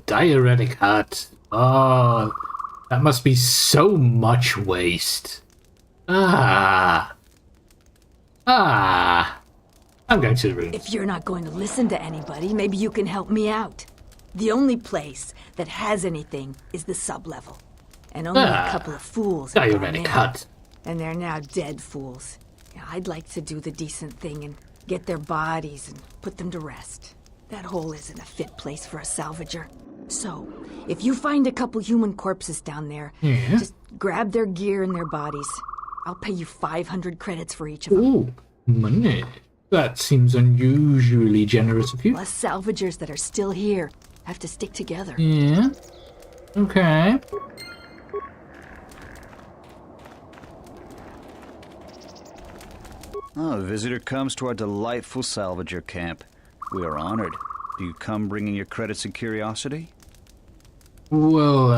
Diuretic hut. Oh, that must be so much waste. I'm going to the room. If you're not going to listen to anybody, maybe you can help me out. The only place that has anything is the sub-level. And only a couple of fools have gone Diuretic in. hut. And they're now dead fools. I'd like to do the decent thing and get their bodies and put them to rest. That hole isn't a fit place for a salvager. So, if you find a couple human corpses down there, just grab their gear and their bodies. I'll pay you 500 credits for each of them. Ooh, money. That seems unusually generous of you. Us salvagers that are still here have to stick together. Yeah. Okay. Oh, a visitor comes to our delightful salvager camp. We are honored. Do you come bringing your credits and curiosity? Well,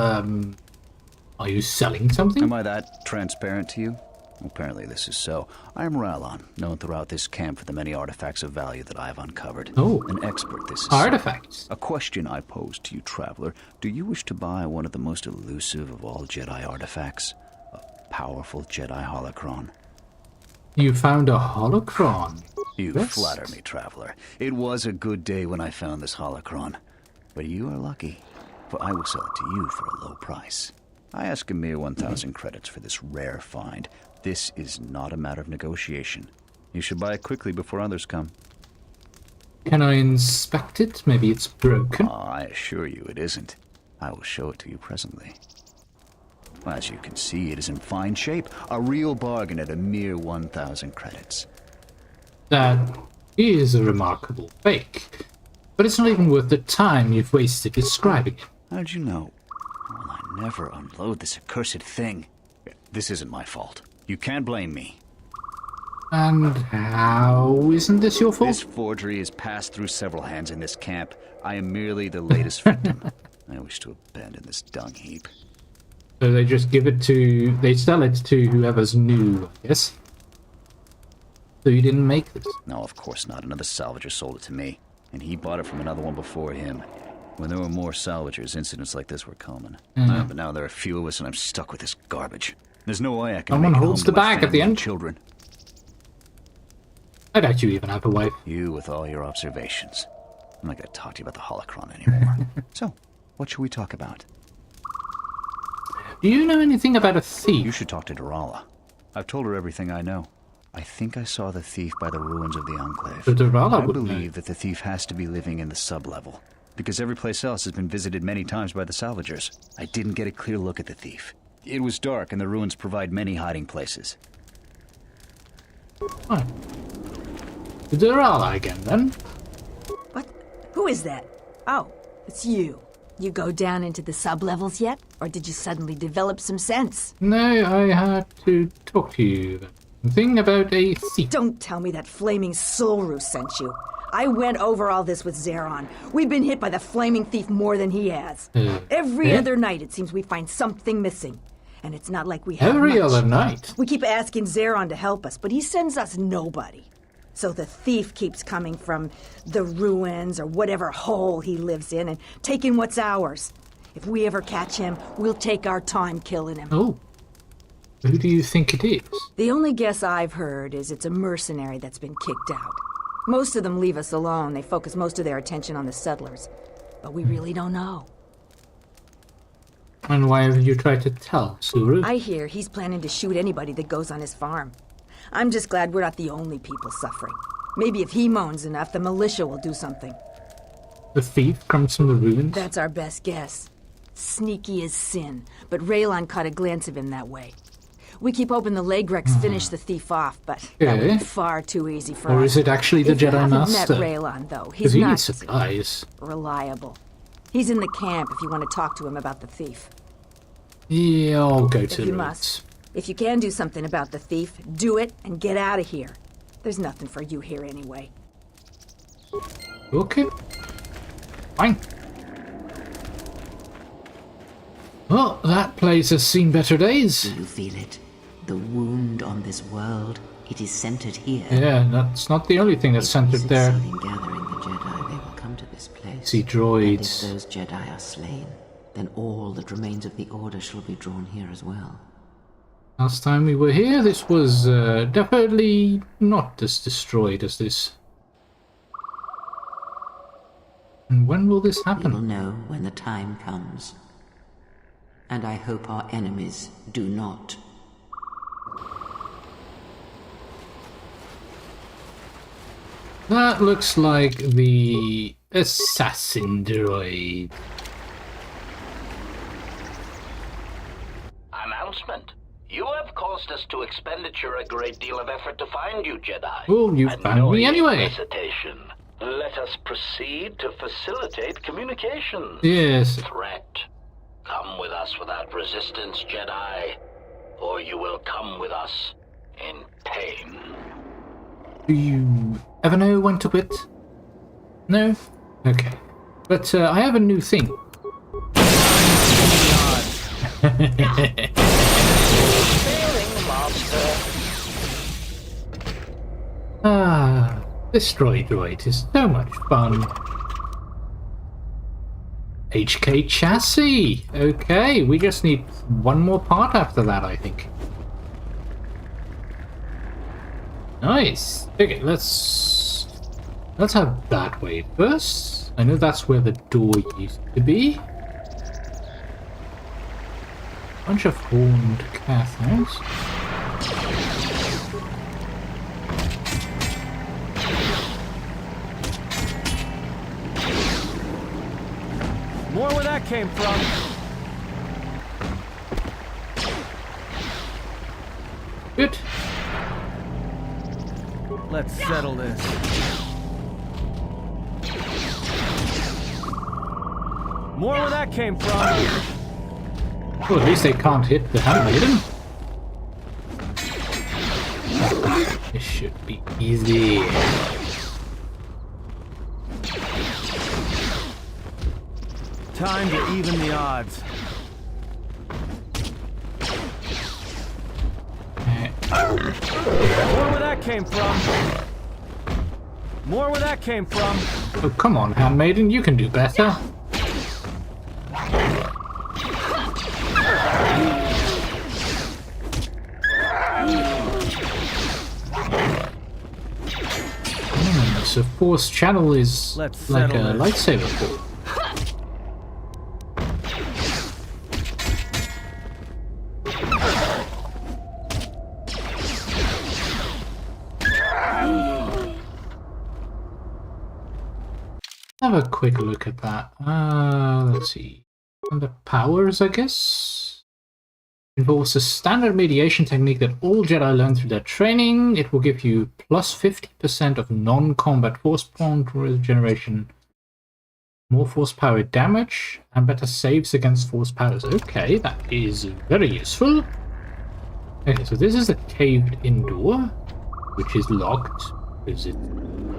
are you selling something? Am I that transparent to you? Apparently this is so. I am Ralon, known throughout this camp for the many artifacts of value that I have uncovered. Oh. An expert, this is. Artifacts? A question I pose to you, traveler. Do you wish to buy one of the most elusive of all Jedi artifacts? A powerful Jedi holocron. You found a holocron? You flatter me, traveler. It was a good day when I found this holocron. But you are lucky, for I will sell it to you for a low price. I ask a mere 1,000 credits for this rare find. This is not a matter of negotiation. You should buy it quickly before others come. Can I inspect it? Maybe it's broken. I assure you it isn't. I will show it to you presently. As you can see, it is in fine shape. A real bargain at a mere 1,000 credits. That is a remarkable fake. But it's not even worth the time you've wasted describing it. How did you know? Well, I never unload this accursed thing. This isn't my fault. You can't blame me. And how isn't this your fault? This forgery has passed through several hands in this camp. I am merely the latest victim. I wish to abandon this dung heap. So they just they sell it to whoever's new, I guess. So you didn't make this? No, of course not. Another salvager sold it to me, and he bought it from another one before him. When there were more salvagers, incidents like this were common. But now there are few of us, and I'm stuck with this garbage. There's no way I can Someone make it holds home the to my bag at the family and end. children. I doubt you even have a wife. You with all your observations. I'm not going to talk to you about the holocron anymore. So, what should we talk about? Do you know anything about a thief? You should talk to Durala. I've told her everything I know. I think I saw the thief by the ruins of the Enclave. So Durala I would believe that the thief has to be living in the sub-level, because every place else has been visited many times by the salvagers. I didn't get a clear look at the thief. It was dark, and the ruins provide many hiding places. Right. Durala again, then? What? Who is that? Oh, it's you. You go down into the sub-levels yet? Or did you suddenly develop some sense? No, I had to talk to you. Thing about a thief. Don't tell me that flaming Solru sent you. I went over all this with Zeron. We've been hit by the flaming thief more than he has. Every other night it seems we find something missing. And it's not like we have Every much. other night? We keep asking Zeron to help us, but he sends us nobody. So the thief keeps coming from the ruins or whatever hole he lives in and taking what's ours. If we ever catch him, we'll take our time killing him. Oh. Who do you think it is? The only guess I've heard is it's a mercenary that's been kicked out. Most of them leave us alone. They focus most of their attention on the settlers. But we really don't know. And why haven't you tried to tell Suru? I hear he's planning to shoot anybody that goes on his farm. I'm just glad we're not the only people suffering. Maybe if he moans enough, the militia will do something. The thief comes from the ruins? That's our best guess. Sneaky as sin, but Raylon caught a glance of him that way. We keep hoping the Legrex finish the thief off, but that would be far too easy for us. Or is it actually the Jedi Master? Met Raylon, though. Because He's he not needs supplies. reliable. He's in the camp if you want to talk to him about the thief. Yeah, I'll go to If the you ruins. must. If you can do something about the thief, do it and get out of here. There's nothing for you here anyway. Okay. Fine. Well, that place has seen better days. Do you feel it? The wound on this world, it is centered here. Yeah, that's not the only thing that's centered there. In gathering the Jedi, they will come to this place. See droids. And if those Jedi are slain, then all that remains of the Order shall be drawn here as well. Last time we were here, this was definitely not as destroyed as this. And when will this happen? We will know when the time comes. And I hope our enemies do not. That looks like the assassin droid. Announcement. You have caused us to expenditure a great deal of effort to find you, Jedi. Well, you found me anyway. Hesitation. Let us proceed to facilitate communications. Yes. Threat. Come with us without resistance, Jedi, or you will come with us in pain. Do you ever know when to quit? No? Okay. But I have a new thing. Destroy droid is so much fun. HK chassis! Okay, we just need one more part after that, I think. Nice! Okay, let's have that way first. I know that's where the door used to be. Bunch of horned cathounds. More where that came from. Good. Let's settle this. More where that came from. Well, at least they can't hit the handmaiden. This should be easy. Time to even the odds. More where that came from. More where that came from. Oh, come on, handmaiden, you can do better. So force channel is like a lightsaber port. Have a quick look at that. Let's see. Under powers, I guess. Involves a standard mediation technique that all Jedi learn through their training. It will give you plus 50% of non-combat force point regeneration, more force power damage, and better saves against force powers. Okay, that is very useful. Okay, so this is a caved-in door, which is locked because it's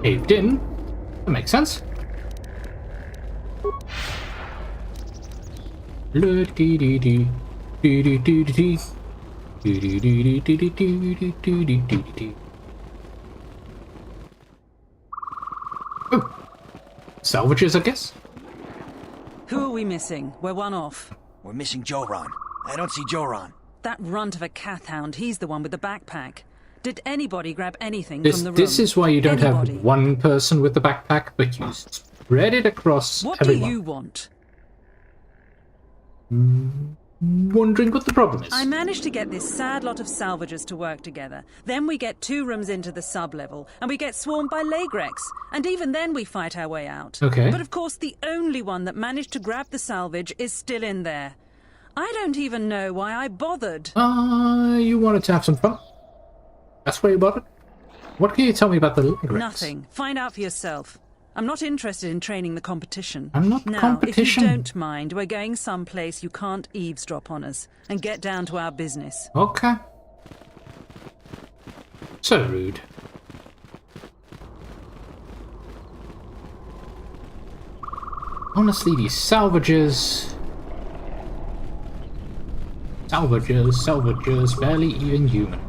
caved in. That makes sense. Oh, salvages, I guess. Who are we missing? We're one off. We're missing Joran. I don't see Joran. That runt of a cathound, he's the one with the backpack. Did anybody grab anything from the room? This is why you don't have one person with the backpack, but you spread it across what everyone. What do you want? wondering what the problem is. I managed to get this sad lot of salvagers to work together. Then we get 2 rooms into the sub-level, and we get swarmed by Lagrex. And even then we fight our way out. Okay. But of course the only one that managed to grab the salvage is still in there. I don't even know why I bothered. You wanted to have some fun? That's why you bothered? What can you tell me about the Lagrex? Nothing. Find out for yourself. I'm not interested in training the competition. I'm not now, competition. If you don't mind, we're going someplace you can't eavesdrop on us and get down to our business. Okay. So rude. Honestly, these salvagers, barely even human.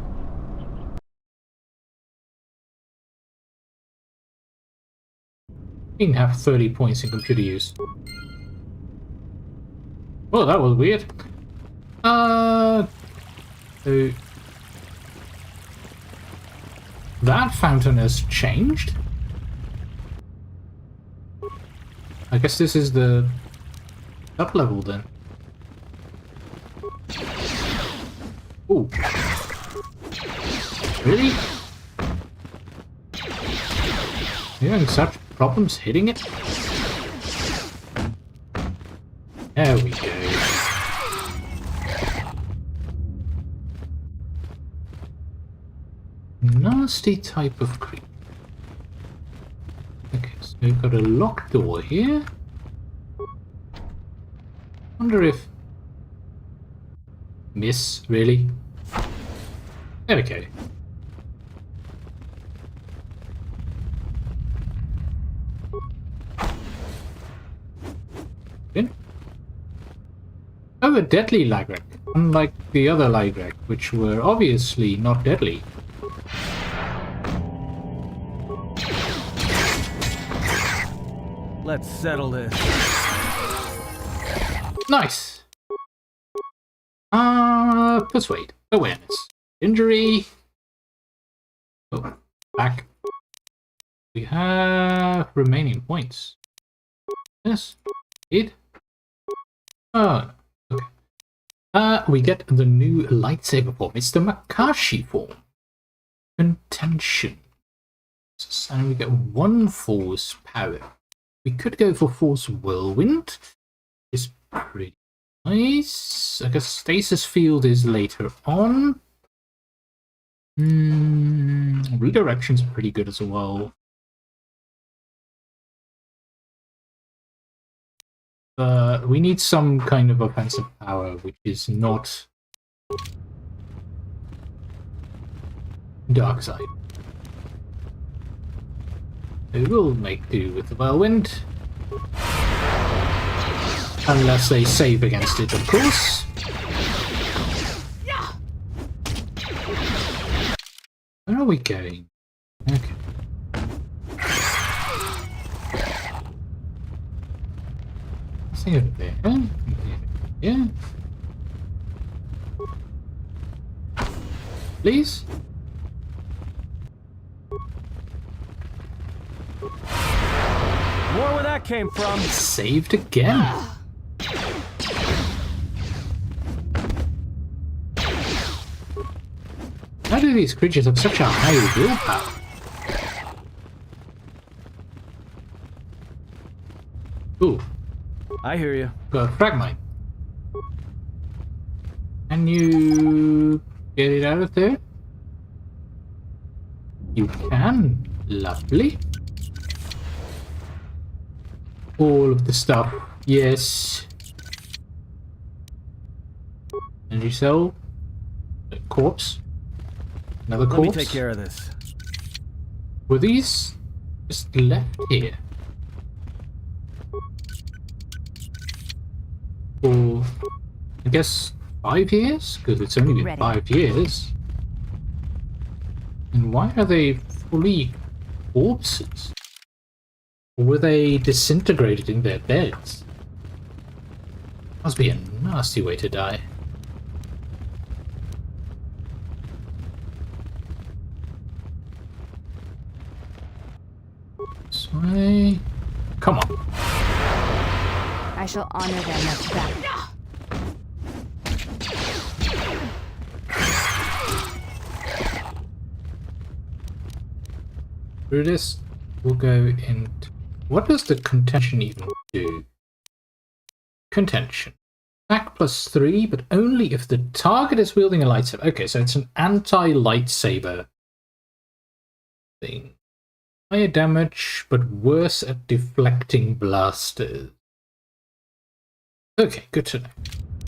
Didn't have 30 points in computer use. Well, that was weird. So that fountain has changed. I guess this is the up level then. Ooh. Really? You're having such problems hitting it? There we go. Nasty type of creep. Okay, so we've got a locked door here. Wonder if... Miss, really? There we go. Oh, a deadly Lagrek, unlike the other Lagrek, which were obviously not deadly. Let's settle this. Nice. Persuade. Awareness. Injury. Oh, back. We have remaining points. Yes. Indeed. Oh. We get the new lightsaber form. It's the Makashi form. Contention. And we get 1 force power. We could go for force whirlwind. It's pretty nice. I guess stasis field is later on. Redirection's pretty good as well. We need some kind of offensive power, which is not dark side. We will make do with the whirlwind, unless they save against it, of course. Where are we going? Okay. See over there. Yeah. Please. More where that came from. Saved again. How do these creatures have such a high willpower? Ooh. I hear you. Got a fragmite. Can you get it out of there? You can. Lovely. All of the stuff. Yes. Energy cell. A corpse. Another corpse. Let me take care of this. Were these just left here? For, I guess, 5 years? Because it's only been 5 years. And why are they fully corpses? Or were they disintegrated in their beds? Must be a nasty way to die. This way. Come on. I shall honor them with that. through this. We'll go into... What does the contention even do? Contention. Attack +3, but only if the target is wielding a lightsaber. Okay, so it's an anti-lightsaber thing. Higher damage, but worse at deflecting blasters. Okay, good to know.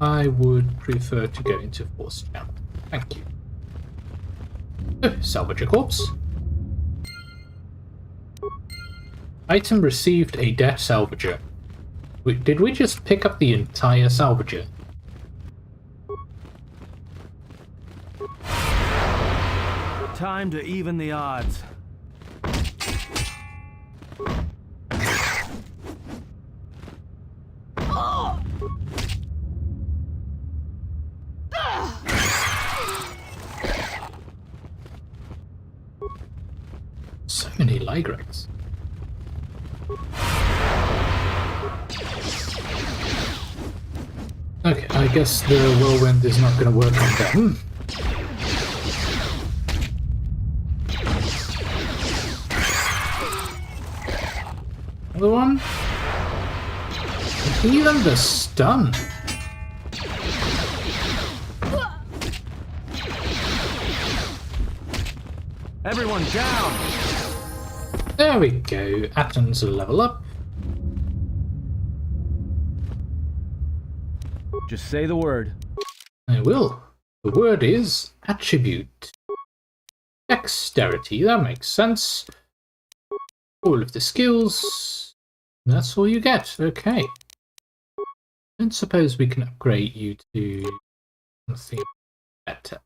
I would prefer to go into Force Channel. Thank you. Oh, salvage a corpse. Item received a dead salvager. Did we just pick up the entire salvager? Time to even the odds. So many Ligrex. Okay, I guess the whirlwind is not going to work on them. Another one? Even the stun. Everyone down! There we go. Atton's a level up. Just say the word. I will. The word is attribute. Dexterity, that makes sense. All of the skills. That's all you get. Okay. And suppose we can upgrade you to something better.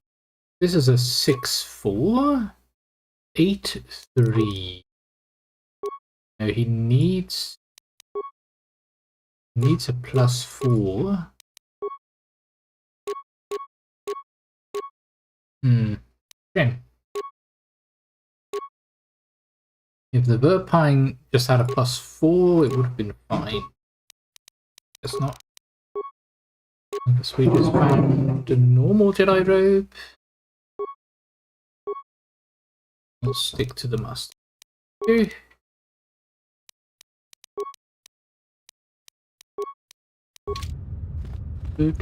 This is a 6-4. 8-3. No, he needs a +4. Shame. If the Verpine just had a +4, it would have been fine. Guess not. I guess we just found a normal Jedi robe. We'll stick to the master. Okay. Do.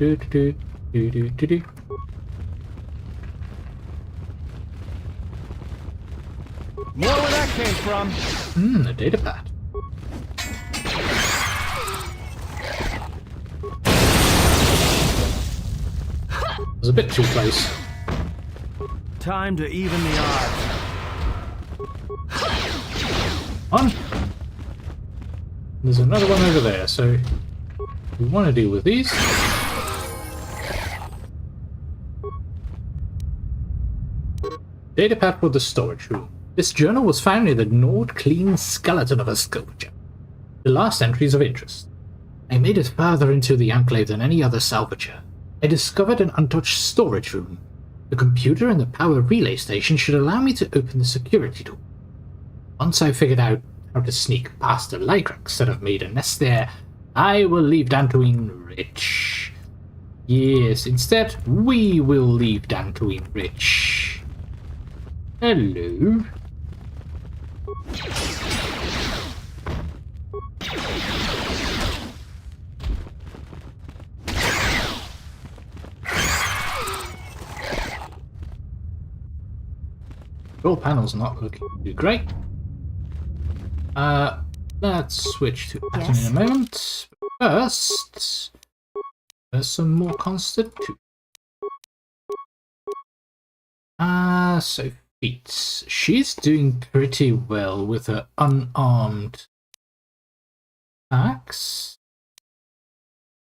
More where that came from. A data pad. It was a bit too close. Time to even the odds. On. There's another one over there, so we want to deal with these. Datapad for the storage room. This journal was found in the gnawed clean skeleton of a sculpture. The last entry is of interest. I made it further into the enclave than any other salvager. I discovered an untouched storage room. The computer and the power relay station should allow me to open the security door. Once I've figured out how to sneak past the Lycrax that have made a nest there, I will leave Dantooine rich. Yes, instead, we will leave Dantooine rich. Hello. Control panel's not looking too great. Let's switch to Atton in a moment. First, there's some more constant too. So feats. She's doing pretty well with her unarmed attacks.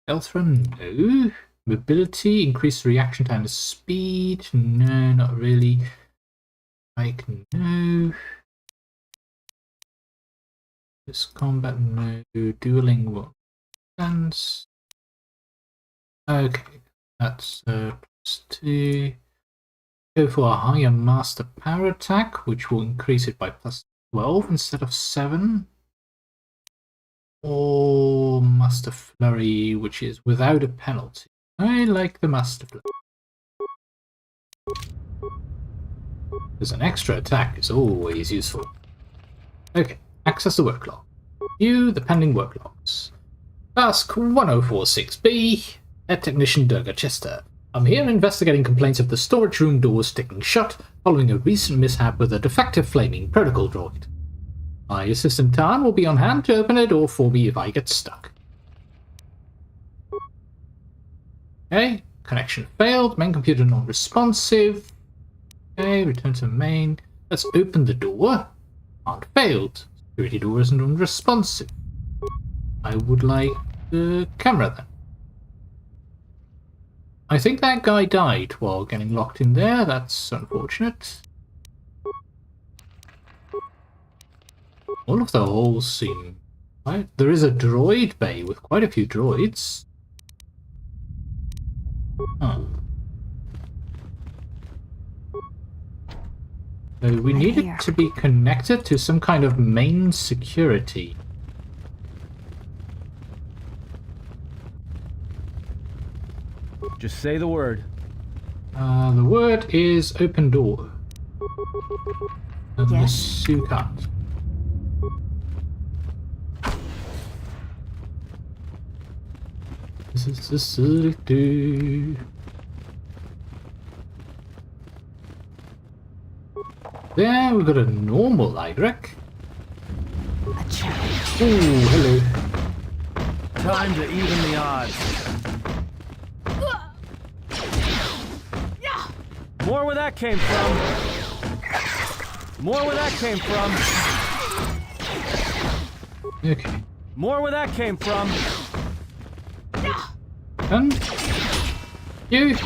Stealth run, no. Mobility, increased reaction time to speed, no, not really. Like, no. This combat, no. Dueling, what? Sense. Okay, that's +2. Go for a higher master power attack, which will increase it by +12 instead of 7. Or master flurry, which is without a penalty. I like the master flurry. Because an extra attack is always useful. Okay, access the work log. View the pending work logs. Task 1046B, Head Technician Durga Chester. I'm here investigating complaints of the storage room doors sticking shut following a recent mishap with a defective flaming protocol droid. My assistant Tan will be on hand to open a door for me if I get stuck. Okay, connection failed, main computer non-responsive. Okay, return to main. Let's open the door. Can't failed. Security door isn't unresponsive. I would like the camera then. I think that guy died while getting locked in there. That's unfortunate. All of the holes seem... Right? There is a droid bay with quite a few droids. Huh. So we need it to be connected to some kind of main security. Just say the word. The word is open door. And yes. The can't. This is the facility. There, we've got a normal Idrek. Ooh, hello. Time to even the odds. More where that came from. More where that came from. Okay. More where that came from. And you.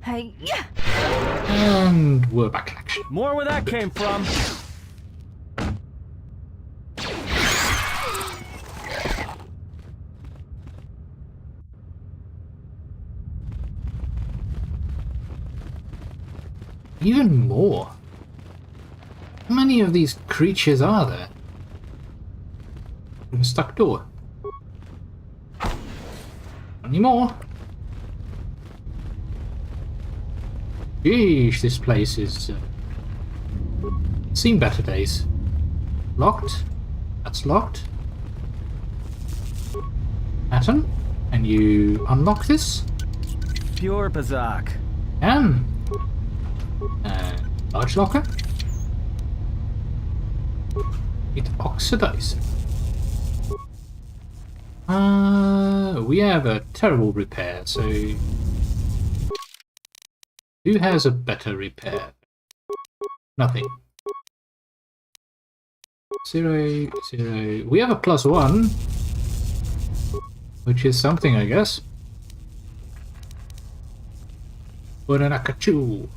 Hey. And we're back in action. More where that came from. Even more. How many of these creatures are there? A stuck door. Any more? Yeesh, this place is seen better days. Locked. That's locked. Atton, can you unlock this? Pure Bazak. Large locker. It oxidizes. We have a terrible repair, so who has a better repair? Nothing. 0, 0. We have a +1, which is something, I guess. But an Akachu.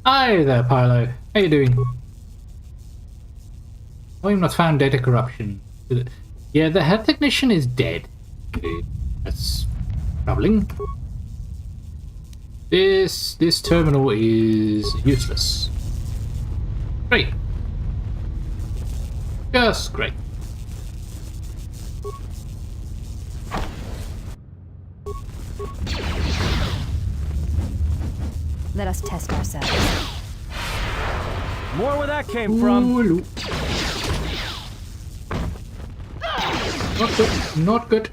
Hi there, Pylo. How you doing? Oh, you've not found data corruption. Yeah, the head technician is dead. Okay, that's troubling. This terminal is useless. Great. Just great. Let us test ourselves. More where that came from. Ooh, not good. Not good.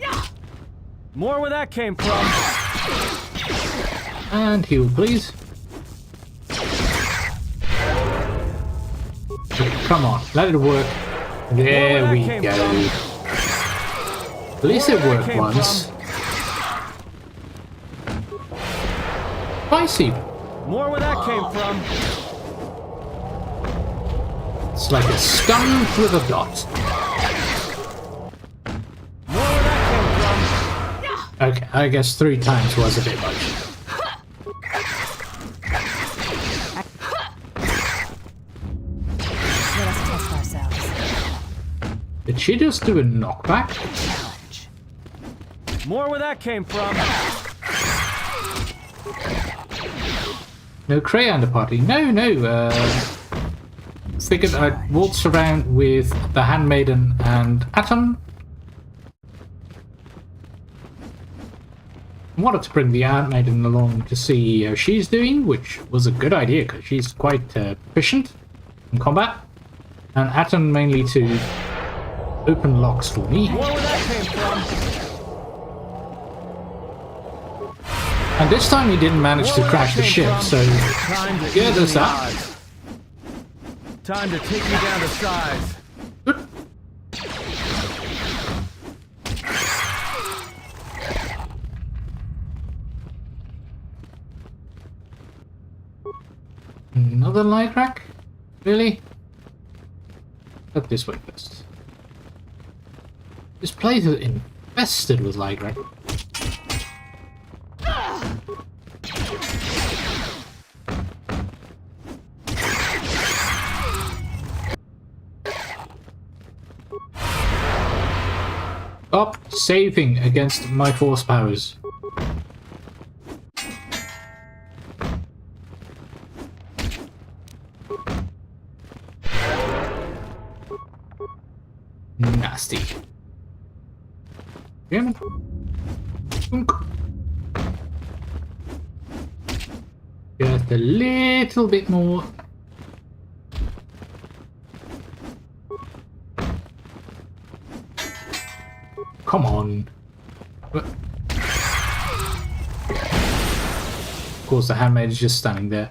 More where that came from. And heal, please. Come on, let it work. There we go. At least it worked once. Spicy. More where that came from. It's like a skunk with a dot. More where that came from. Okay, I guess 3 times was a bit much. Let us test ourselves. Did she just do a knockback? Challenge. More where that came from. No crayon the party. No. Figured I'd waltz around with the Handmaiden and Atton. I wanted to bring the Handmaiden along to see how she's doing, which was a good idea because she's quite efficient in combat. And Atton mainly to open locks for me. More where that came from. And this time he didn't manage to crash the ship, so yeah, there's that. Time to take you down to size. Good. Another light rack? Really? Up this way first. This place is infested with light rack. Stop saving against my force powers. Nasty. Damn it. Just a little bit more. Come on. Of course, the handmaid is just standing there.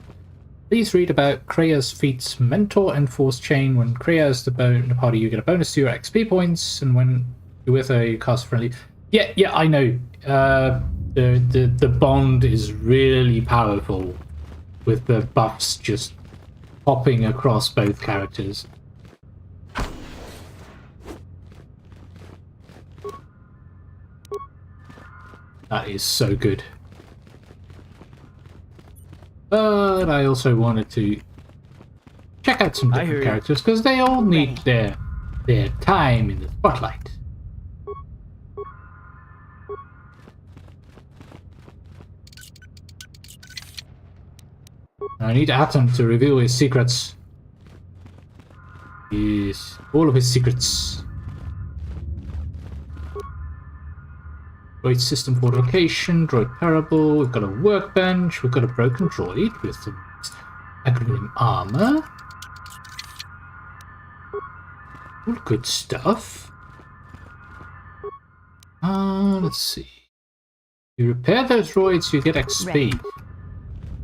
Please read about Krea's feats Mentor and Force Chain. When Krea is the party, you get a bonus to your XP points, and when you're with her, you cast friendly. Yeah, I know. The bond is really powerful with the buffs just popping across both characters. That is so good. But I also wanted to check out some different characters because they all need their time in the spotlight. I need Atton to reveal his secrets. Yes, all of his secrets. Droid system fortification, droid parable, we've got a workbench, we've got a broken droid with some aluminum armor. All good stuff. Let's see. You repair those droids, you get XP.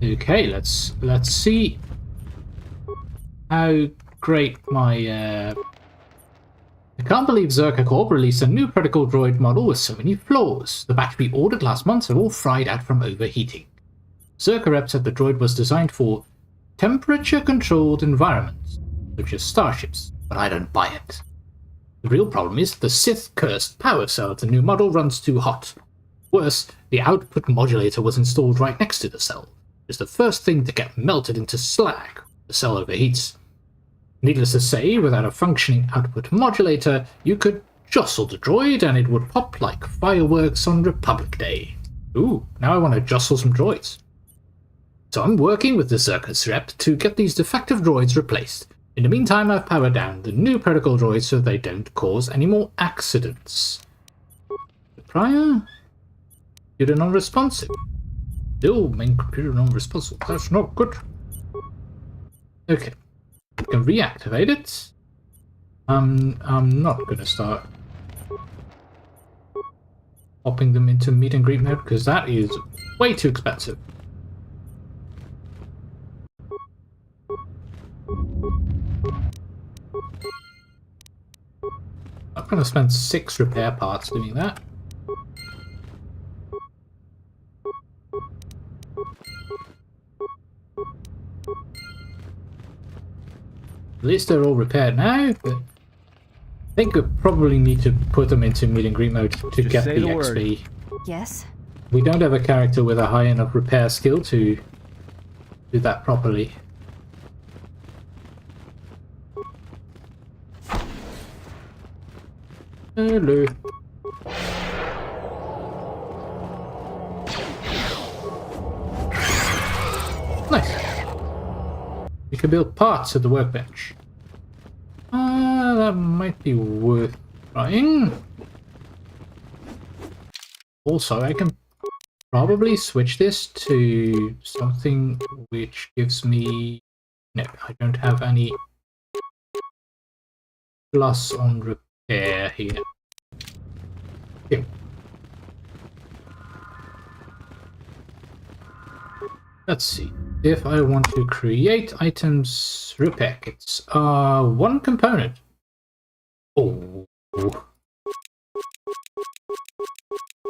Okay, let's see how great my I can't believe Czerka Corp released a new protocol droid model with so many flaws. The batch we ordered last month are all fried out from overheating. Czerka rep said the droid was designed for temperature-controlled environments, such as starships, but I don't buy it. The real problem is the Sith-cursed power cell of the new model runs too hot. Worse, the output modulator was installed right next to the cell. It's the first thing to get melted into slag when the cell overheats. Needless to say, without a functioning output modulator, you could jostle the droid and it would pop like fireworks on Republic Day. Ooh, now I want to jostle some droids. So I'm working with the Czerka's rep to get these defective droids replaced. In the meantime, I've powered down the new protocol droids so they don't cause any more accidents. The prior? Computer non-responsive. Still main computer non-responsive. That's not good. Okay. I can reactivate it. I'm not going to start popping them into meet and greet mode because that is way too expensive. I'm going to spend 6 repair parts doing that. At least they're all repaired now, but I think we probably need to put them into meet and greet mode to get the XP. Yes? We don't have a character with a high enough repair skill to do that properly. Hello. Nice. You can build parts of the workbench. That might be worth trying. Also, I can probably switch this to something which gives me... No, I don't have any plus on repair here. Okay. Let's see. If I want to create items repair kits, one component. Oh.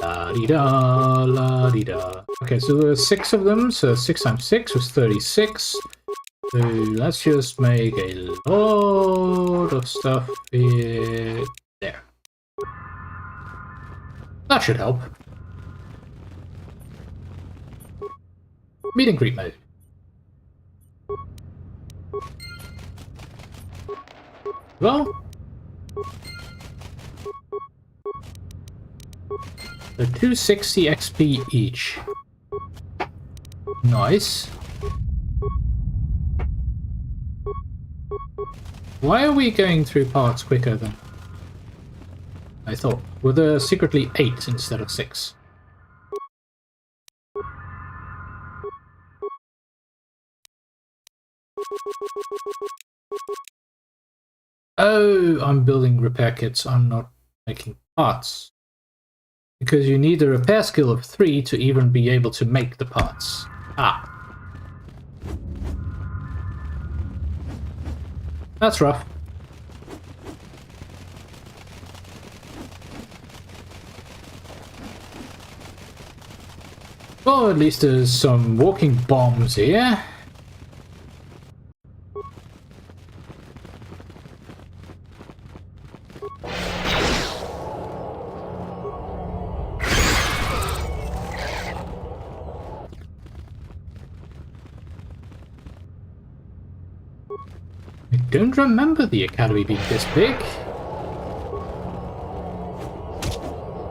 La-di-da, la-di-da. Okay, so there are 6 of them, so 6 times 6 was 36. So let's just make a lot of stuff here. There. That should help. Meet and greet mode. Well, so 260 XP each. Nice. Why are we going through parts quicker than I thought? Were there secretly 8 instead of 6? Oh, I'm building repair kits, I'm not making parts. Because you need a repair skill of 3 to even be able to make the parts. Ah. That's rough. Well, at least there's some walking bombs here. I don't remember the academy being this big.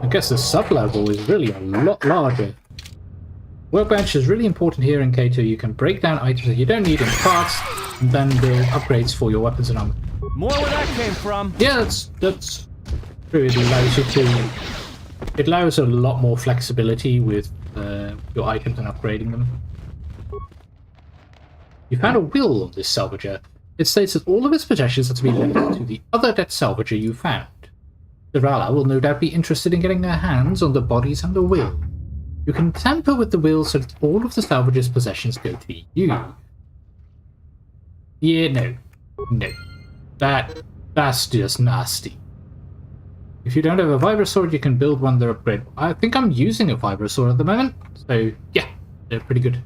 I guess the sub-level is really a lot larger. Workbench is really important here in K2. You can break down items that you don't need in parts, and then build upgrades for your weapons and armor. More where that came from. Yeah, that's true. It allows you to... It allows a lot more flexibility with your items and upgrading them. You found a will on this salvager. It states that all of its possessions are to be left to the other dead salvager you found. The Rala will no doubt be interested in getting their hands on the bodies and the will. You can tamper with the will so that all of the salvager's possessions go to you. Yeah, no. That's just nasty. If you don't have a Vibrosword, you can build one that upgrade. I think I'm using a Vibrosword at the moment, so yeah, they're pretty good.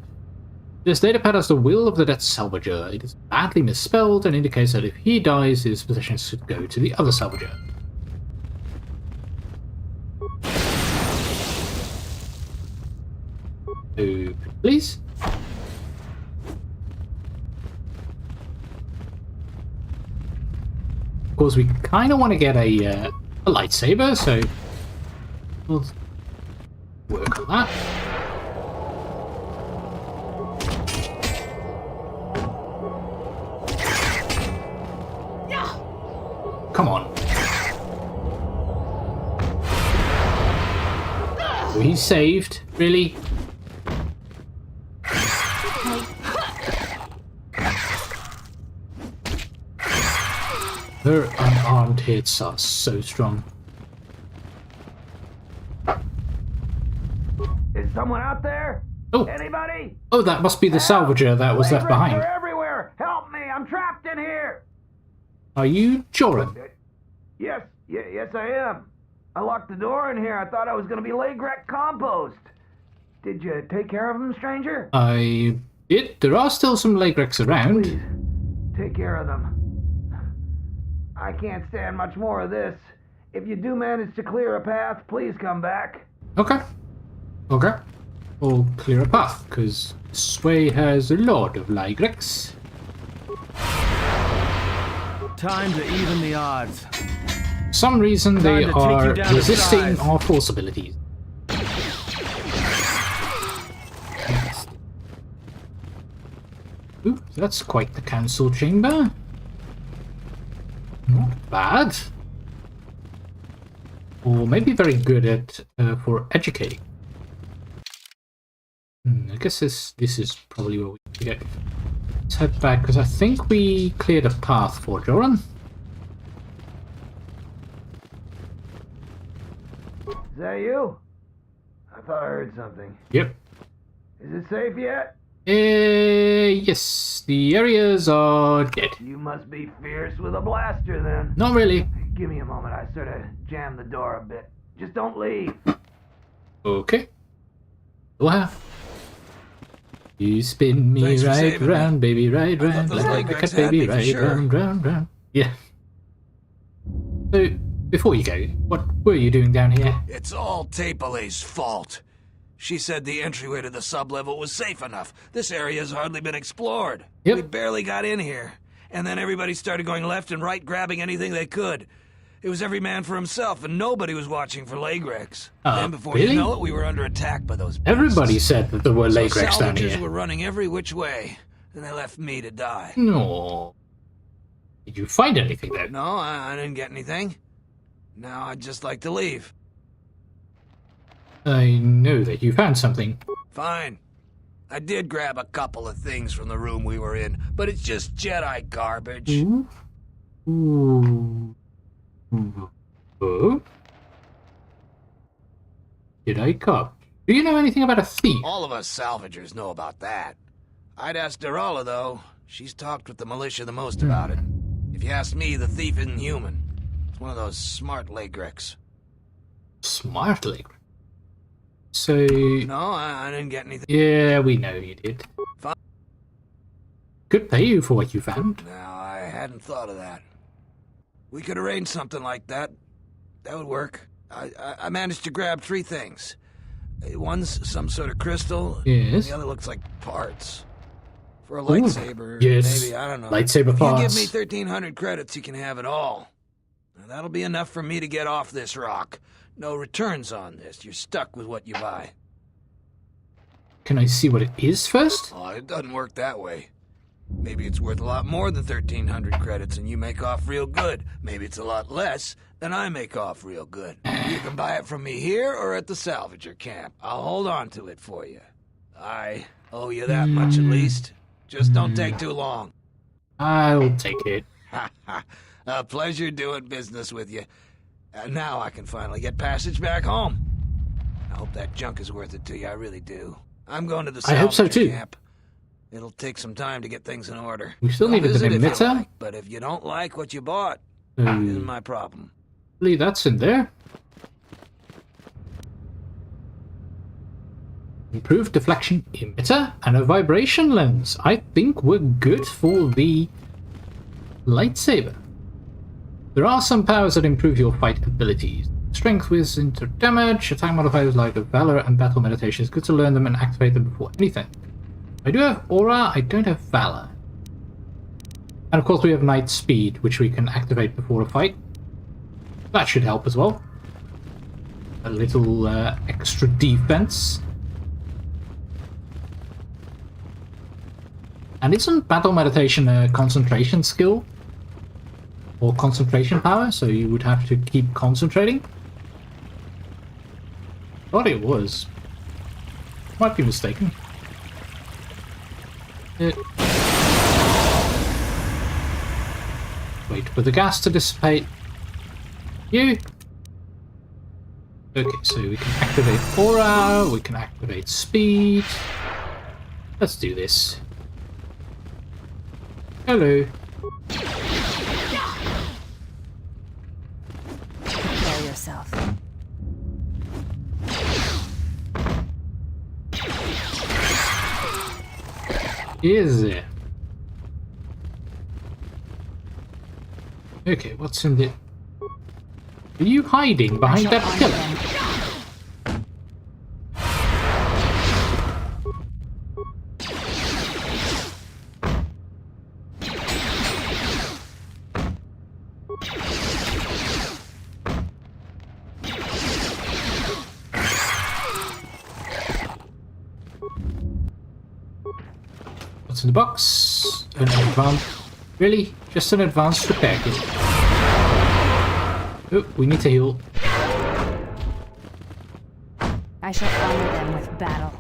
This datapad has the will of the dead salvager. It is badly misspelled and indicates that if he dies, his possessions should go to the other salvager. Open, please. Of course, we kind of want to get a lightsaber, so we'll work on that. Come on. Oh, he's saved. Really? Her unarmed hits are so strong. Is someone out there? Oh. Anybody? Oh, that must be the salvager that was left behind. They're everywhere! Help me! I'm trapped in here! Are you Joran? Yes, I am. I locked the door in here. I thought I was going to be Lagrek compost. Did you take care of them, stranger? I did. There are still some Lagreks around. Please, take care of them. I can't stand much more of this. If you do manage to clear a path, please come back. Okay. We'll clear a path, because Sway has a lot of Lagreks. Time to even the odds. For some reason, they are resisting our force abilities. Ooh, that's quite the council chamber. Not bad. Or maybe very good at for educating. guess this is probably where we need to go. Let's head back, because I think we cleared a path for Joran. Is that you? I thought I heard something. Yep. Is it safe yet? Yes. The areas are dead. You must be fierce with a blaster then. Not really. Give me a moment. I sort of jammed the door a bit. Just don't leave. Okay. Wow. You spin me right round, baby, right round, like a cat, baby, right round, round, round. Yeah. So, before you go, what were you doing down here? It's all Tapelay's fault. She said the entryway to the sublevel was safe enough. This area's hardly been explored. Yep. We barely got in here. And then everybody started going left and right, grabbing anything they could. It was every man for himself, and nobody was watching for Lagrex. Then before really? you know it, we were under attack by those beasts. Everybody said that there were Lagrex down salvagers here. were running every which way, and they left me to die. No. Did you find anything there? No, I didn't get anything. Now I'd just like to leave. I know that you found something. Fine. I did grab a couple of things from the room we were in, but it's just Jedi garbage. Ooh. Ooh. Oh? Jedi Cop. Do you know anything about a thief? All of us salvagers know about that. I'd ask Darala, though. She's talked with the militia the most about it. If you ask me, the thief isn't human. It's one of those smart Lagrex. Smart Lagrex? So... No, I didn't get anything. Yeah, we know you did. Fine. Could pay you for what you found. Now, I hadn't thought of that. We could arrange something like that. That would work. I managed to grab 3 things. One's some sort of crystal. Yes. And the other looks like parts. For a lightsaber, yes. maybe, I don't know. Lightsaber parts. If you give me 1,300 credits, you can have it all. Now, that'll be enough for me to get off this rock. No returns on this. You're stuck with what you buy. Can I see what it is first? Oh, it doesn't work that way. Maybe it's worth a lot more than 1,300 credits and you make off real good. Maybe it's a lot less and I make off real good. You can buy it from me here or at the salvager camp. I'll hold on to it for you. I owe you that much at least. Just don't take too long. I'll take it. A pleasure doing business with you. Now I can finally get passage back home. I hope that junk is worth it to you. I really do. I'm going to the salvager I hope so too. camp. It'll take some time to get things in order. We still need an emitter. Like, but if you don't like what you bought, it isn't my problem. Lee, that's in there. Improved deflection emitter and a vibration lens. I think we're good for the lightsaber. There are some powers that improve your fight abilities. Strength with into damage, attack modifiers like Valor and Battle Meditation. It's good to learn them and activate them before anything. I do have Aura, I don't have Valor. And of course we have Night Speed, which we can activate before a fight. That should help as well. A little extra defense. And isn't Battle Meditation a concentration skill? Or concentration power, so you would have to keep concentrating? Thought it was. Might be mistaken. Wait for the gas to dissipate. You. Okay, so we can activate Aura, we can activate Speed. Let's do this. Hello. Prepare yourself. Is it? Okay, what's in the... Are you hiding behind that pillar? What's in the box? An advanced... Really? Just an advanced repair kit. Oh, we need to heal. I shall honor them with battle.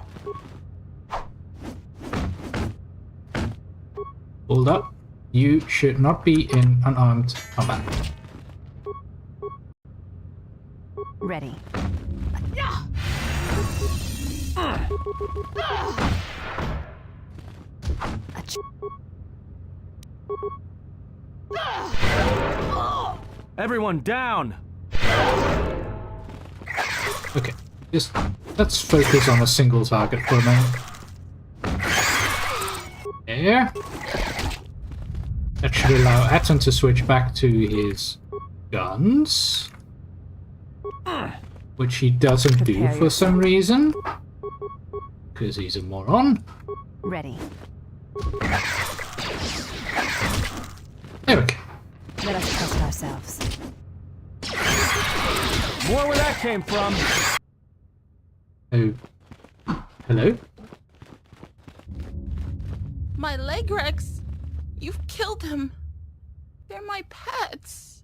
Hold up. You should not be in unarmed combat. Ready. Everyone down! Okay, just let's focus on a single target for a moment. There. That should allow Atton to switch back to his guns. Which he doesn't do for some reason. Because he's a moron. Ready. There we go. Let us trust ourselves. More where that came from! Oh. Hello? My Legrex! You've killed them! They're my pets!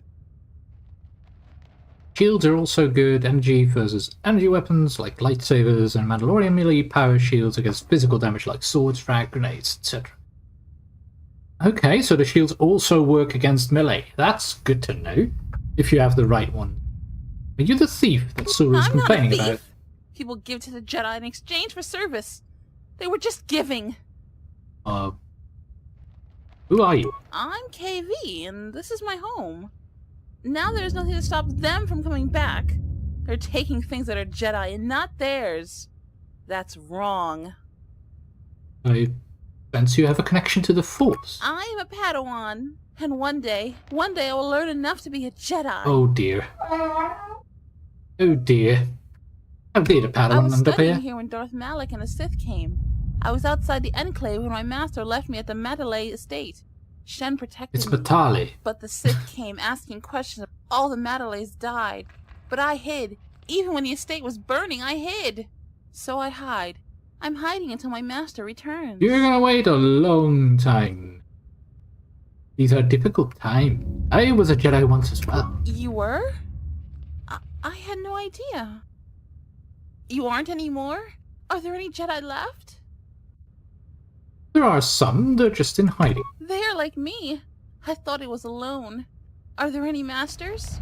Shields are also good. Energy versus energy weapons like lightsabers and Mandalorian melee power shields against physical damage like swords, frag grenades, etc. Okay, so the shields also work against melee. That's good to know. If you have the right one. Are you the thief that Sora's complaining about? People give to the Jedi in exchange for service. They were just giving. Who are you? I'm KV, and this is my home. Now there's nothing to stop them from coming back. They're taking things that are Jedi and not theirs. That's wrong. I sense you have a connection to the Force. I'm a Padawan, and one day I will learn enough to be a Jedi. Oh dear. Oh dear. How dare the Padawan I was end up studying here? here when Darth Malak and the Sith came. I was outside the Enclave when my master left me at the Matalay estate. Shen protected It's me. Matale. But the Sith came asking questions. All the Matalays died. But I hid. Even when the estate was burning, I hid. So I hide. I'm hiding until my master returns. You're gonna wait a long time. These are difficult times. I was a Jedi once as well. You were? I had no idea. You aren't anymore? Are there any Jedi left? There are some, they're just in hiding. They're like me. I thought I was alone. Are there any masters?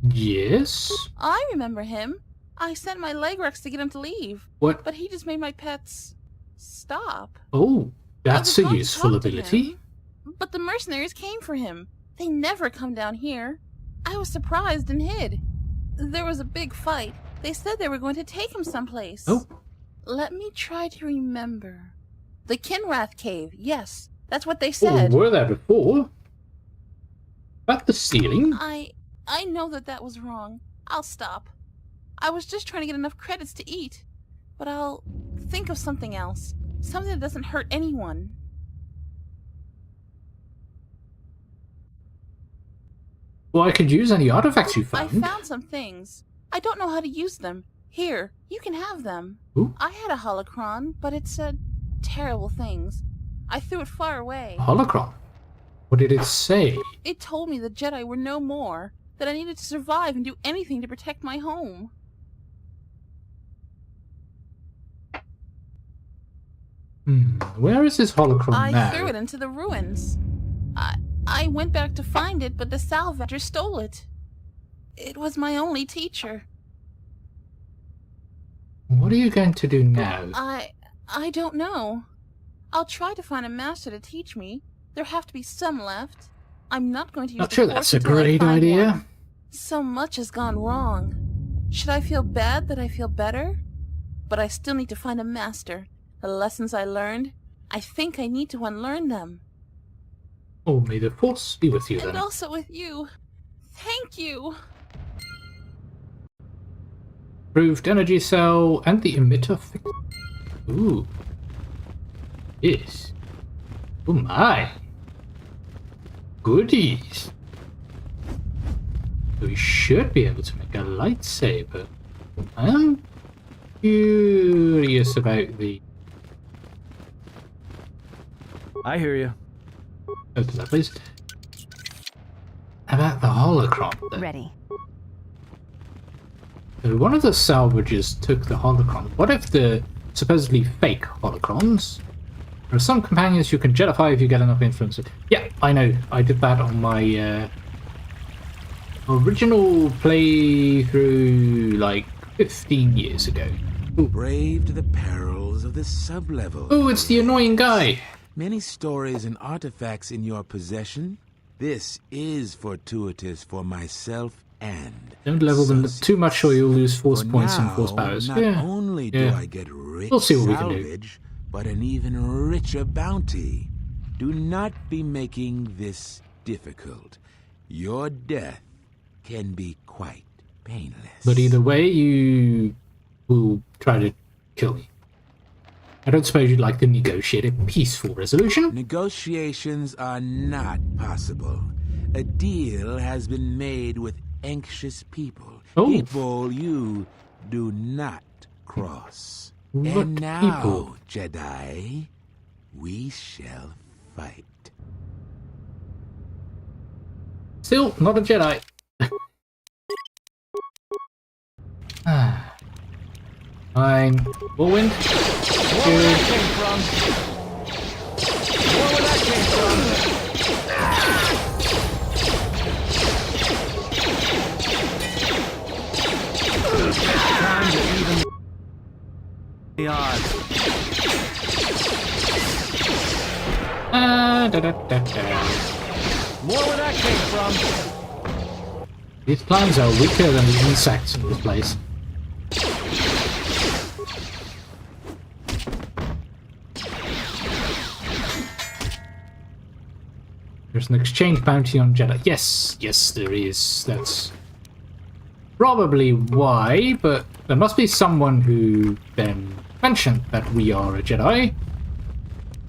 Yes? I remember him. I sent my Legrex to get him to leave. What? But he just made my pets stop. Oh, that's a going to useful talk to ability. him, but the mercenaries came for him. They never come down here. I was surprised and hid. There was a big fight. They said they were going to take him someplace. Oh. Let me try to remember. The Kinrath Cave, yes. That's what they Oh, said. were there before? About the ceiling? I know that was wrong. I'll stop. I was just trying to get enough credits to eat. But I'll think of something else. Something that doesn't hurt anyone. Well, I could use any artifacts you I found. found some things. I don't know how to use them. Here, you can have them. Ooh. I had a holocron, but it said terrible things. I threw it far away. Holocron? What did it say? It told me the Jedi were no more, that I needed to survive and do anything to protect my home. Where is this holocron now? I threw it into the ruins. I went back to find it, but the salvager stole it. It was my only teacher. What are you going to do now? I don't know. I'll try to find a master to teach me. There have to be some left. I'm not going to use Not the sure Force that's a until I great find idea. one. So much has gone wrong. Should I feel bad that I feel better? But I still need to find a master. The lessons I learned, I think I need to unlearn them. Oh, may the Force be with you And then. also with you. Thank you. Improved energy cell and the emitter fix. Ooh. Yes. Oh my. Goodies. We should be able to make a lightsaber. I'm curious about the... I hear you. Open that, please. About the holocron, then. Ready. So one of the salvages took the holocron. What if the supposedly fake holocrons There are some companions you can Jedify if you get enough influence. Yeah, I know. I did that on my original playthrough like 15 years ago. Ooh. Braved the perils of the sublevel. Oh, it's the annoying guy. Many stories and artifacts in your possession. This is fortuitous for myself and... Don't level them too much or you'll lose force points and force powers. Not only do I get rich we'll see what we can do. But an even richer bounty. Do not be making this difficult. Your death can be quite painless. But either way, you will try to kill me. I don't suppose you'd like to negotiate a peaceful resolution? Negotiations are not possible. A deal has been made with anxious people. Oh. People you do not cross. What and now, people? Jedi, we shall fight. Still not a Jedi. Fine. Whirlwind. More where that came from. More where that came from. Time to even the odds. More where that came from. These plants are weaker than the insects in this place. There's an exchange bounty on Jedi. Yes, yes, there is. That's probably why, but there must be someone who then mentioned that we are a Jedi,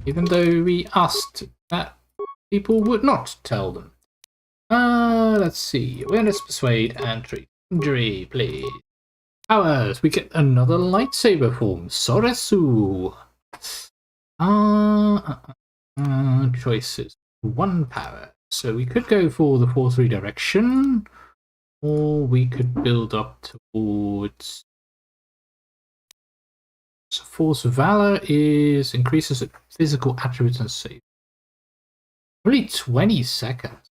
even though we asked that people would not tell them. Let's see. Awareness, persuade, and treat. Injury, please. Powers. We get another lightsaber form. Soresu. Choices. 1 power. So we could go for the Force Redirection, or we could build up towards... So Force Valor is increases physical attributes and save. Only 20 seconds.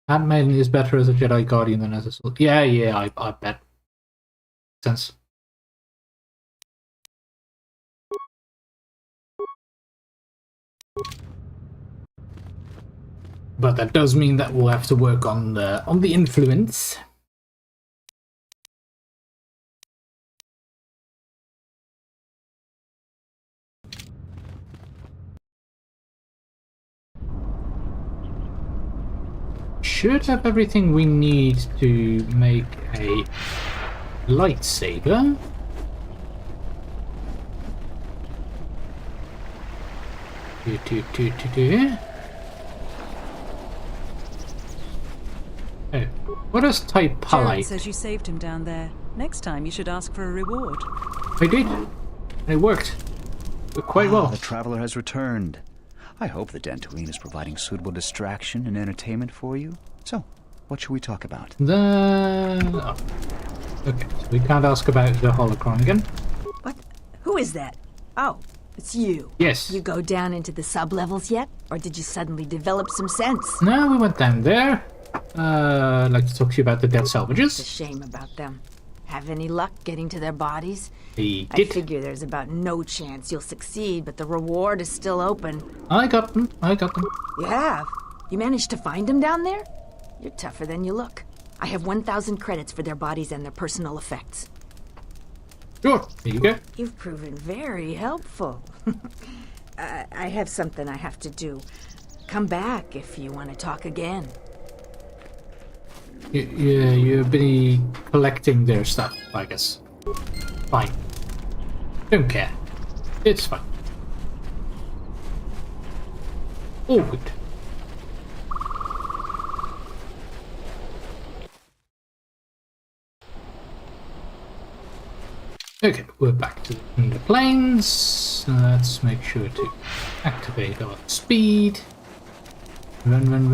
Handmaiden is better as a Jedi Guardian than as a sword. Yeah, I bet. Makes sense. But that does mean that we'll have to work on the influence. Should have everything we need to make a lightsaber. Oh, what does type polite? Jared says you saved him down there. Next time you should ask for a reward. I did. It worked. Quite well. The traveler has returned. I hope the Dantooine is providing suitable distraction and entertainment for you. So, what should we talk about? Oh. Okay, so we can't ask about the holocron again. What? Who is that? Oh, it's you. Yes. You go down into the sublevels yet? Or did you suddenly develop some sense? No, we went down there. I'd like to talk to you about the dead salvages. It's a shame about them. Have any luck getting to their bodies? I figure there's about no chance you'll succeed, but the reward is still open. I got them. You have? You managed to find them down there? You're tougher than you look. I have 1,000 credits for their bodies and their personal effects. Sure, here you go. You've proven very helpful. I have something I have to do. Come back if you want to talk again. You've been collecting their stuff, I guess. Fine. Don't care. It's fine. All good. Okay, we're back to the planes. Let's make sure to activate our speed. Run. Run.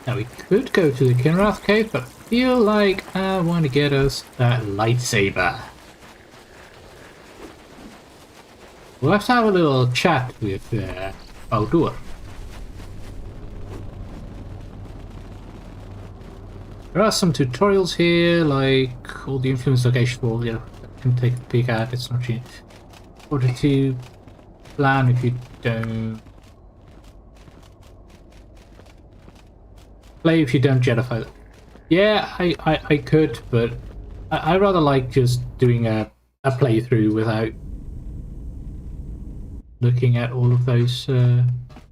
Now we could go to the Kinrath Cave, but I feel like I want to get us that lightsaber. We'll have to have a little chat with Baldur. There are some tutorials here, like all the influence location for, I can take a peek at. It's not cheap. Order to plan if you don't. Play if you don't Jedify. Yeah, I could, but I rather like just doing a playthrough without looking at all of those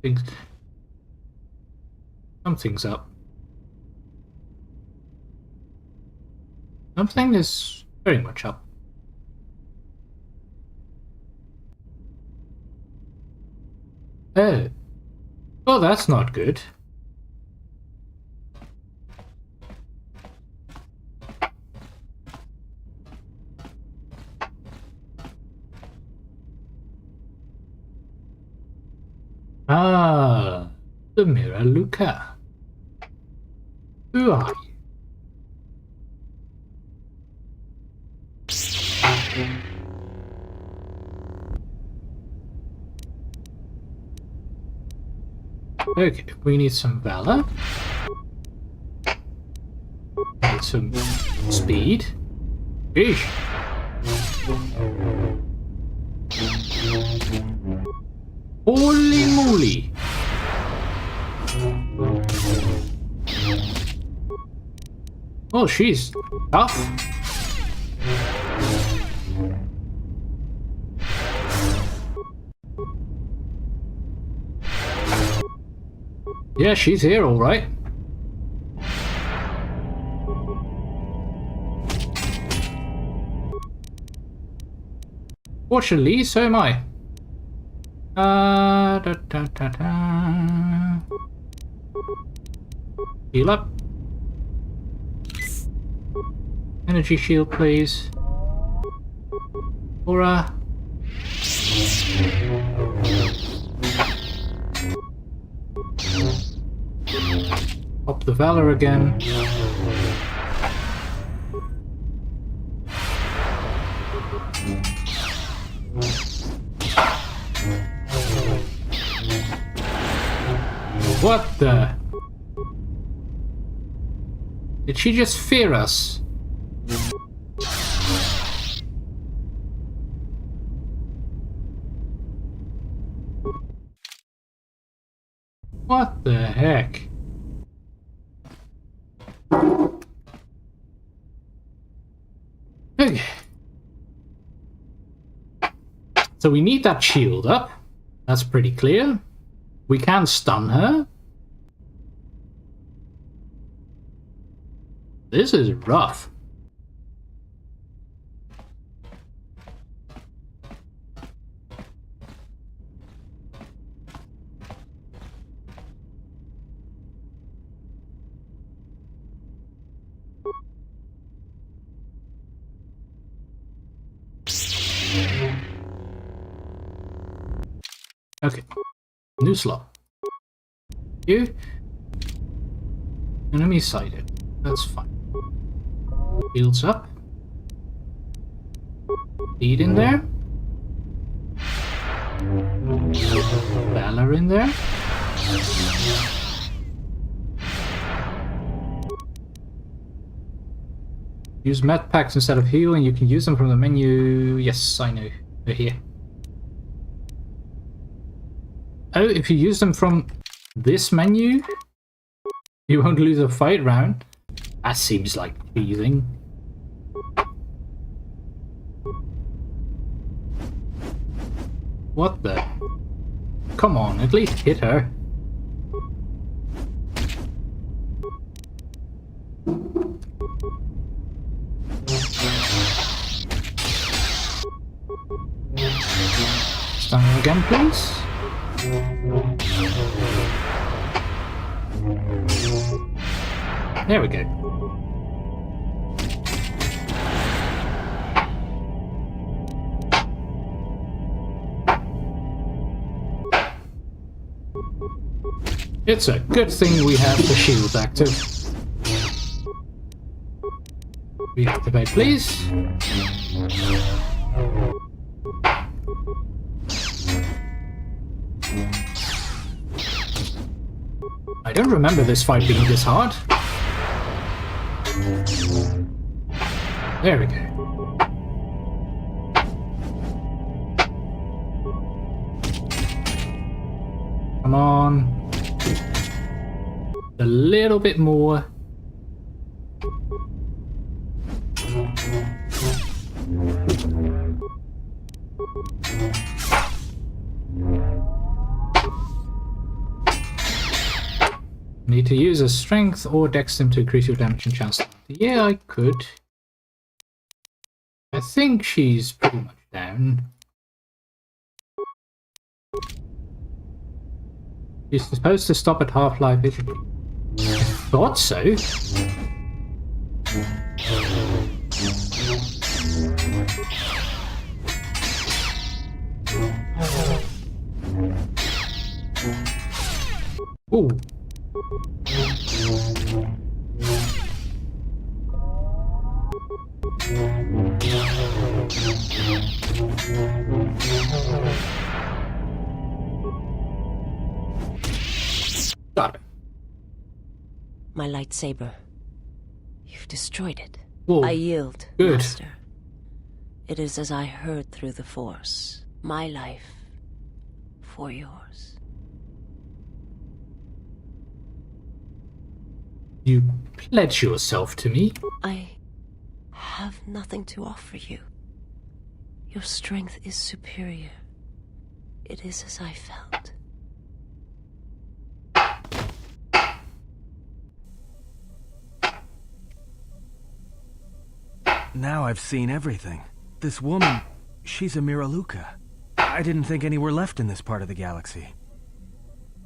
things. Something's up. Something is very much up. Oh. Oh, that's not good. Ah, the Mirror Luca. Who are you? Okay, we need some valor. Need some speed. Eesh. Holy moly! Oh, she's tough. Yeah, she's here, all right. Fortunately, so am I. Heal up. Energy shield, please. Aura. Pop the Valor again. What the? Did she just fear us? What the heck? Okay. So we need that shield up. That's pretty clear. We can stun her. This is rough. Okay, new slot. You enemy sighted. That's fine. Shields up. Speed in there. Valor in there. Use med packs instead of healing. You can use them from the menu. Yes, I know. They're here. Oh, if you use them from this menu, you won't lose a fight round. That seems like cheating. What the? Come on, at least hit her. Stun her again, please. There we go. It's a good thing we have the shield active. Reactivate, please. I don't remember this fight being this hard. There we go. Come on. A little bit more. Need to use a strength or dex sim to increase your damage and chance. Yeah, I could. I think she's pretty much down. She's supposed to stop at half-life. I thought so. Ooh. Got it. My lightsaber. You've destroyed it. Whoa. I yield, Good. Master. It is as I heard through the Force. My life for yours. You pledge yourself to me. I have nothing to offer you. Your strength is superior. It is as I felt. Now I've seen everything. This woman, she's a Miraluka. I didn't think any were left in this part of the galaxy.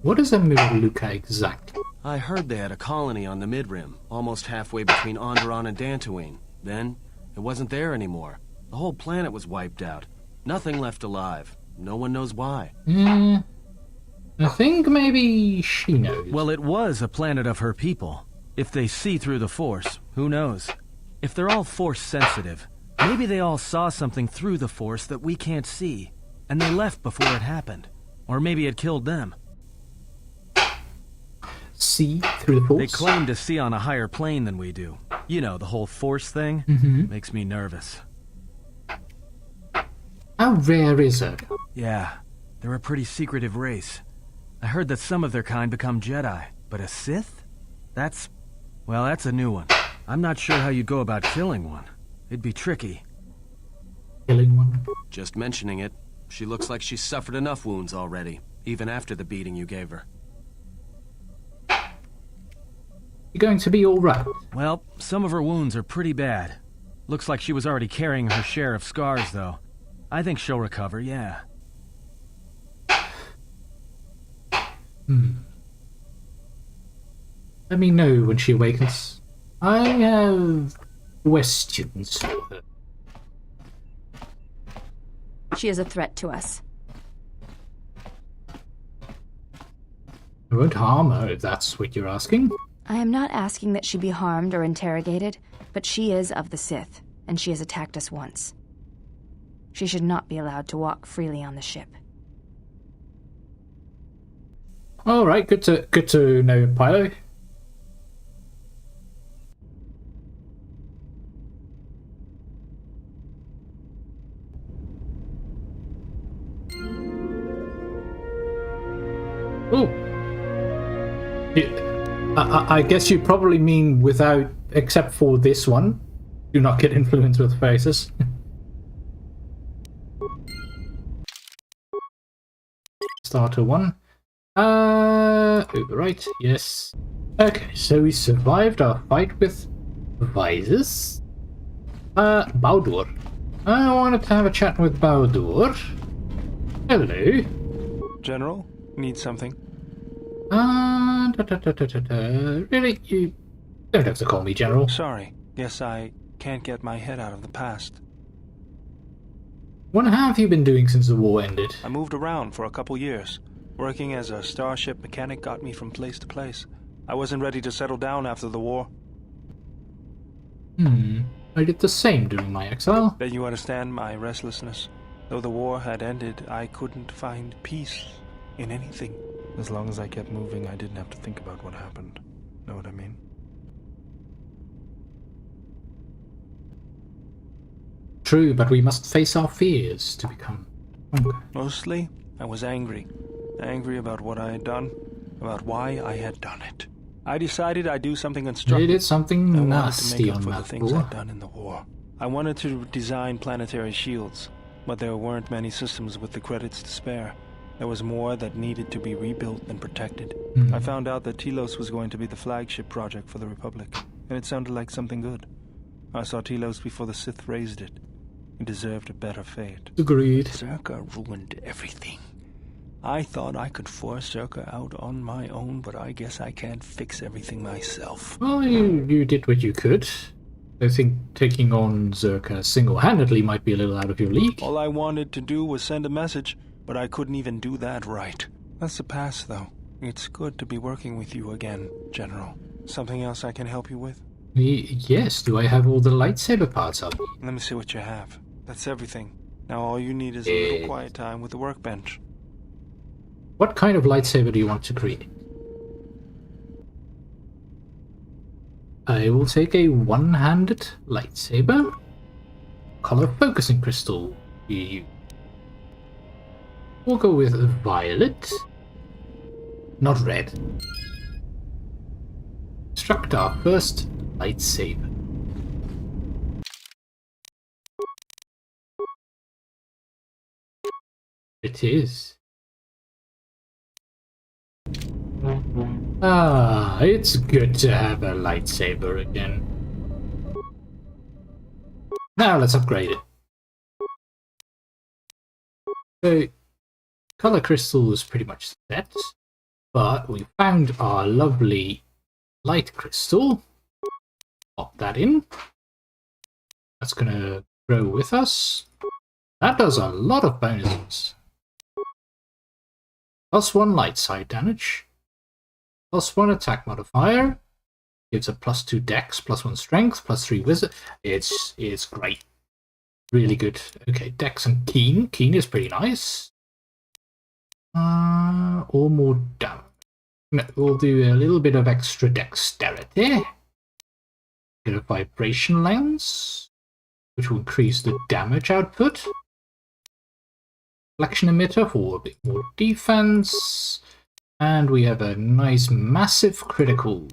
What is a Miraluka exactly? I heard they had a colony on the Midrim, almost halfway between Onderon and Dantooine. Then, it wasn't there anymore. The whole planet was wiped out. Nothing left alive. No one knows why. I think maybe she knows. Well, it was a planet of her people. If they see through the Force, who knows? If they're all Force sensitive, maybe they all saw something through the Force that we can't see, and they left before it happened. Or maybe it killed them. See through the Force? They claim to see on a higher plane than we do. You know, the whole Force thing makes me nervous. How rare is it? Yeah, they're a pretty secretive race. I heard that some of their kind become Jedi, but a Sith? That's a new one. I'm not sure how you'd go about killing one. It'd be tricky. Killing one? Just mentioning it, she looks like she's suffered enough wounds already, even after the beating you gave her. You're going to be alright? Well, some of her wounds are pretty bad. Looks like she was already carrying her share of scars, though. I think she'll recover, yeah. Let me know when she awakens. I have questions for her. She is a threat to us. I won't harm her if that's what you're asking. I am not asking that she be harmed or interrogated, but she is of the Sith, and she has attacked us once. She should not be allowed to walk freely on the ship. Alright, good to know, Pylo. Oh. I guess you probably mean without, except for this one. Do not get influenced with faces. Starter 1. Overwrite, yes. Okay, so we survived our fight with Visors. Baldur. I wanted to have a chat with Baldur. Hello. General, need something? Really? You don't have to call me General. Sorry. Guess I can't get my head out of the past. What have you been doing since the war ended? I moved around for a couple years. Working as a starship mechanic got me from place to place. I wasn't ready to settle down after the war. I did the same during my exile. Then you understand my restlessness. Though the war had ended, I couldn't find peace in anything. As long as I kept moving, I didn't have to think about what happened. Know what I mean? True, but we must face our fears to become stronger. Mostly, I was angry. Angry about what I had done, about why I had done it. I decided I'd do something constructive. You did something I nasty wanted to make up on for that the things war. I'd done in the war. I wanted to design planetary shields, but there weren't many systems with the credits to spare. There was more that needed to be rebuilt and protected. I found out that Telos was going to be the flagship project for the Republic, and it sounded like something good. I saw Telos before the Sith raised it. It deserved a better fate. Agreed. Czerka ruined everything. I thought I could force Czerka out on my own, but I guess I can't fix everything myself. Well, you did what you could. I think taking on Czerka single-handedly might be a little out of your league. All I wanted to do was send a message, but I couldn't even do that right. That's the past, though. It's good to be working with you again, General. Something else I can help you with? Yes, do I have all the lightsaber parts up? Let me see what you have. That's everything. Now all you need is a little quiet time with the workbench. What kind of lightsaber do you want to create? I will take a one-handed lightsaber. Color focusing crystal. We'll go with violet. Not red. Construct our first lightsaber. It is. Ah, it's good to have a lightsaber again. Now let's upgrade it. So, color crystal is pretty much set, but we found our lovely light crystal. Pop that in. That's gonna grow with us. That does a lot of bonuses. +1 light side damage. +1 attack modifier. Gives a +2 dex, +1 strength, +3 wizard. It's great. Really good. Okay, dex and keen. Keen is pretty nice. Or more damage. No, we'll do a little bit of extra dexterity. Get a vibration lens, which will increase the damage output. Reflection emitter for a bit more defense. And we have a nice massive critical.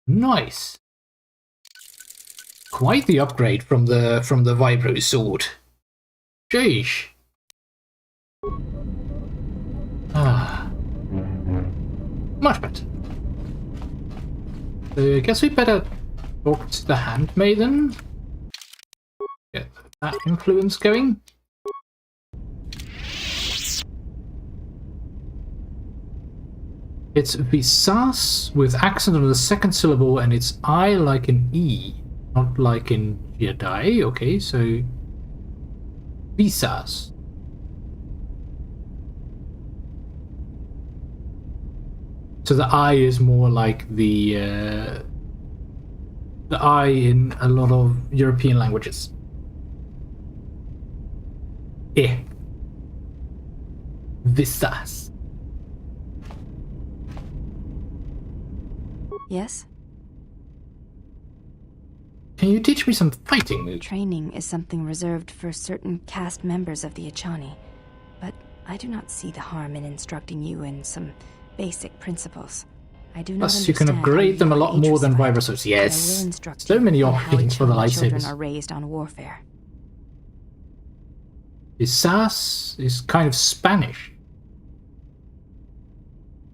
Nice. Quite the upgrade from the vibro sword. Jeez. Ah. Much better. I guess we better talk to the handmaiden. Get that influence going. It's Visas with accent on the second syllable, and it's I like an E, not like in Jedi. Okay, so Visas. So the I is more like the I in a lot of European languages. Visas. Yes? Can you teach me some fighting moves? Training is something reserved for certain caste members of the Achani, but I do not see the harm in instructing you in some basic principles. I do not Plus, you can upgrade them a lot more than Vibroswords. Yes, so many options for the children lightsabers. are raised on warfare. Visas is kind of Spanish.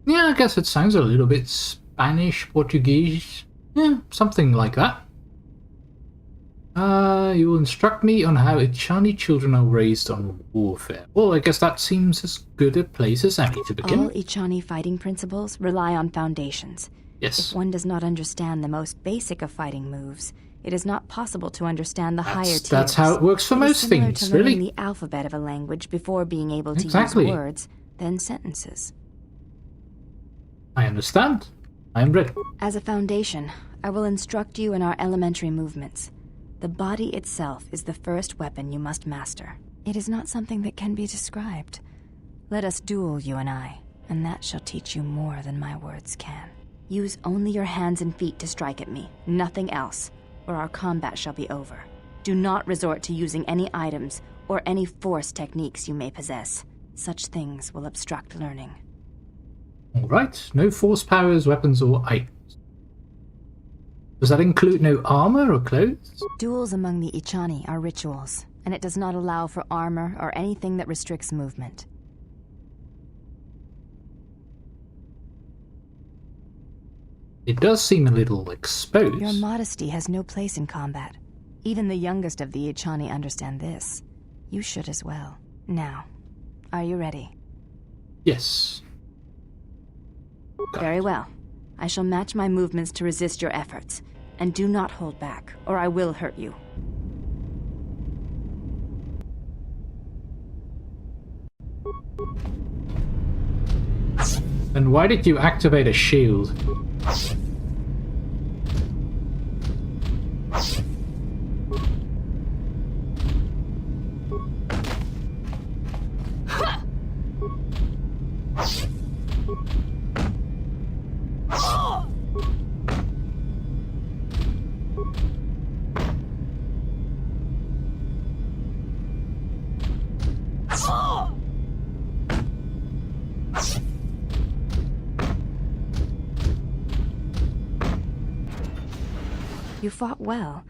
Yeah, I guess it sounds a little bit Spanish, Portuguese. Yeah, something like that. You will instruct me on how Achani children are raised on warfare. Well, I guess that seems as good a place as any to begin. All Achani fighting principles rely on foundations. Yes. If one does not understand the most basic of fighting moves, it is not possible to understand the higher tiers. That's how it works for most similar things, to learning really. the alphabet of a language before being able to Exactly. use words, then sentences. I understand. I am ready. As a foundation, I will instruct you in our elementary movements. The body itself is the first weapon you must master. It is not something that can be described. Let us duel, you and I, and that shall teach you more than my words can. Use only your hands and feet to strike at me, nothing else, or our combat shall be over. Do not resort to using any items or any force techniques you may possess. Such things will obstruct learning. Alright, no force powers, weapons, or items. Does that include no armor or clothes? Duels among the Ichani are rituals, and it does not allow for armor or anything that restricts movement. It does seem a little exposed. Your modesty has no place in combat. Even the youngest of the Ichani understand this. You should as well. Now, are you ready? Yes. Very well. I shall match my movements to resist your efforts. And do not hold back, or I will hurt you. And why did you activate a shield? You fought well,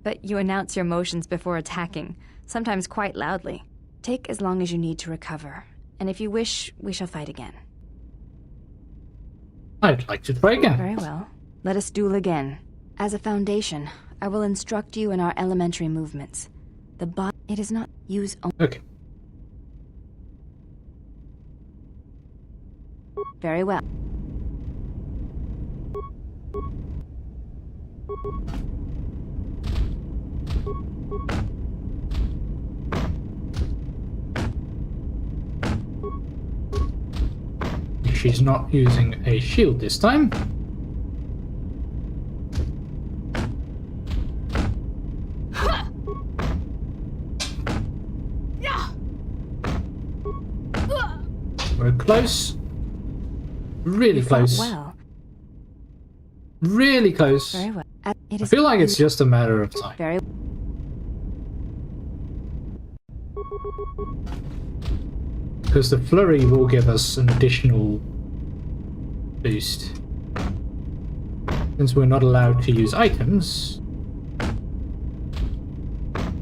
but you announce your motions before attacking, sometimes quite loudly. Take as long as you need to recover, and if you wish, we shall fight again. I'd like to try again. Very well. Let us duel again. As a foundation, I will instruct you in our elementary movements. The body, it is not use only. Okay. Very well. She's not using a shield this time. We're close. Really close. Well. Really close. Very well. I feel like it's just a matter of time. Very. Because the flurry will give us an additional boost. Since we're not allowed to use items,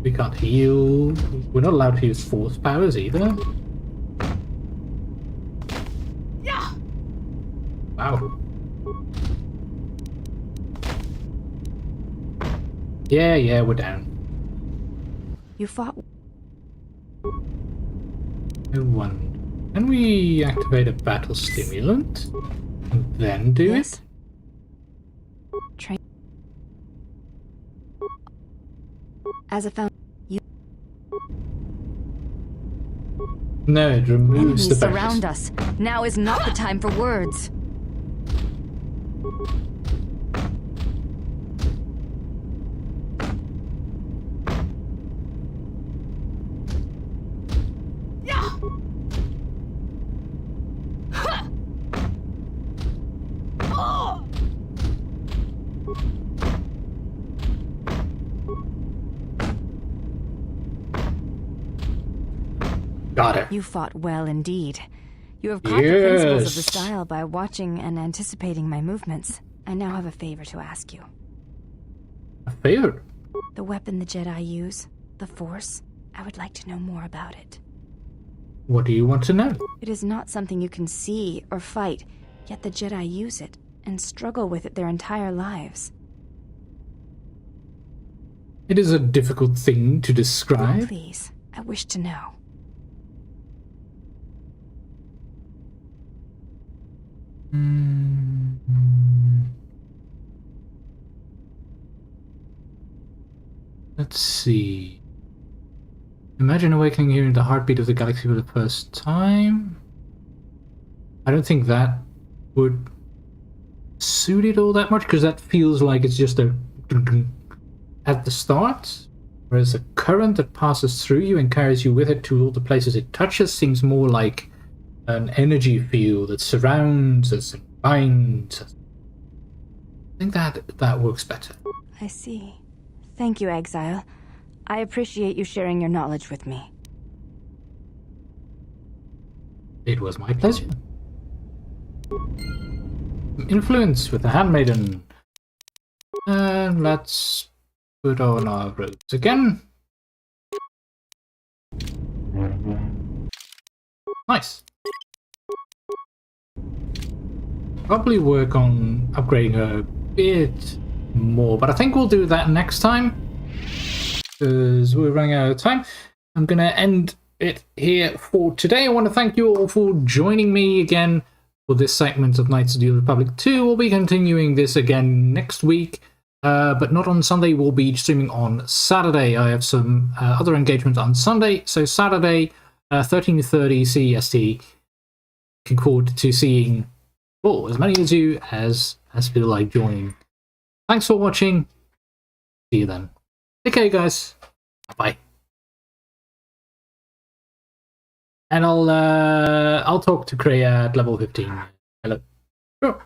we can't heal. We're not allowed to use force powers either. Wow. Yeah, we're down. You fought. No one. Can we activate a battle stimulant and then do it? As a found. You. No, it removes the Enemies bonus. surround us. Now is not the time for words. Got it. You fought well indeed. You have caught the principles of the style by watching and anticipating my movements. I now have a favor to ask you. A favor? The weapon the Jedi use, the Force, I would like to know more about it. What do you want to know? It is not something you can see or fight, yet the Jedi use it and struggle with it their entire lives. It is a difficult thing to describe. Please, I wish to know. Let's see. Imagine awakening hearing the heartbeat of the galaxy for the first time. I don't think that would suit it all that much, because that feels like it's just a at the start, whereas a current that passes through you and carries you with it to all the places it touches seems more like an energy field that surrounds us and binds us. I think that works better. I see. Thank you, Exile. I appreciate you sharing your knowledge with me. It was my pleasure. Influence with the handmaiden. And let's put on our robes again. Nice. Probably work on upgrading her a bit more, but I think we'll do that next time, because we're running out of time. I'm going to end it here for today. I want to thank you all for joining me again for this segment of Knights of the Old Republic 2. We'll be continuing this again next week, but not on Sunday. We'll be streaming on Saturday. I have some other engagements on Sunday, so Saturday, 13:30 CEST. Looking forward to seeing as many of you as feel like joining. Thanks for watching. See you then. Take care, guys. Bye. And I'll talk to Kreia at level 15. Hello. Sure.